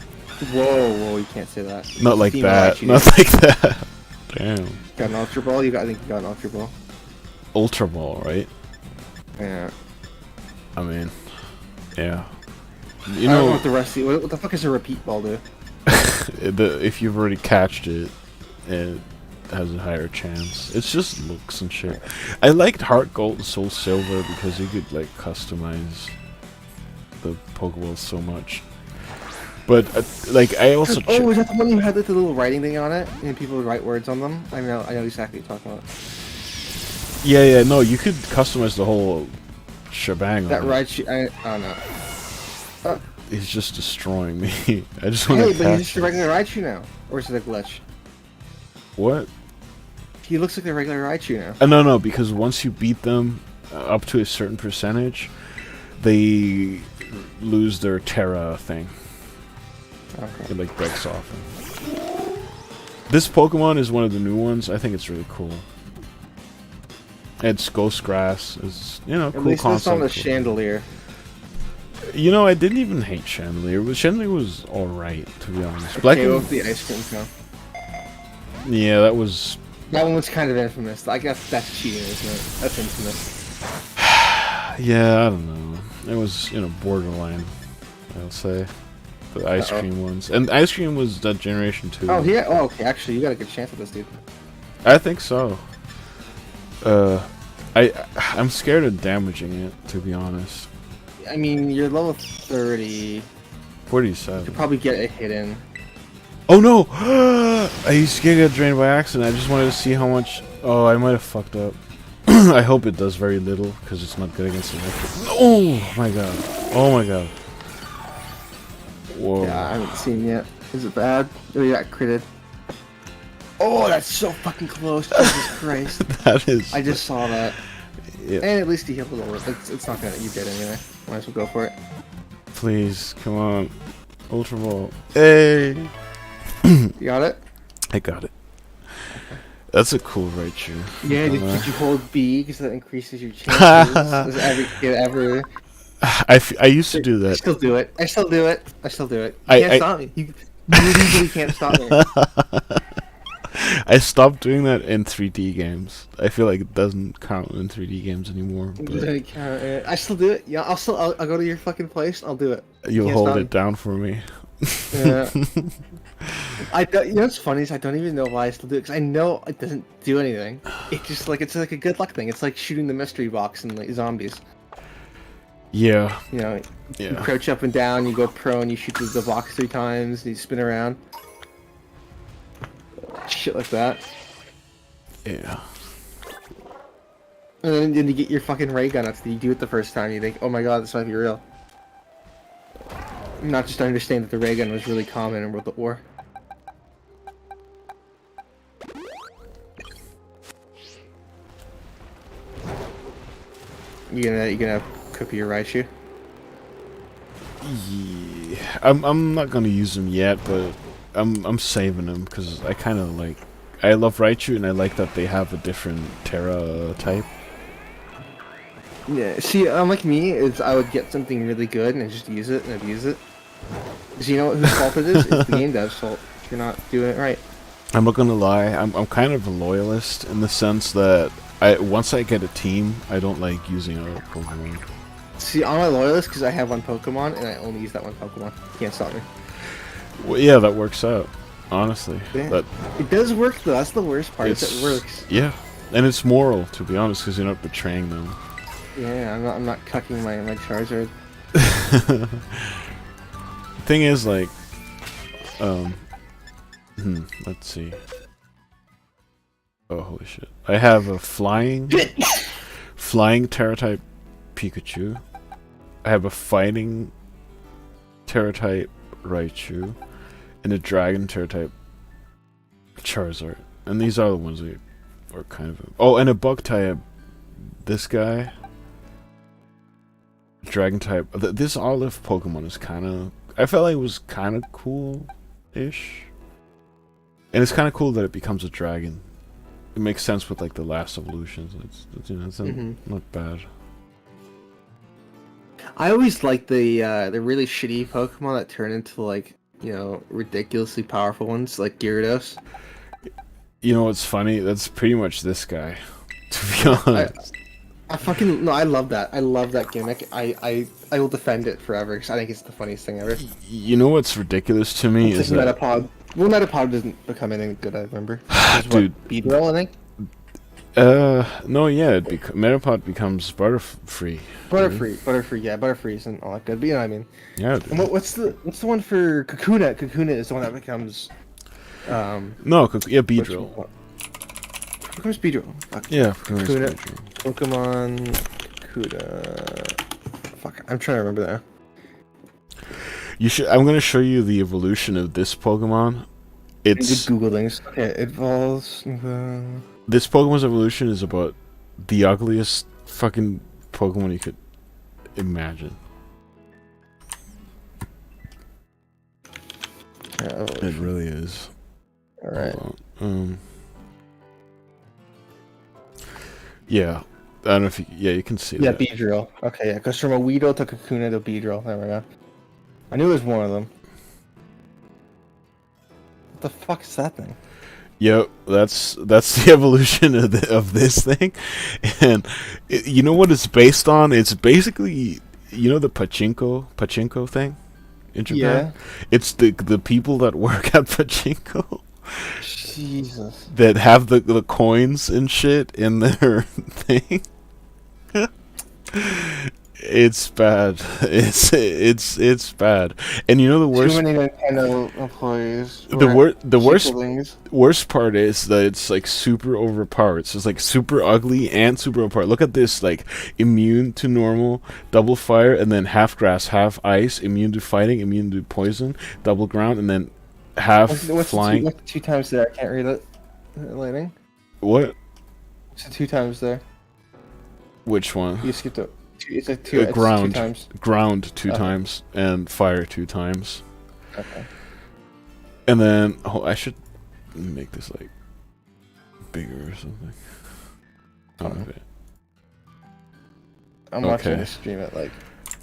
Whoa, you can't say that. Not like Female that. Raichu. Not like that. Damn. Got an Ultra Ball? I think you got an Ultra Ball. Ultra Ball, right? Yeah. I mean... Yeah. You I don't know know, what the rest of what the fuck is a repeat ball do? if you've already catched it, it has a higher chance. It's just looks and shit. I liked Heart Gold and Soul Silver because you could, like, customize the Pokeball so much. But like I also Oh, is that the one you had with the little writing thing on it and people would write words on them? I know exactly what you're talking about. yeah, no, you could customize the whole shebang. That on it. Raichu, I don't know. He's just destroying me. I just want Hey, to but catch he's just a regular Raichu now, or is it a glitch? What? He looks like a regular Raichu now. No, because once you beat them up to a certain percentage, they lose their Terra thing. Okay. It like breaks off. This Pokemon is one of the new ones. I think it's really cool. It's Ghost Grass. It's, you know, At cool least it's on the concept. Chandelier. You know, I didn't even hate Chandelier. Chandelier was alright, to be honest. Okay, with the ice cream cone. Yeah, that was... That one was kind of infamous. I guess that's cheating, isn't it? That's infamous. Yeah, I don't know. It was, you know, borderline, I'll say. The ice cream ones. And ice cream was that generation too. Oh, yeah. Oh, okay. Actually, you got a good chance at this, dude. I think so. I'm scared of damaging it, to be honest. I mean, you're level 30. 47. You could probably get a hit in. Oh no! I used to get drained by accident. I just wanted to see how much... Oh, I might have fucked up. I hope it does very little, because it's not good against electric. Oh my god. Oh my god. Whoa. Yeah, I haven't seen yet. Is it bad? Oh, you got critted. Oh, that's so fucking close. Jesus Christ. That is. I just saw that. Yeah. And at least he healed a little bit. It's not gonna. You did anyway. Might as well go for it. Please, come on. Ultra Ball. Hey! You got it? I got it. That's a cool Raichu. Yeah, did you hold B? Because that increases your chances. Does every kid ever. I used to do I that. still do it. I still do it. I still do it. You I- can't stop me. You legally can't stop me. I stopped doing that in 3D games. I feel like it doesn't count in 3D games anymore. But I still do it. Yeah, I'll go to your fucking place. I'll do it. you'll can't hold stop it me. down for me. Yeah. You know what's funny is I don't even know why I still do it because I know it doesn't do anything. It's just like it's like a good luck thing. It's like shooting the mystery box in like zombies. Yeah. You know, you Yeah. crouch up and down, you go prone, you shoot the box 3 times, and you spin around. Shit like that. Yeah. And then you get your fucking ray gun. After you do it the first time, you think, oh my god, this might be real. Not just to understand that the ray gun was really common in World at War. You gonna cook your Raichu? Yeah. I'm not gonna use them yet, but I'm saving them because I kind of like. I love Raichu and I like that they have a different Terra type. Yeah. See, unlike me, is I would get something really good and just use it and abuse it. Because you know what, whose fault it is? It's the game dev's fault. You're not doing it right. I'm not gonna lie. I'm kind of a loyalist in the sense that once I get a team, I don't like using other Pokemon. See, I'm a loyalist because I have one Pokemon and I only use that one Pokemon. You can't stop me. Well, yeah, that works out. Honestly, Yeah. that It does work though. That's the worst part. Is it works. Yeah, and it's moral to be honest, because you're not betraying them. Yeah, I'm not cucking my Charizard. Thing is, like, let's see. Oh, holy shit! I have a flying Terra type Pikachu. I have a fighting Terra type Raichu, and a dragon Terra type Charizard. And these are the ones we are kind of. Oh, and a bug type. This guy. Dragon type. This olive Pokemon is kind of. I felt like it was kind of cool-ish. And it's kind of cool that it becomes a dragon. It makes sense with like the last evolutions. It's you know, it's not bad. I always like the really shitty Pokemon that turn into like, you know, ridiculously powerful ones like Gyarados. You know what's funny? That's pretty much this guy. To be honest. I fucking no, I love that. I love that gimmick. I will defend it forever because I think it's the funniest thing ever. You know what's ridiculous to me It's is like that Metapod. Well, Metapod doesn't become anything good. I remember. Dude. Beedrill, I think. no, yeah, Metapod becomes Butterfree. Butterfree, yeah, Butterfree isn't all that good, but you know what I mean. Yeah. And what's the one for Kakuna? Kakuna is the one that becomes. No, yeah, Beedrill. Becomes Beedrill. Fuck. Yeah, Kakuna. Beedrill. Pokemon Kakuna. Fuck, I'm trying to remember that. You should. I'm gonna show you the evolution of this Pokemon. It's Google things. Okay, it evolves. This Pokemon's evolution is about the ugliest fucking Pokemon you could imagine. Yeah, It really is. all right. Hold on. Yeah, I don't know if you. Yeah, you can see Yeah, that. Beedrill. Okay, yeah, goes from a Weedle to Kakuna to Beedrill. There we go. I knew there was one of them. What the fuck is that thing? Yep, that's the evolution of this thing, and you know what it's based on? It's basically, you know, the pachinko thing in Japan. Yeah. It's the people that work at pachinko Jesus. that have the coins and shit in their thing. It's bad. It's bad. And you know the Too worst. many Nintendo employees. The worst Chicklings. worst part is that it's like super overpowered. So it's like super ugly and super overpowered. Look at this, like immune to normal, double fire, and then half grass, half ice, immune to fighting, immune to poison, double ground, and then half flying. What's the two times there? I can't read it. Lightning. What? What's the two times there? Which one? You skipped it. It's like two. It's Ground. two times. Ground 2 times and fire 2 times. Okay. And then I should make this like bigger or something. I don't know. I'm watching the stream at like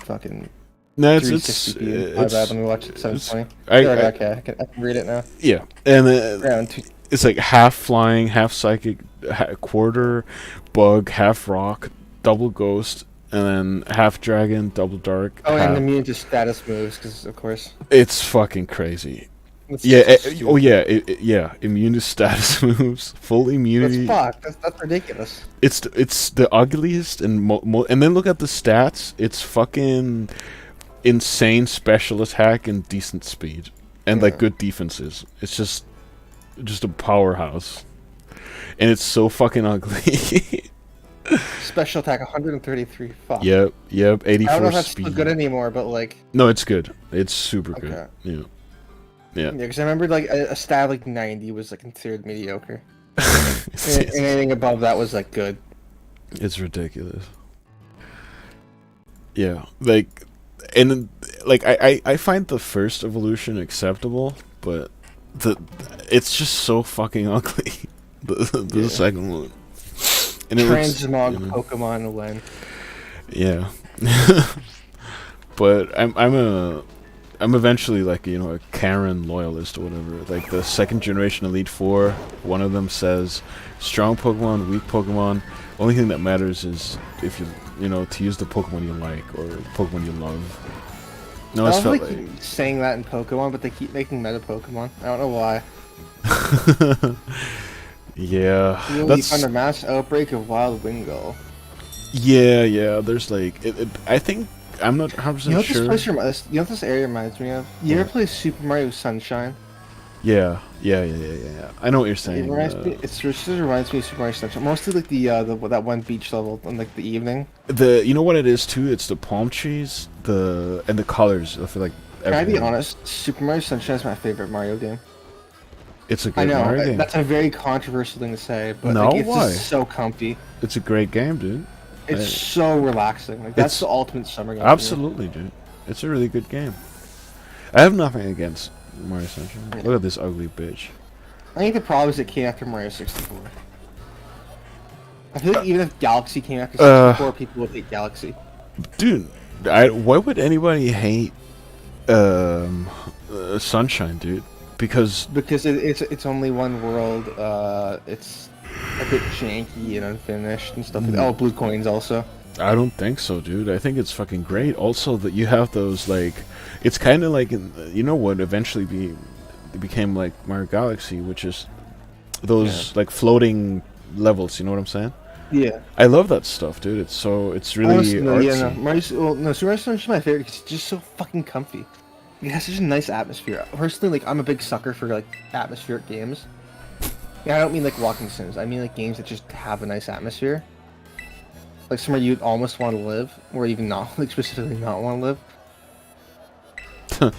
fucking. No, it's 360p. My bad. Let me watch it at 720. Okay, I can read it now. Yeah, and Round two. it's like half flying, half psychic, quarter bug, half rock, double ghost, and then half dragon, double dark. Oh, and immune to status moves, because of course. It's fucking crazy. That's Yeah, immune to status moves, full immunity. That's ridiculous. It's the ugliest and and then look at the stats. It's fucking insane special attack and decent speed and like good defenses. It's just a powerhouse, and it's so fucking ugly. Special attack 133. Fuck. Yep. 84 I don't know if that's speed. still good anymore, but like. No, it's good. It's super good. Yeah. Yeah, because I remember like a stat like 90 was like considered mediocre. And anything above that was like good. It's ridiculous. Yeah, like, and like I find the first evolution acceptable, but it's just so fucking ugly. The second one. And Transmog Pokemon when. Yeah. But I'm eventually like, you know, a Karen loyalist or whatever. Like the second generation Elite Four, one of them says strong Pokemon, weak Pokemon. Only thing that matters is if you know, to use the Pokemon you like or Pokemon you love. No, it's felt like saying that in Pokemon, but they keep making meta Pokemon. I don't know why. Yeah, that's under mass outbreak of wild Wingull. Yeah. There's like, I think I'm not 100% sure. You know what this area reminds me of? You ever play Super Mario Sunshine? Yeah. I know what you're saying. It reminds me of Super Mario Sunshine. Mostly like that one beach level in like the evening. You know what it is too? It's the palm trees, and the colors. I feel like. Can I be honest? Super Mario Sunshine is my favorite Mario game. It's a great Mario game. That's a very controversial thing to say, but no, like, it's why? just so comfy. It's a great game, dude. It's so relaxing. Like that's the ultimate summer game. Absolutely, dude. It's a really good game. I have nothing against Mario Sunshine. Look at this ugly bitch. I think the problem is it came after Mario 64. I feel like even if Galaxy came after 64, people would hate Galaxy. Dude, why would anybody hate Sunshine, dude? Because it's only one world. It's a bit janky and unfinished and stuff. Oh, blue coins also. I don't think so, dude. I think it's fucking great. Also, that you have those like, it's kind of like, you know what eventually became like Mario Galaxy, which is those like floating levels. You know what I'm saying? Yeah. I love that stuff, dude. It's really artsy. Yeah, no. Super Mario Sunshine is my favorite because it's just so fucking comfy. It has such a nice atmosphere. Personally, like I'm a big sucker for like atmospheric games. Yeah, I don't mean like walking sims. I mean like games that just have a nice atmosphere. Like somewhere you'd almost want to live, or even not, like specifically not want to live.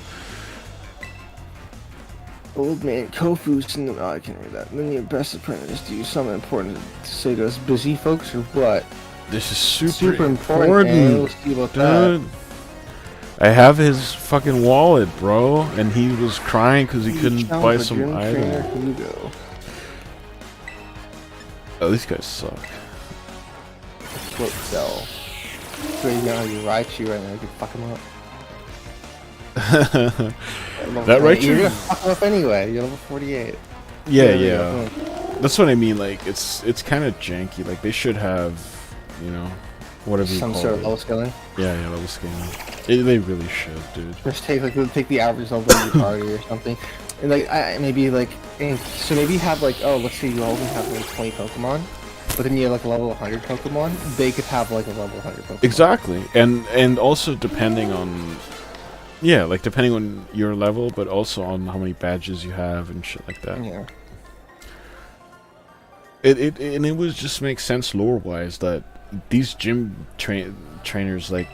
Old man Kofu's in the... Oh, I can't read that. Then your best apprentice, do you something important to say to us busy folks, or what? This is super important. We'll see about that. I have his fucking wallet, bro, and he was crying because he couldn't buy some item. Oh, these guys suck. Float cell. So you got you Raichu right now, you can fuck him up. That Raichu? You're gonna fuck him up anyway, you're level 48. Yeah. That's what I mean, like, it's kind of janky, like, they should have, you know, whatever you call it. Some sort of level scaling? Yeah, level scaling. They really should, dude. Just take the average level of your party or something. And like, maybe like, so maybe have like, oh, let's say you only have like 20 Pokemon. but then you have like a level 100 Pokemon, they could have like a level 100 Pokemon. Exactly, and also depending on, yeah, like depending on your level, but also on how many badges you have and shit like that. Yeah. It was just makes sense lore wise that these gym trainers, like,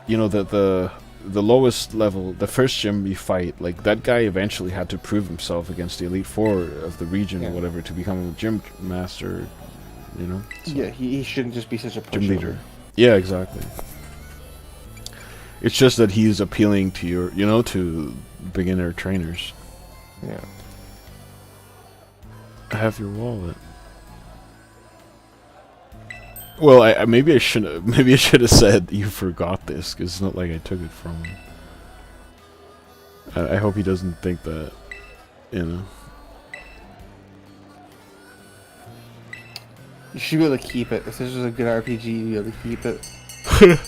you know, the lowest level, the first gym you fight, like that guy eventually had to prove himself against the Elite Four of the region or whatever to become a gym master, you know. So, yeah, he shouldn't just be such a gym leader. Yeah, exactly. It's just that he's appealing to your, you know, to beginner trainers. Yeah. I have your wallet. Well, I maybe I should have said you forgot this, because it's not like I took it from him. I hope he doesn't think that, you know. You should be able to keep it. If this was a good RPG, you'd be able to keep it.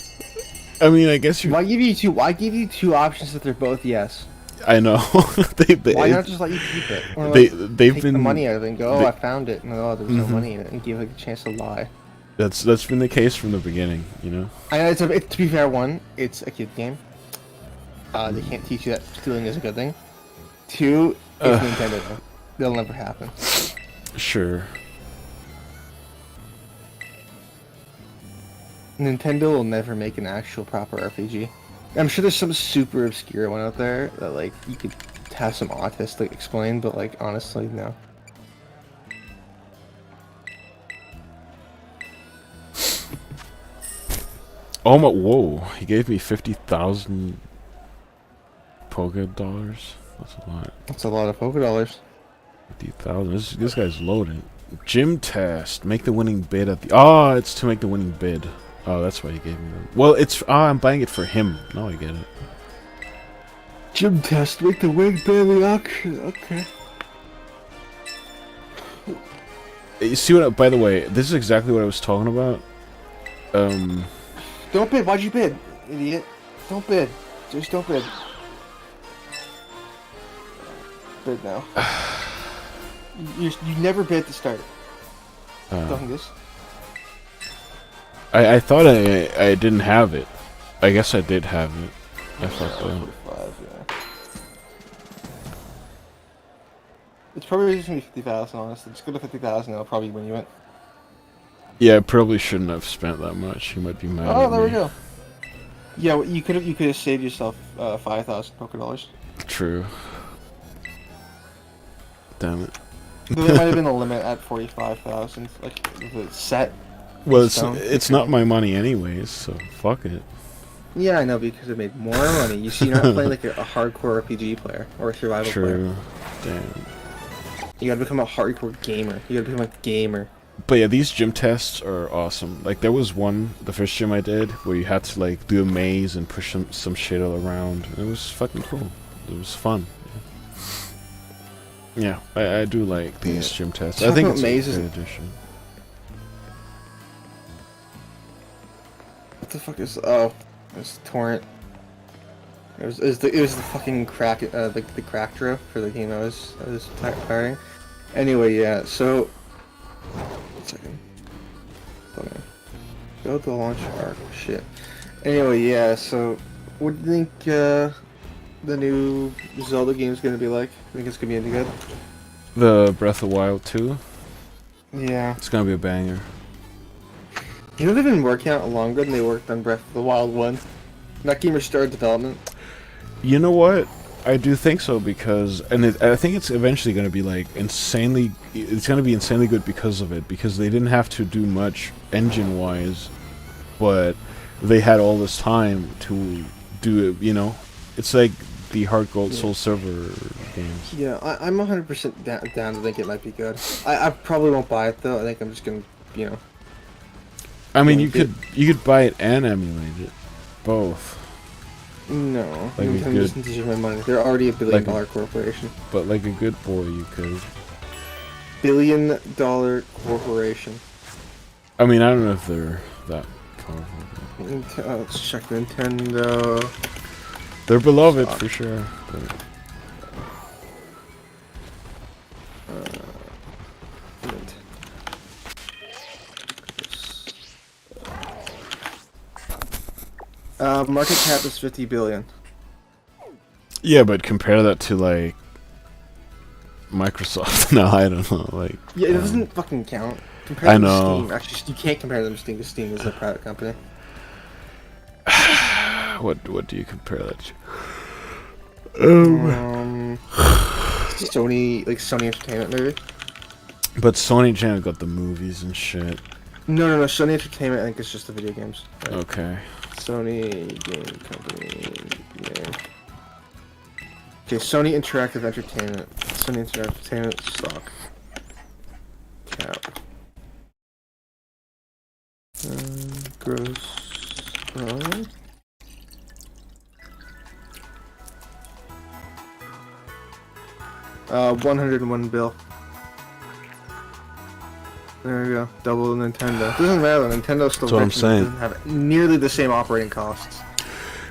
I mean, I guess you. Why give you two? Why give you two options if they're both yes? I know. Why not just let you keep it? Or They've take been the money out of it and go, oh, I found it, and oh, there's no money in it, and give like a chance to lie. That's been the case from the beginning, you know. I know to be fair, one, it's a kid game. They can't teach you that stealing is a good thing. Two, it's Nintendo. Though. That'll never happen. Sure. Nintendo will never make an actual proper RPG. I'm sure there's some super obscure one out there that like you could have some autists like explain, but like honestly, no. Oh my! Whoa! He gave me 50,000 Poké dollars. That's a lot. That's a lot of Poké dollars. 50,000. This guy's loaded. Gym test. Make the winning bid at the. Oh, it's to make the winning bid. Oh, that's why he gave me that. Well, it's. I'm buying it for him. Now I get it. Gym test. Make the winning bid at the auction. Okay. You see what? By the way, this is exactly what I was talking about. Don't bid. Why'd you bid, idiot? Don't bid. Just don't bid. Bid now. you never bid to start. Dungus. I thought I didn't have it. I guess I did have it. I fucked up. 45, yeah. It's probably just gonna be 50,000, honestly. Just go to 50,000, that'll probably win you it. Yeah, I probably shouldn't have spent that much. He might be mad at me. Oh, there we go. Yeah, well, you could have saved yourself 5,000 Poké dollars. True. Damn it. There might have been a limit at 45,000, like the set. Well, it's not my money anyways, so fuck it. Yeah, I know, because it made more money. You see, you're not playing like a hardcore RPG player or a survival player. True. Damn. You gotta become a hardcore gamer. You gotta become a gamer. But yeah, these gym tests are awesome. Like, there was one, the first gym I did, where you had to, like, do a maze and push some shit all around. It was fucking cool. It was fun. Yeah, I do like these gym tests. I think it's a good addition. What the fuck is... Oh, it's Torrent. It was the fucking crack, the crack drift for the game I was pirating. Anyway, yeah, so... 1 second. Okay. Go to launch arc. Shit. Anyway, yeah, so... What do you think, the new Zelda game is gonna be like? Think it's gonna be any good? The Breath of the Wild 2? Yeah. It's gonna be a banger. You know they've been working out longer than they worked on Breath of the Wild 1? That game started development. You know what? I do think so, because... And I think it's eventually gonna be, like, insanely... It's gonna be insanely good because of it, because they didn't have to do much engine-wise, but they had all this time to do it, you know? It's like the Heart Gold Soul Silver games. Yeah, I'm 100% down to think it might be good. I probably won't buy it though. I think I'm just gonna, you know. I mean, you could buy it and emulate it, both. No, like I'm just deserve my money. They're already a billion-dollar corporation. But like a good boy, you could. Billion-dollar corporation. I mean, I don't know if they're that powerful. Let's check Nintendo. They're beloved for sure. But... Market cap is 50 billion. Yeah, but compare that to like Microsoft. No, I don't know. Like, Yeah, it doesn't fucking count. Compare I them know. to Steam. Actually, you can't compare them to Steam because Steam is a private company. What do you compare that to? Sony Entertainment maybe. But Sony Channel got the movies and shit. No. Sony Entertainment, I think it's just the video games. Right? Okay. Sony Game Company name. Okay, Sony Interactive Entertainment. Sony Interactive Entertainment stock. Cap. Gross. 101 bill. There we go. Double Nintendo. Doesn't matter. Nintendo's still That's what I'm rich and saying. doesn't have nearly the same operating costs.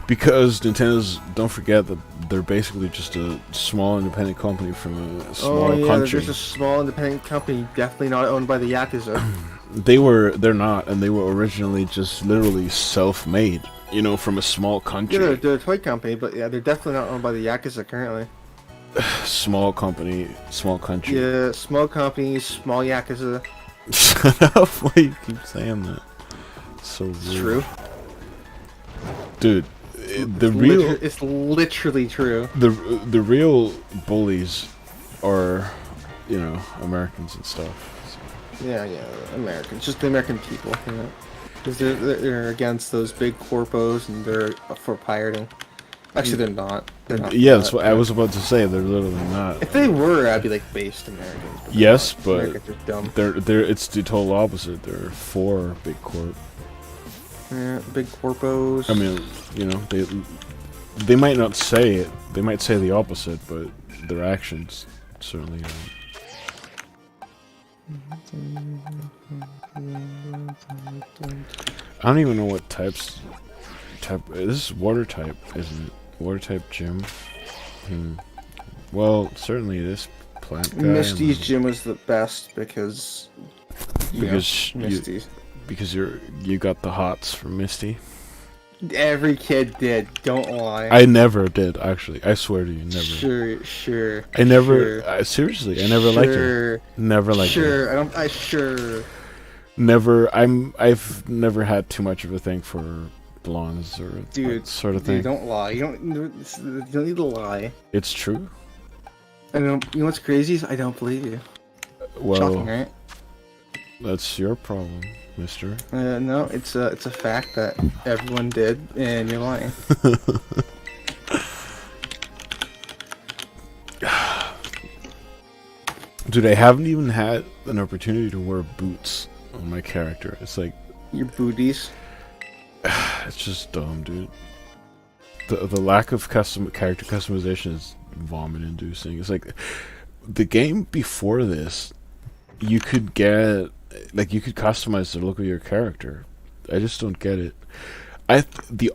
Because Nintendo's, don't forget that they're basically just a small independent company from a small country. They're just a small independent company, definitely not owned by the Yakuza. They're not, and they were originally just literally self-made, you know, from a small country. Yeah, they're a toy company, but yeah, they're definitely not owned by the Yakuza currently. Small company, small country. Yeah, small companies, small Yakuza. Shut up, why you keep saying that? So rude. It's true. Dude, It's literally true. The real bullies are, you know, Americans and stuff. So. Yeah, Americans, just the American people, you know, because they're against those big corpos and they're for pirating. Actually, they're not. They're not. Yeah, that's what I was about to say. They're literally not. If they were, I'd be like based Americans. But yes, but Americans are dumb. They're it's the total opposite. They're for big corp. Yeah, big corpos. I mean, you know, they might not say it. They might say the opposite, but their actions certainly don't. I don't even know what type. This is water type, isn't it? Water type gym. Well, certainly this plant guy. Misty's gym was the best because Misty's. Because you got the hots from Misty. Every kid did. Don't lie. I never did, actually. I swear to you, never. Sure. I never. Seriously, I never liked her. Never liked her. Never. I've never had too much of a thing for blondes or that sort of thing. Dude, don't lie. You don't need to lie. It's true. I don't. You know what's crazy is I don't believe you. Well, shocking, right? That's your problem, mister. No, it's a fact that everyone did, and you're lying. Dude, I haven't even had an opportunity to wear boots on my character. It's like your booties. It's just dumb, dude. The lack of character customization is vomit-inducing. It's like the game before this, you could get you could customize the look of your character. I just don't get it.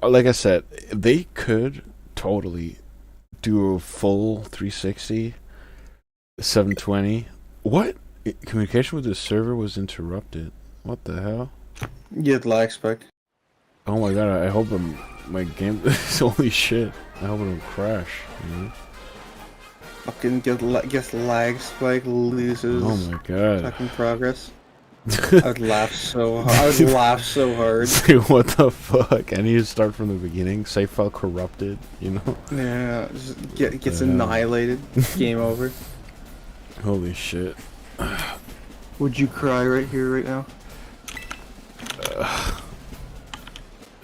Like I said, they could totally do a full 360, 720. What? Communication with the server was interrupted. What the hell? You had lag spec. Oh my god! I hope my game. Holy shit! I hope it don't crash. You know? Fucking gets lag spike, loses. Oh my god! Fucking progress. I'd laugh so hard. I would laugh so hard. Dude, what the fuck? I need to start from the beginning. Save file corrupted. You know? Yeah, just gets annihilated. Game over. Holy shit! Would you cry right here, right now?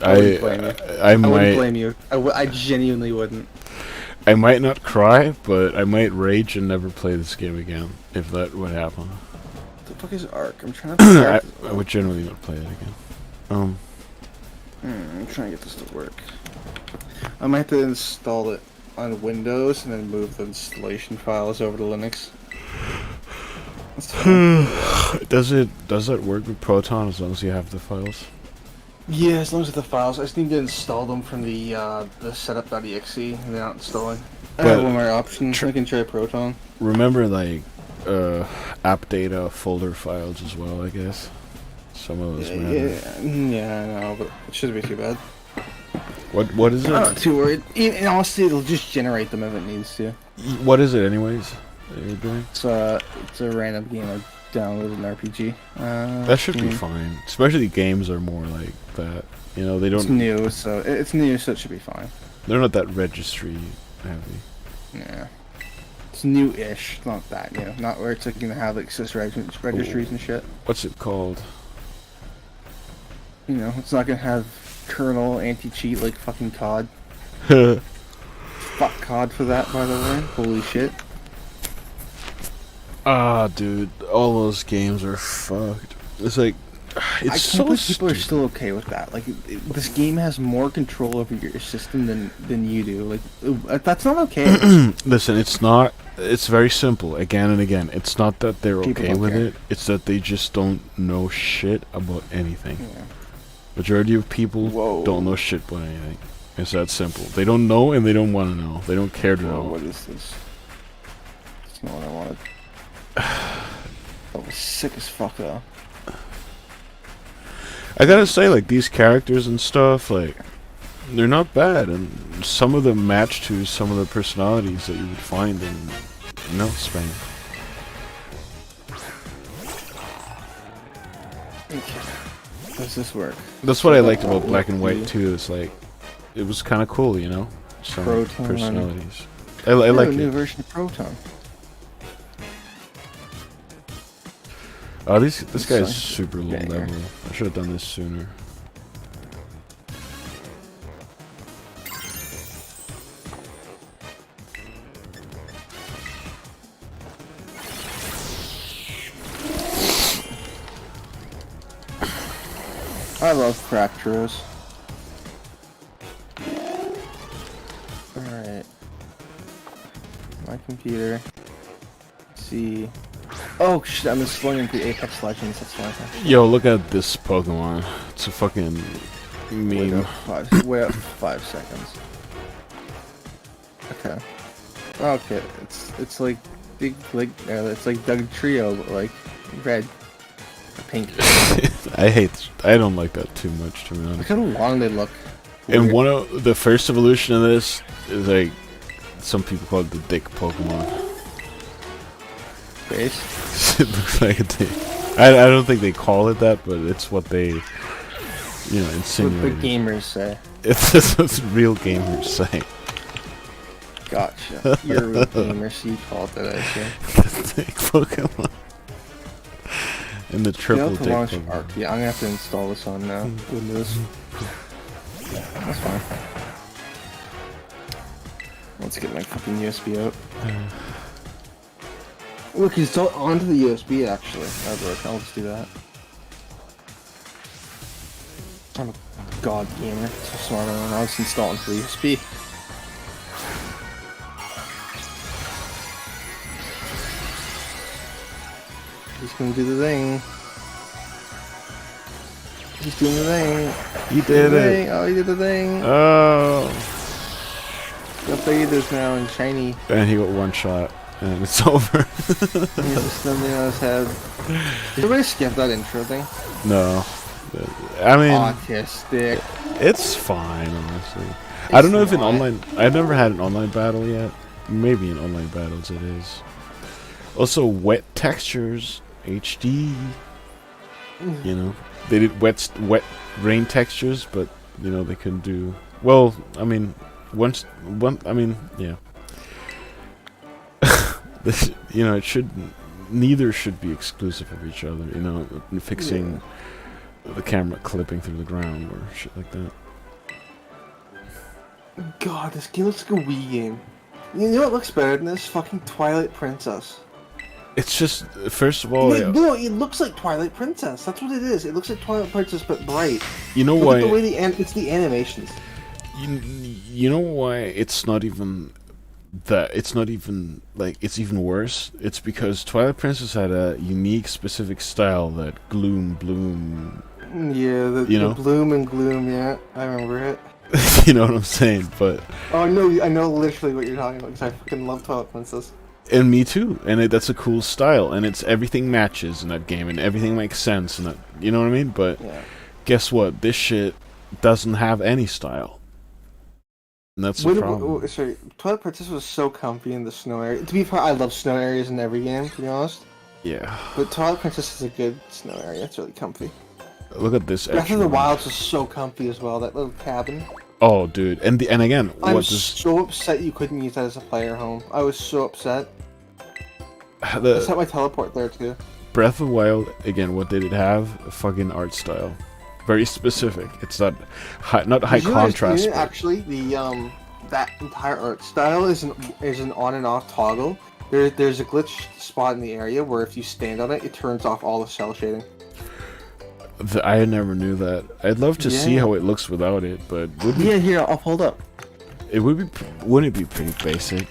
I wouldn't blame you. I wouldn't blame you. I genuinely wouldn't. I might not cry, but I might rage and never play this game again if that would happen. What the fuck is Ark? I'm trying to. I would generally not play it again. I'm trying to get this to work. I might have to install it on Windows and then move the installation files over to Linux. Does that work with Proton as long as you have the files? Yeah, as long as the files. I just need to install them from the setup.exe and they're not installing. I have one more option. I can try Proton. Remember, like, app data folder files as well, I guess. Some of those matter. Yeah, I know, but it shouldn't be too bad. What is I'm it? not too worried. And honestly, it'll just generate them if it needs to. What is it, anyways? That you're doing? It's a random game I downloaded an RPG. That should be fine. Especially games are more like that. You know, they don't. It's new, so it should be fine. They're not that registry heavy. Yeah. It's new-ish, not that new. Not where it's like gonna have like registries and shit. What's it called? You know, it's not gonna have kernel anti-cheat like fucking COD. Fuck COD for that, by the way. Holy shit. Ah, dude, all those games are fucked. It's like, it's I so can't believe people are stupid. still okay with that. Like, this game has more control over your system than you do. Like, that's not okay. Listen, it's not. It's very simple. Again and again, it's not that they're People okay don't with care. it. It's that they just don't know shit about anything. Yeah. Majority of people Whoa. don't know shit about anything. It's that simple. They don't know and they don't want to know. They don't care to Whoa, know. what is this? That's not what I wanted. That was sick as fuck, though. I gotta say, like, these characters and stuff, like, they're not bad, and some of them match to some of the personalities that you would find in, you know, Spain. Okay. Does this work? That's what I liked about Black and White too. It's like, it was kind of cool, you know, some Proton. personalities. I like new it. version of Proton. Oh, this guy is Sorry. super low Yeah, yeah. level. I should have done this sooner. I love Fractros. Alright. My computer. See. Oh shit, I'm just going into Apex Legends, that's why. Yo, look at this Pokemon. It's a fucking Wait meme. up 5 seconds. Okay. Okay, it's like it's like Doug Trio, but like red, or pink. I don't like that too much, to be honest. Look how long they look. And Weird. one of the first evolution of this is like, some people call it the dick Pokemon. Face. It looks like a dick. I don't think they call it that, but it's what they, you know, What the insinuate. gamers say. It's what real gamers say. Gotcha. You're a real gamer, so you call it that, I see. The dick Pokemon. And the You triple have to dick launch Pokemon. Arc. Yeah, I'm gonna have to install this on now. Windows. That's fine. Let's get my fucking USB out. Look, it's onto the USB actually. That'll work. I'll just do that. I'm a god gamer. So smart. I'll just install it into the USB. He's gonna do the thing. He's doing the thing. You did it. Oh, he did the thing. Oh. How big it is now and shiny. And he got one shot, and it's over. He's just something on his head. Did everybody skip that intro thing? No. I mean, Autistic. it's fine, honestly. I don't know if in not. online... I've never had an online battle yet. Maybe in online battles it is. Also, wet textures. HD. You know, they did wet rain textures, but, you know, they couldn't do... Well, I mean, yeah. This, you know, it should... Neither should be exclusive of each other, you know, fixing the camera clipping through the ground or shit like that. God, this game looks like a Wii game. You know what looks better than this? Fucking Twilight Princess. It's just, first of all, No, it looks like Twilight Princess. That's what it is. It looks like Twilight Princess, but bright. you know Look why... at the way it's the animations. You know why it's not even that, it's not even like, it's even worse? It's because Twilight Princess had a unique specific style, that gloom bloom. Yeah, You know? the bloom and gloom, yeah. I remember it. You know what I'm saying? But Oh, no, I know literally what you're talking about, because I fucking love Twilight Princess. and me too, and that's a cool style, and it's everything matches in that game, and everything makes sense, and that, you know what I mean? But Yeah. guess what? This shit doesn't have any style. And that's the problem. Sorry, Twilight Princess was so comfy in the snow area. To be fair, I love snow areas in every game, to be honest. Yeah. But Twilight Princess is a good snow area. It's really comfy. Look at this Breath of the extra. Wild is so comfy as well. That little cabin. Oh, dude, and again, I'm what does so upset you couldn't use that as a player home. I was so upset. I the set my teleport there too. Breath of the Wild again? What did it have? A fucking art style, very specific. It's not high contrast. But Actually, the that entire art style is an on and off toggle. There's a glitch spot in the area where if you stand on it, it turns off all the cell shading. I never knew that. I'd love to see how it looks without it, but Here I'll hold up. it would be wouldn't it be pretty basic?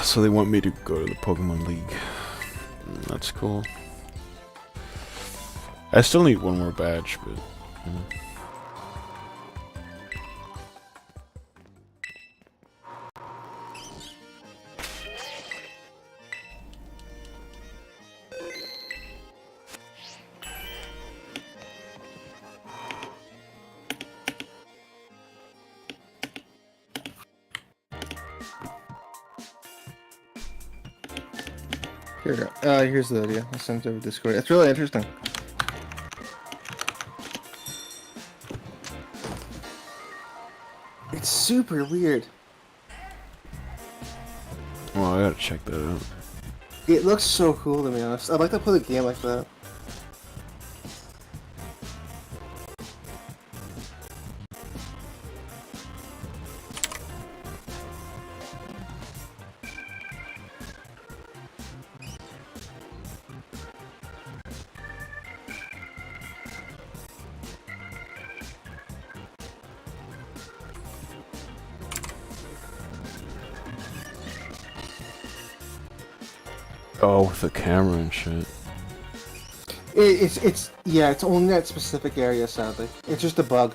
So they want me to go to the Pokemon League. That's cool. I still need one more badge, but. You know. Here we go. Here's the video. I sent it over Discord. It's really interesting. It's super weird. Well, I gotta check that out. It looks so cool, to be honest. I'd like to play the game like that. Oh, with the camera and shit. It's only that specific area, sadly. It's just a bug.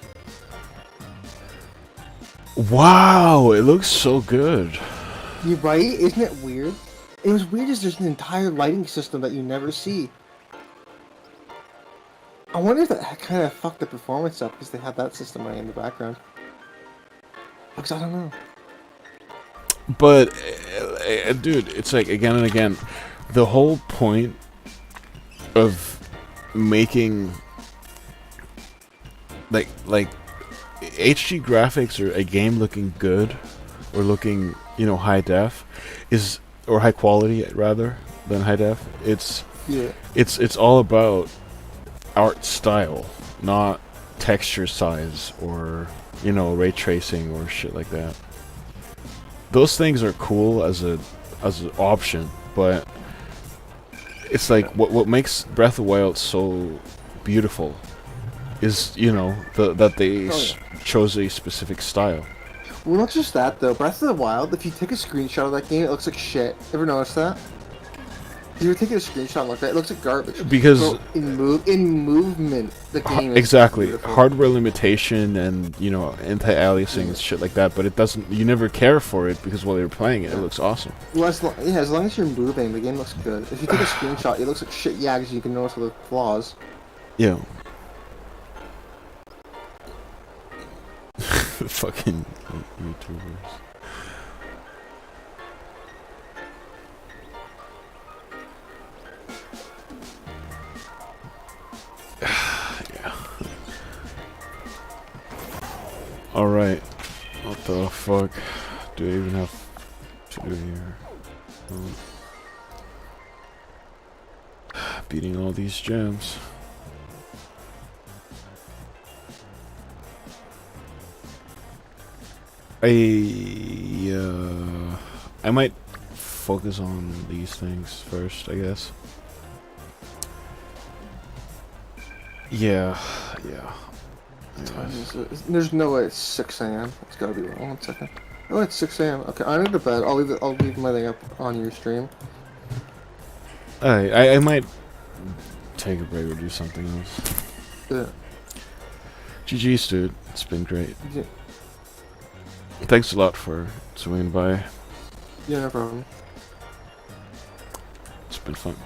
Wow, it looks so good. You're right, isn't it weird? It was weird as there's an entire lighting system that you never see. I wonder if that kind of fucked the performance up because they had that system running in the background. Because I don't know. But, dude, it's like again and again, the whole point of making like HG graphics or a game looking good or looking, you know, high def is, or high quality rather than high def. It's all about art style, not texture size or, you know, ray tracing or shit like that. Those things are cool as an option, but it's like what makes Breath of the Wild so beautiful is, you know, that they chose a specific style. Well, not just that though. Breath of the Wild, if you take a screenshot of that game, it looks like shit. Ever notice that? If you're taking a screenshot like that, it looks like garbage. Because so in movement, the game is exactly beautiful. Hardware limitation and, you know, anti-aliasing and shit like that. But it doesn't. You never care for it because while you're playing it, it looks awesome. Well, as long as you're moving, the game looks good. If you take a screenshot, it looks like shit. Yeah, because you can notice the flaws. Yeah. Fucking YouTubers. Yeah. Alright. What the fuck do I even have to do here? Beating all these gems. I might focus on these things first, I guess. Yeah. There's no way it's 6 a.m. It's gotta be wrong. 1 second. Oh, it's 6 a.m. Okay, I need to bed. I'll leave my thing up on your stream. I might take a break or do something else. Yeah. GG's, dude. It's been great. Yeah. Thanks a lot for swinging by. Yeah, no problem. It's been fun.